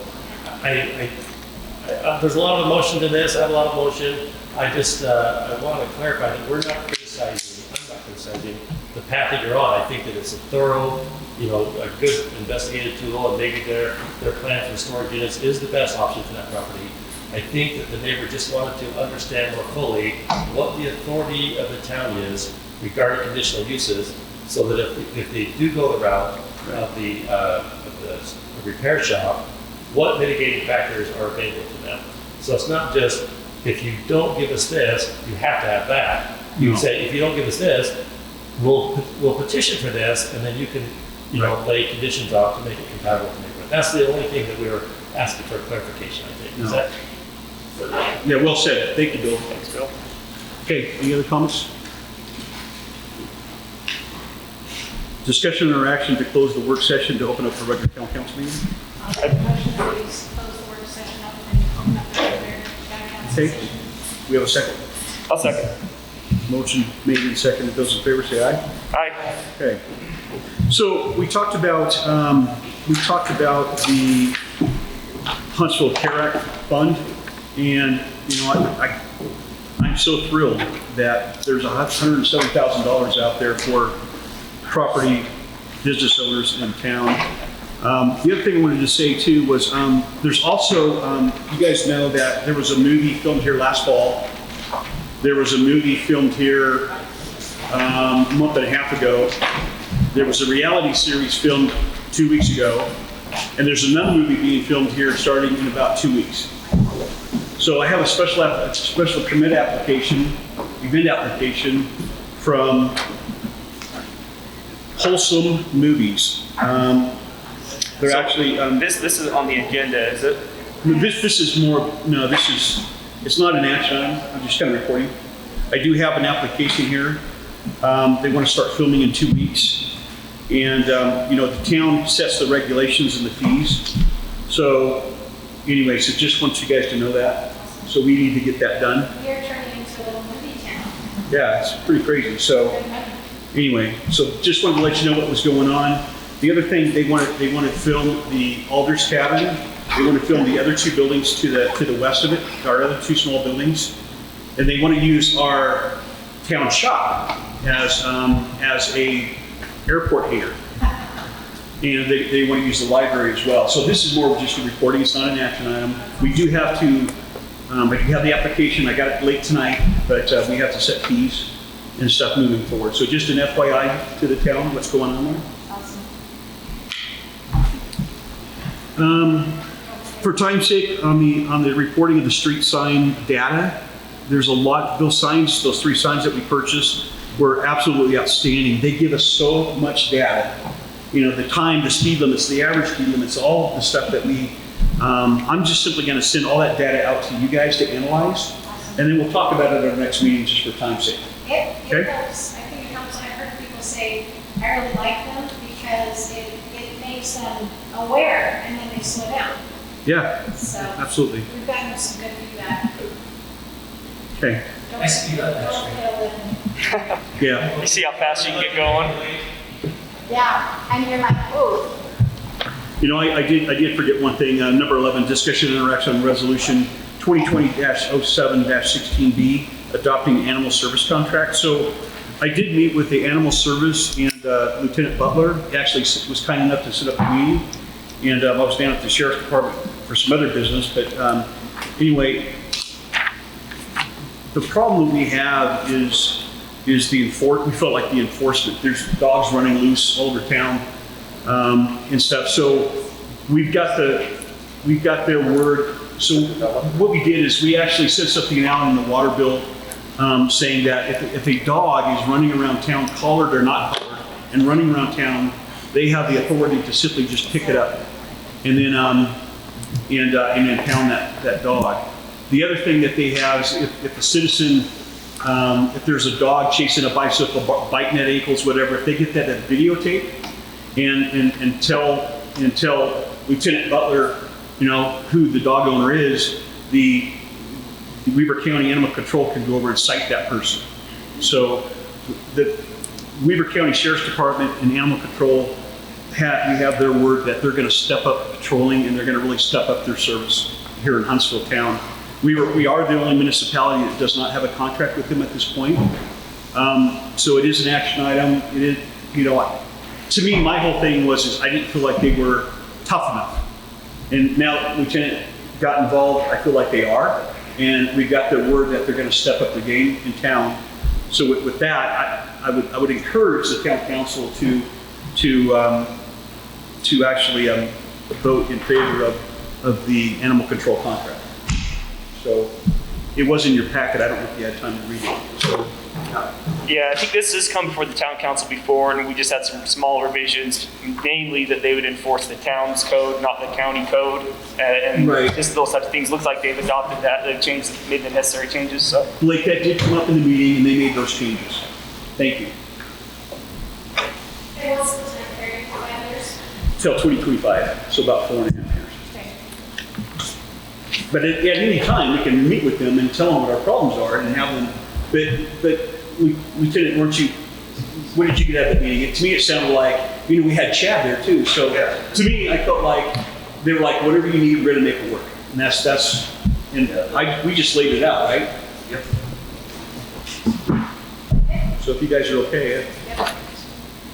there's a lot of emotion in this. I have a lot of emotion. I just I want to clarify that we're not criticizing, I'm not criticizing the path that you're on. I think that it's a thorough, you know, a good investigative tool, and maybe their plan for storage units is the best option for that property. I think that the neighbor just wanted to understand more fully what the authority of the town is regarding conditional uses, so that if they do go the route of the repair shop, what mitigating factors are available to them. So it's not just, if you don't give us this, you have to have that. You say, if you don't give us this, we'll petition for this, and then you can, you know, lay conditions out to make it compatible with the neighborhood. That's the only thing that we were asking for clarification, I think. Is that? Yeah, well said. Thank you, Bill. Thanks, Bill. Okay, any other comments? Discussion or action to close the work session to open up the regular town council meeting? Motion that we close the work session up and open up the regular town council. Okay, we have a second. I'll second. Motion made and seconded. Those in favor say aye. Aye. Okay. So we talked about the Huntsville Care Act Fund, and you know I'm so thrilled that there's $107,000 out there for property business owners in town. The other thing I wanted to say too was there's also you guys know that there was a movie filmed here last fall. There was a movie filmed here a month and a half ago. There was a reality series filmed 2 weeks ago, and there's another movie being filmed here starting in about 2 weeks. So I have a special permit application, event application from Wholesome Movies. They're actually this is on the agenda, is it? This is more, no, it's not an action item. I'm just kind of reporting. I do have an application here. They want to start filming in 2 weeks. And, you know, the town sets the regulations and the fees. So anyway, so just want you guys to know that. So we need to get that done. You're turning into a little movie town. Yeah, it's pretty crazy. So anyway, so just wanted to let you know what was going on. The other thing, they want to film the Alder's Cabin. They want to film the other 2 buildings to the west of it, our other 2 small buildings. And they want to use our town shop as a airport hangar. And they want to use the library as well. So this is more of just a reporting. It's not an action item. We do have to, I do have the application. I got it late tonight, but we have to set fees and stuff moving forward. So just an FYI to the town, what's going on there. Awesome. For time's sake, on the reporting of the street sign data, there's a lot, those 3 signs that we purchased were absolutely outstanding. They give us so much data. You know, the time, the speed limits, the average speed limits, all of the stuff that we, I'm just simply gonna send all that data out to you guys to analyze, and then we'll talk about it at our next meeting just for time's sake. It Okay. helps, I think it helps. I've heard people say, I really like them because it makes them aware and then they slow down. Yeah, So absolutely. we've gotten some good feedback. Okay. I speed up, actually. Yeah. You see how fast you can get going? Yeah, and you're like, oh. You know, I did forget one thing. Number 11, discussion and interaction on resolution 2020-07-16B, adopting animal service contract. So I did meet with the animal service and Lieutenant Butler. He actually was kind enough to set up a meeting. And I was down at the sheriff's department for some other business. But anyway, the problem that we have is we felt like the enforcement. There's dogs running loose all over town and stuff. So we've got their word. So what we did is we actually sent something out in the water bill saying that if a dog is running around town, collared or not collared, and running around town, they have the authority to simply just pick it up and then pound that dog. The other thing that they have is if a citizen, if there's a dog chasing a bicycle, biting at ankles, whatever, if they get that at videotape and tell Lieutenant Butler, you know, who the dog owner is, the Weber County Animal Control can go over and cite that person. So the Weber County Sheriff's Department and Animal Control we have their word that they're going to step up patrolling and they're going to really step up their service here in Huntsville town. We are the only municipality that does not have a contract with them at this point. So it is an action item. It is, you know, to me, my whole thing was I didn't feel like they were tough enough. And now Lieutenant got involved, I feel like they are. And we got their word that they're going to step up the game in town. So with that, I would encourage the town council to actually vote in favor of the animal control contract. So it was in your packet. I don't know if you had time to read it. So, Yeah, I think this has come before the town council before, and we just had some small revisions, mainly that they would enforce the town's code, not the county code, and Right. just those types of things. Looks like they've adopted that, they've changed, made the necessary changes, so. Blake, that did come up in the meeting and they made those changes. Thank you. And what's the time period for 5 years? Till 2025, so about 4.5 years. But at any time, we can meet with them and tell them what our problems are and have them, but Lieutenant, what did you get out of that meeting? To me, it sounded like, you know, we had Chad there too. So to me, I felt like they were like, whatever you need, we're gonna make it work. And we just laid it out, right? Yep. So if you guys are okay,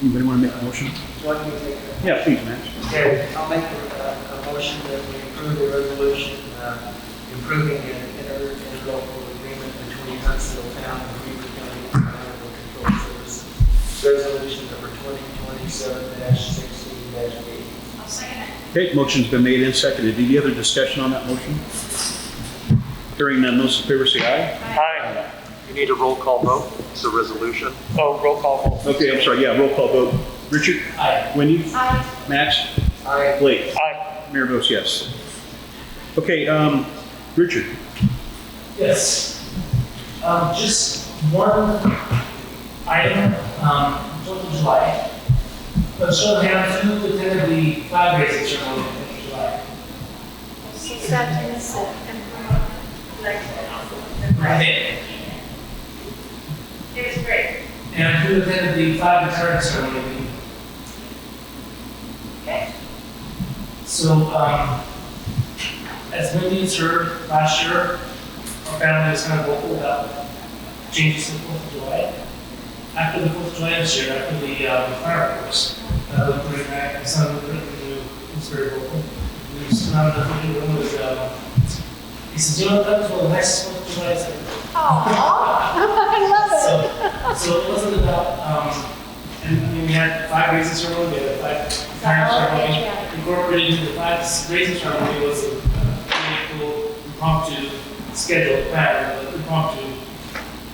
anybody want to make a motion? Yeah, please, Matt. Okay, I'll make a motion that we approve the resolution improving an interlocal agreement between Huntsville Town and Weber County Animal Control Services. Resolution number 2027-16-8. I'll second it. Okay, motion's been made and seconded. Any other discussion on that motion? Hearing none, those in favor say aye. Aye. You need a roll call vote. It's a resolution. Oh, roll call vote. Okay, I'm sorry, yeah, roll call vote. Richard? Aye. Wendy? Aye. Max? Aye. Blake? Aye. Mayor votes yes. Okay, Richard? Yes. Just one item, 4th of July. But show of hands, who attended the flag raising ceremony on 4th of July? I did. It was great. And who attended the flag return ceremony? Okay. So, as Wendy has heard last year, our family was kind of vocal about changes to the 4th of July. After the 4th of July this year, after the fireworks, bring back, my son was very vocal. He was not in the room with, he says, you know, that was one of the nicest 4th of July's ever. I love it. So it wasn't about, and I mean, we had flag raising ceremony, we had a flag ceremony. Incorporated into the flag raising ceremony was a impromptu scheduled plan, the impromptu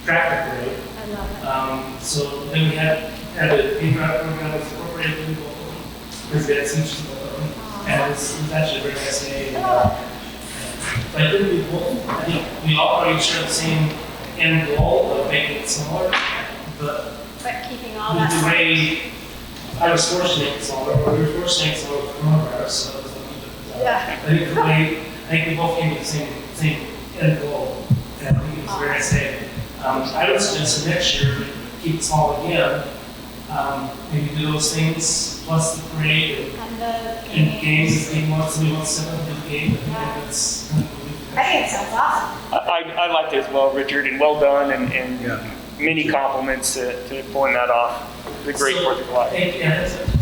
tractor parade. I love it. So then we had a paper program with incorporated people, because we had teachers of them, and it was actually a very nice day. But I think we both, I think we all probably share the same end goal of making it smaller, but keeping all the that. way I was forced to make it smaller, or we were forced to make it smaller with coronavirus, so it was a little bit, I think we both came to the same end goal, and I think it was very nice day. I would suggest that next year we keep it small again, maybe do those things plus the parade and games if somebody wants to set up a good game. I think that's kind of cool. I think it sounds awesome. I liked it as well, Richard, and well done, and many compliments to pulling that off. It was a great 4th of July.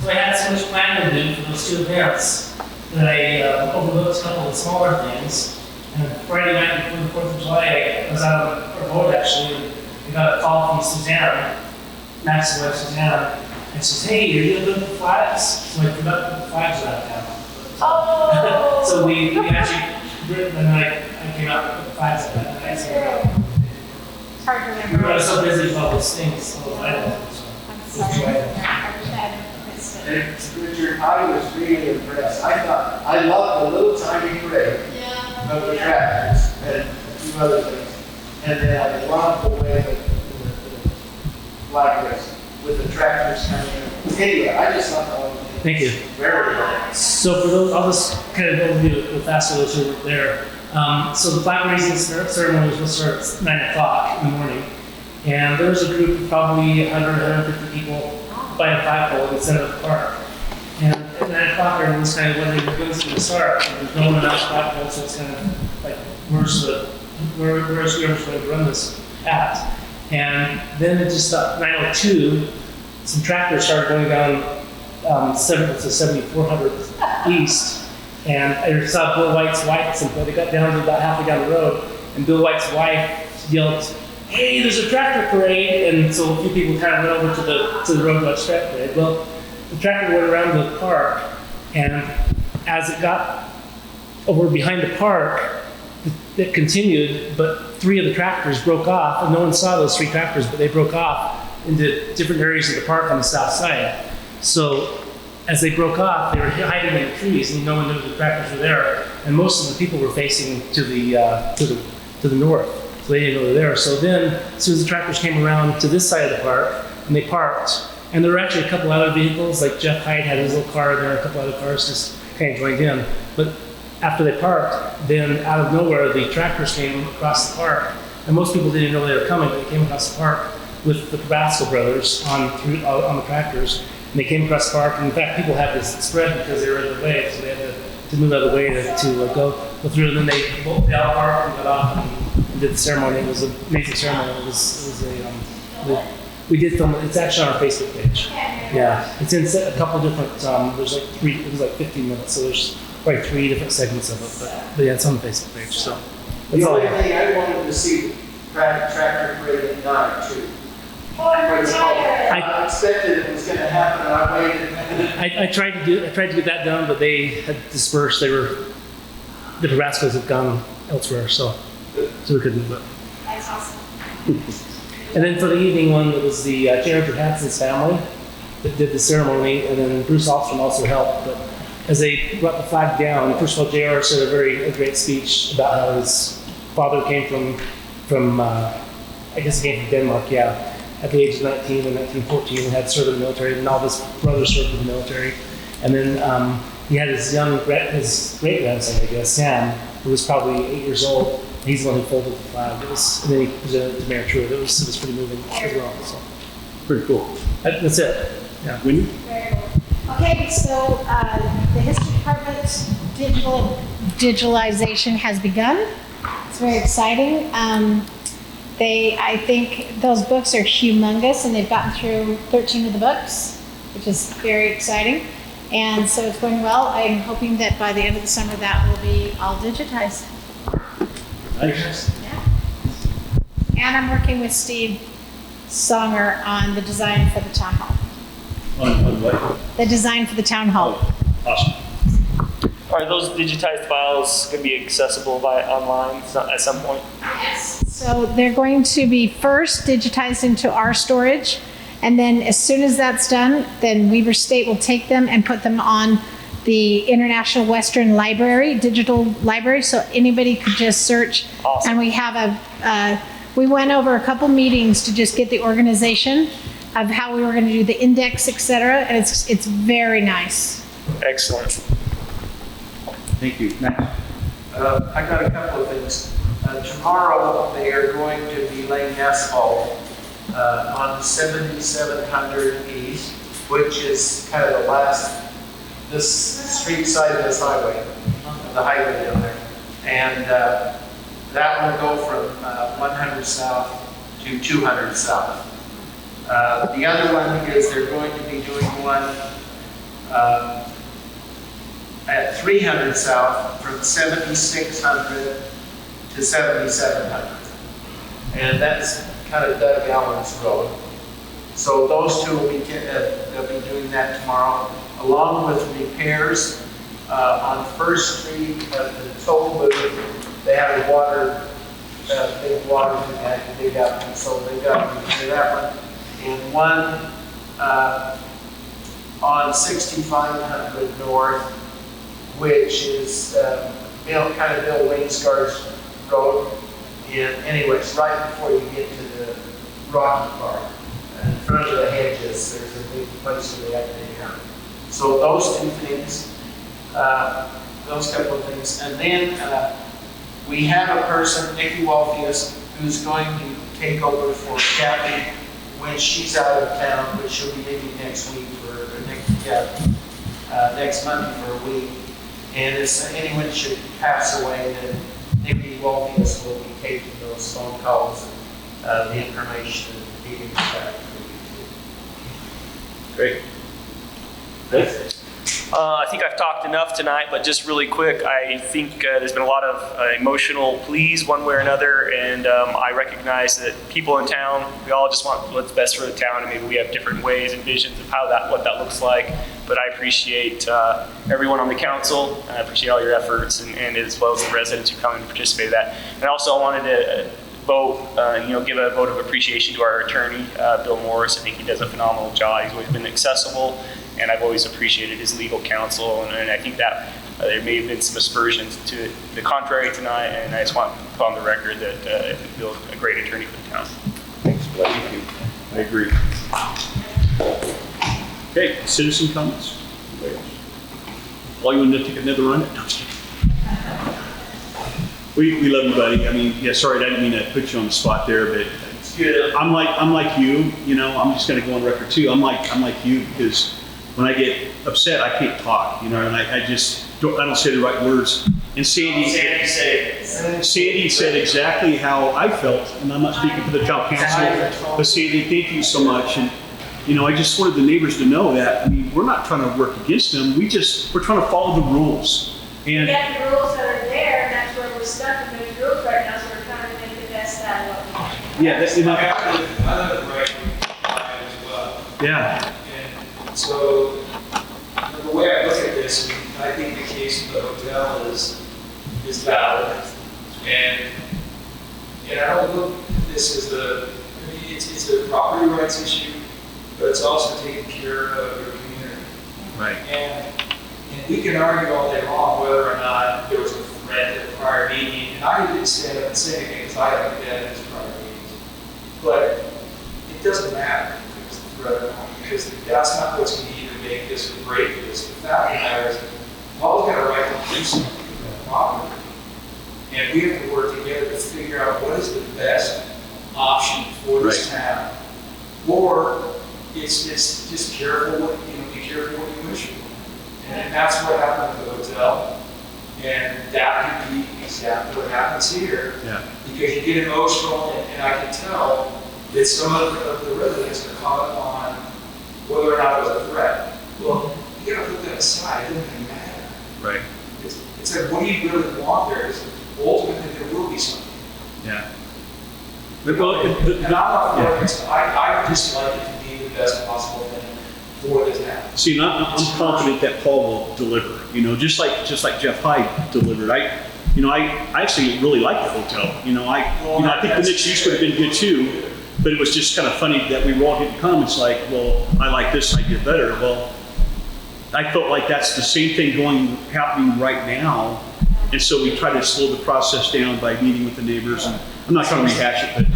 So I had so much planning to do for those 2 events that I overlooked a couple of the smaller things. And Friday night before the 4th of July, I was out on our boat actually, and I got a call from Suzanne, Max's wife Suzanne, and she says, "Hey, are you gonna put the flags?" So I forgot to put the flags around town. Oh! So we actually, and I came out and put the flags up that night. So It's hard to we remember. were so busy with all those things, all those items. I'm sorry. I wish I had missed it. Richard, I was really impressed. I love the little tiny parade of the tractors and a few other things. And then I love the way that the flag race with the tractors coming in. Anyway, I just thought that was Thank you. very good. So for those, I'll just kind of overview it real fast for those who were there. So the flag raising ceremony was supposed to start at 9 o'clock in the morning. And there was a group of probably 150 people by a flagpole in the center of the park. And at 9 o'clock, everyone's kind of wondering when's it going to start. And there's no one on the flagpole, so it's kind of like, where's whoever's going to run this at? And then it just about 9:02, some tractors started going down 7400 East. And I saw Bill White's wife at some point. They got down to about halfway down the road, and Bill White's wife yelled, "Hey, there's a tractor parade!" And so a few people kind of went over to the road to watch the tractor parade. Well, the tractor went around the park, and as it got over behind the park, it continued, but 3 of the tractors broke off, and no one saw those 3 tractors, but they broke off into different areas of the park on the south side. So as they broke off, they were hiding in the trees, and no one knew the tractors were there. And most of the people were facing to the north, so they didn't know they were there. So then, as soon as the tractors came around to this side of the park, and they parked, and there were actually a couple other vehicles, like Jeff Hyde had his little car there, a couple other cars just kind of joined in. But after they parked, then out of nowhere, the tractors came across the park, and most people didn't know they were coming, but they came across the park with the Tabasco brothers on the tractors, and they came across the park, and in fact, people had this spread because they were in the way, so they had to move out of the way to go through, and then they all parked and got off and did the ceremony. It was an amazing ceremony. We did film it. It's actually on our Facebook page. Yeah, it's in a couple different, there's like 3, it was like 15 minutes, so there's probably 3 different segments of it, but yeah, it's on the Facebook page, so. That's The all I only have. thing I wanted to see, tractor parade at night too. Oh, I'm tired. I expected it was gonna happen, and I waited. I tried to get that done, but they had dispersed. The Tabascos had gone elsewhere, so we couldn't do it. That's awesome. And then for the evening one, it was the J. Richard Hanson's family that did the ceremony, and then Bruce Ostrom also helped. But as they brought the flag down, first of all, J.R. said a great speech about how his father came from I guess he came from Denmark, yeah, at the age of 19 in 1914, and had served in the military, and all of his brothers served in the military. And then he had his great-grandson, I guess, Sam, who was probably 8 years old. He's the one who folded the flag. And then he presented it to Mayor Truitt. It was pretty moving as well. So. Pretty cool. That's it. Yeah. Wendy? Very cool. Okay, so the History Department's digitalization has begun. It's very exciting. I think those books are humongous, and they've gotten through 13 of the books, which is very exciting. And so it's going well. I'm hoping that by the end of the summer that will be all digitized. Nice. Yeah. And I'm working with Steve Songer on the design for the town hall. On what? The design for the town hall. Awesome. Are those digitized files going to be accessible online at some point? Yes. So they're going to be first digitized into our storage, and then as soon as that's done, then Weber State will take them and put them on the International Western Library, digital library, so anybody could just search. Awesome. And we have we went over a couple meetings to just get the organization of how we were going to do the index, et cetera, and it's very nice. Excellent. Thank you. Matt? I got a couple of things. Tomorrow, they are going to be laying asphalt on 7700 East, which is kind of the street side of this highway, the highway down there. And that will go from 100 south to 200 south. The other one is they're going to be doing one at 300 south from 7600 to 7700. And that's kind of Doug Allen's road. So those two will be, they'll be doing that tomorrow, along with repairs on First Street at the toll booth. They have a water, big water tank to dig up, and so they got to repair that one. And one on 6500 North, which is kind of Bill Wainscar's road. And anyways, right before you get to the Rocky Park, in front of the hedges, there's a big place where they have to dig out. So those two things, those couple of things. And then we have a person, Nikki Walfius, who's going to take over for Kathy when she's out of town, but she'll be leaving next week next Monday for a week. And if anyone should pass away, then Nikki Walfius will be taking those phone calls, the information, and meetings back for you too. Great. I think I've talked enough tonight, but just really quick, I think there's been a lot of emotional pleas one way or another, and I recognize that people in town, we all just want what's best for the town, and maybe we have different ways and visions of what that looks like. But I appreciate everyone on the council, and I appreciate all your efforts, and as well as the residents who come and participate in that. And also I wanted to give a vote of appreciation to our attorney, Bill Morris. I think he does a phenomenal job. He's always been accessible, and I've always appreciated his legal counsel. And I think that there may have been some aspersions to the contrary tonight, and I just want to put on the record that Bill's a great attorney for the town. Thanks, Blake. Thank you. I agree. Okay, citizen comments. All you want to take another run at? No, we love you, buddy. I mean, yeah, sorry, I didn't mean to put you on the spot there, but I'm like you. You know, I'm just going to go on record too. I'm like you, because when I get upset, I can't talk. You know, and I don't say the right words. And Sandy said exactly how I felt, and I'm not speaking for the town council, but Sandy, thank you so much. And you know, I just wanted the neighbors to know that. I mean, we're not trying to work against them. We're trying to follow the rules. And get the rules that are there, and that's where we're stuck in those rules right now, so we're trying to make the best out of it. yeah, that's enough. I live right by as well. Yeah. And so the way I look at this, I think the case of the hotel is valid. And I don't look at this as it's a property rights issue, but it's also taking care of your community. Right. And we can argue all day long whether or not there was a threat at the prior meeting. And I didn't stand up and say anything because I haven't been at these prior meetings. But it doesn't matter if it was a threat or not, because that's not what's going to either make this or break this. The fact of the matter is, Paul's got a right to do something with that property. And we have to work together to figure out what is the best option for this town. Or it's just careful what be careful what you wish for. And that's what happened at the hotel. And that could be exactly what happens here. Yeah. Because you get emotional, and I can tell that some of the residents are caught up on whether or not it was a threat. Well, you gotta put that aside, it doesn't even matter. Right. It's like, what do you really want there? Because ultimately there will be something. Yeah. And I'm not for it. I just like it to be the best possible thing for this to happen. See, and I'm confident that Paul will deliver, you know, just like Jeff Hyde delivered. I actually really like the hotel. I think the mixed use would have been good too, but it was just kind of funny that we were all getting comments like, well, I like this, I get better. Well, I felt like that's the same thing happening right now. And so we try to slow the process down by meeting with the neighbors. And I'm not trying to rehash it,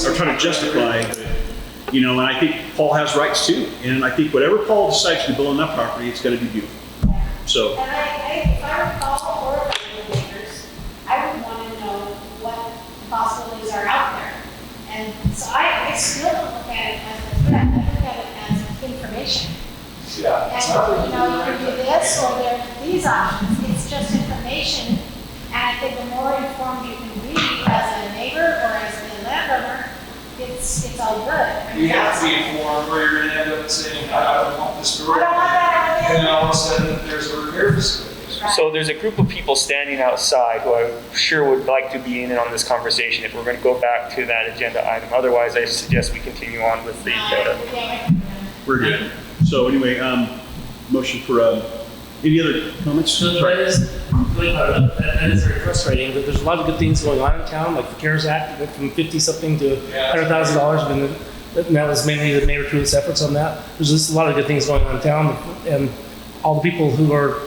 or trying to justify it. But, and I think Paul has rights too. And I think whatever Paul decides to build on that property, it's going to be beautiful. So. And if I recall, or if I were neighbors, I would want to know what possibilities are out there. And so I still don't look at it as a threat, I look at it as information. Yeah. And, you can do this, or there are these options. It's just information. And I think the more informed you can be as a neighbor or as a landowner, it's all good. You have to be informed, or you're going to end up saying, I don't want this to work. I don't want that. And then all of a sudden, there's a repair facility. So there's a group of people standing outside who I'm sure would like to be in on this conversation if we're going to go back to that agenda item. Otherwise, I suggest we continue on with the agenda. We're good. So anyway, motion for, any other comments? So that is very frustrating, but there's a lot of good things going on in town, like the CARES Act, went from 50-something to $100,000, and that was mainly the Mayor Truitt's efforts on that. There's just a lot of good things going on in town, and all the people who are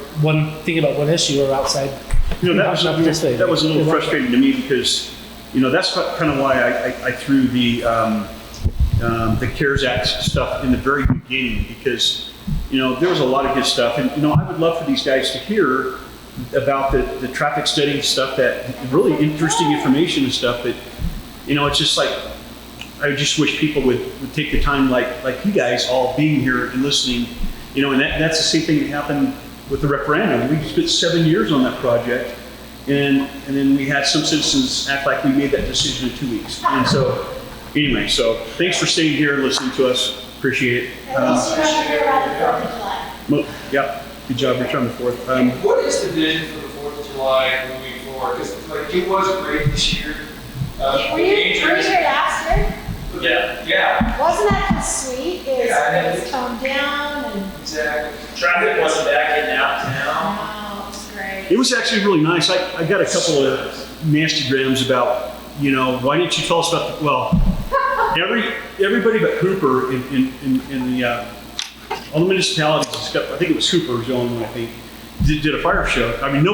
thinking about one issue are outside. That was a little frustrating to me because, that's kind of why I threw the CARES Act stuff in the very beginning, because there was a lot of good stuff, and I would love for these guys to hear about the traffic study stuff, that really interesting information and stuff. But it's just like, I just wish people would take the time, like you guys all being here and listening. And that's the same thing that happened with the referendum. We spent 7 years on that project, and then we had some citizens act like we made that decision in 2 weeks. And so anyway, so thanks for staying here and listening to us. Appreciate it. Yeah, good job returning the 4th. What is the vision for the 4th of July moving forward? Because it was great this year. Were you here last year? Yeah. Wasn't that just sweet? It was toned down and. Exactly. Traffic wasn't back in downtown. Oh, it was great. It was actually really nice. I got a couple of nasty grams about, why didn't you tell us about everybody but Hooper in the all the municipalities, I think it was Hooper was the only one, I think, did a fire show. I mean,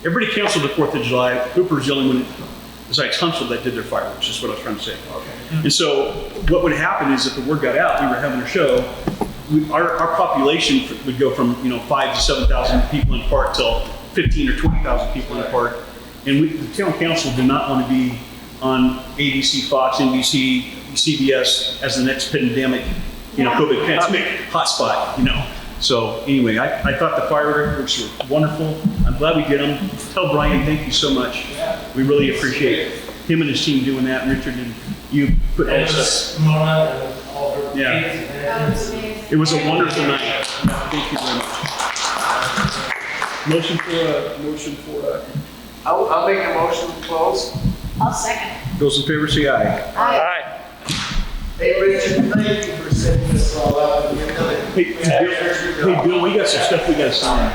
everybody canceled the 4th of July. Hooper's the only one, besides Huntsville, that did their fireworks, is what I was trying to say. Okay. And so what would happen is if the word got out, we were having a show, our population would go from 5,000 to 7,000 people in the park till 15 or 20,000 people in the park. And the town council did not want to be on ABC, Fox, NBC, CBS as the next pandemic, COVID pandemic hotspot, So anyway, I thought the fireworks were wonderful. I'm glad we did them. Tell Brian, thank you so much. We really appreciate him and his team doing that. And Richard, and you put all this. It was a wonderful night. Thank you very much. Motion for. I'll make a motion to close. I'll second. Those in favor say aye. Aye. Hey, Richard, thank you for setting this all up. Hey, Bill, we got some stuff we got to sign.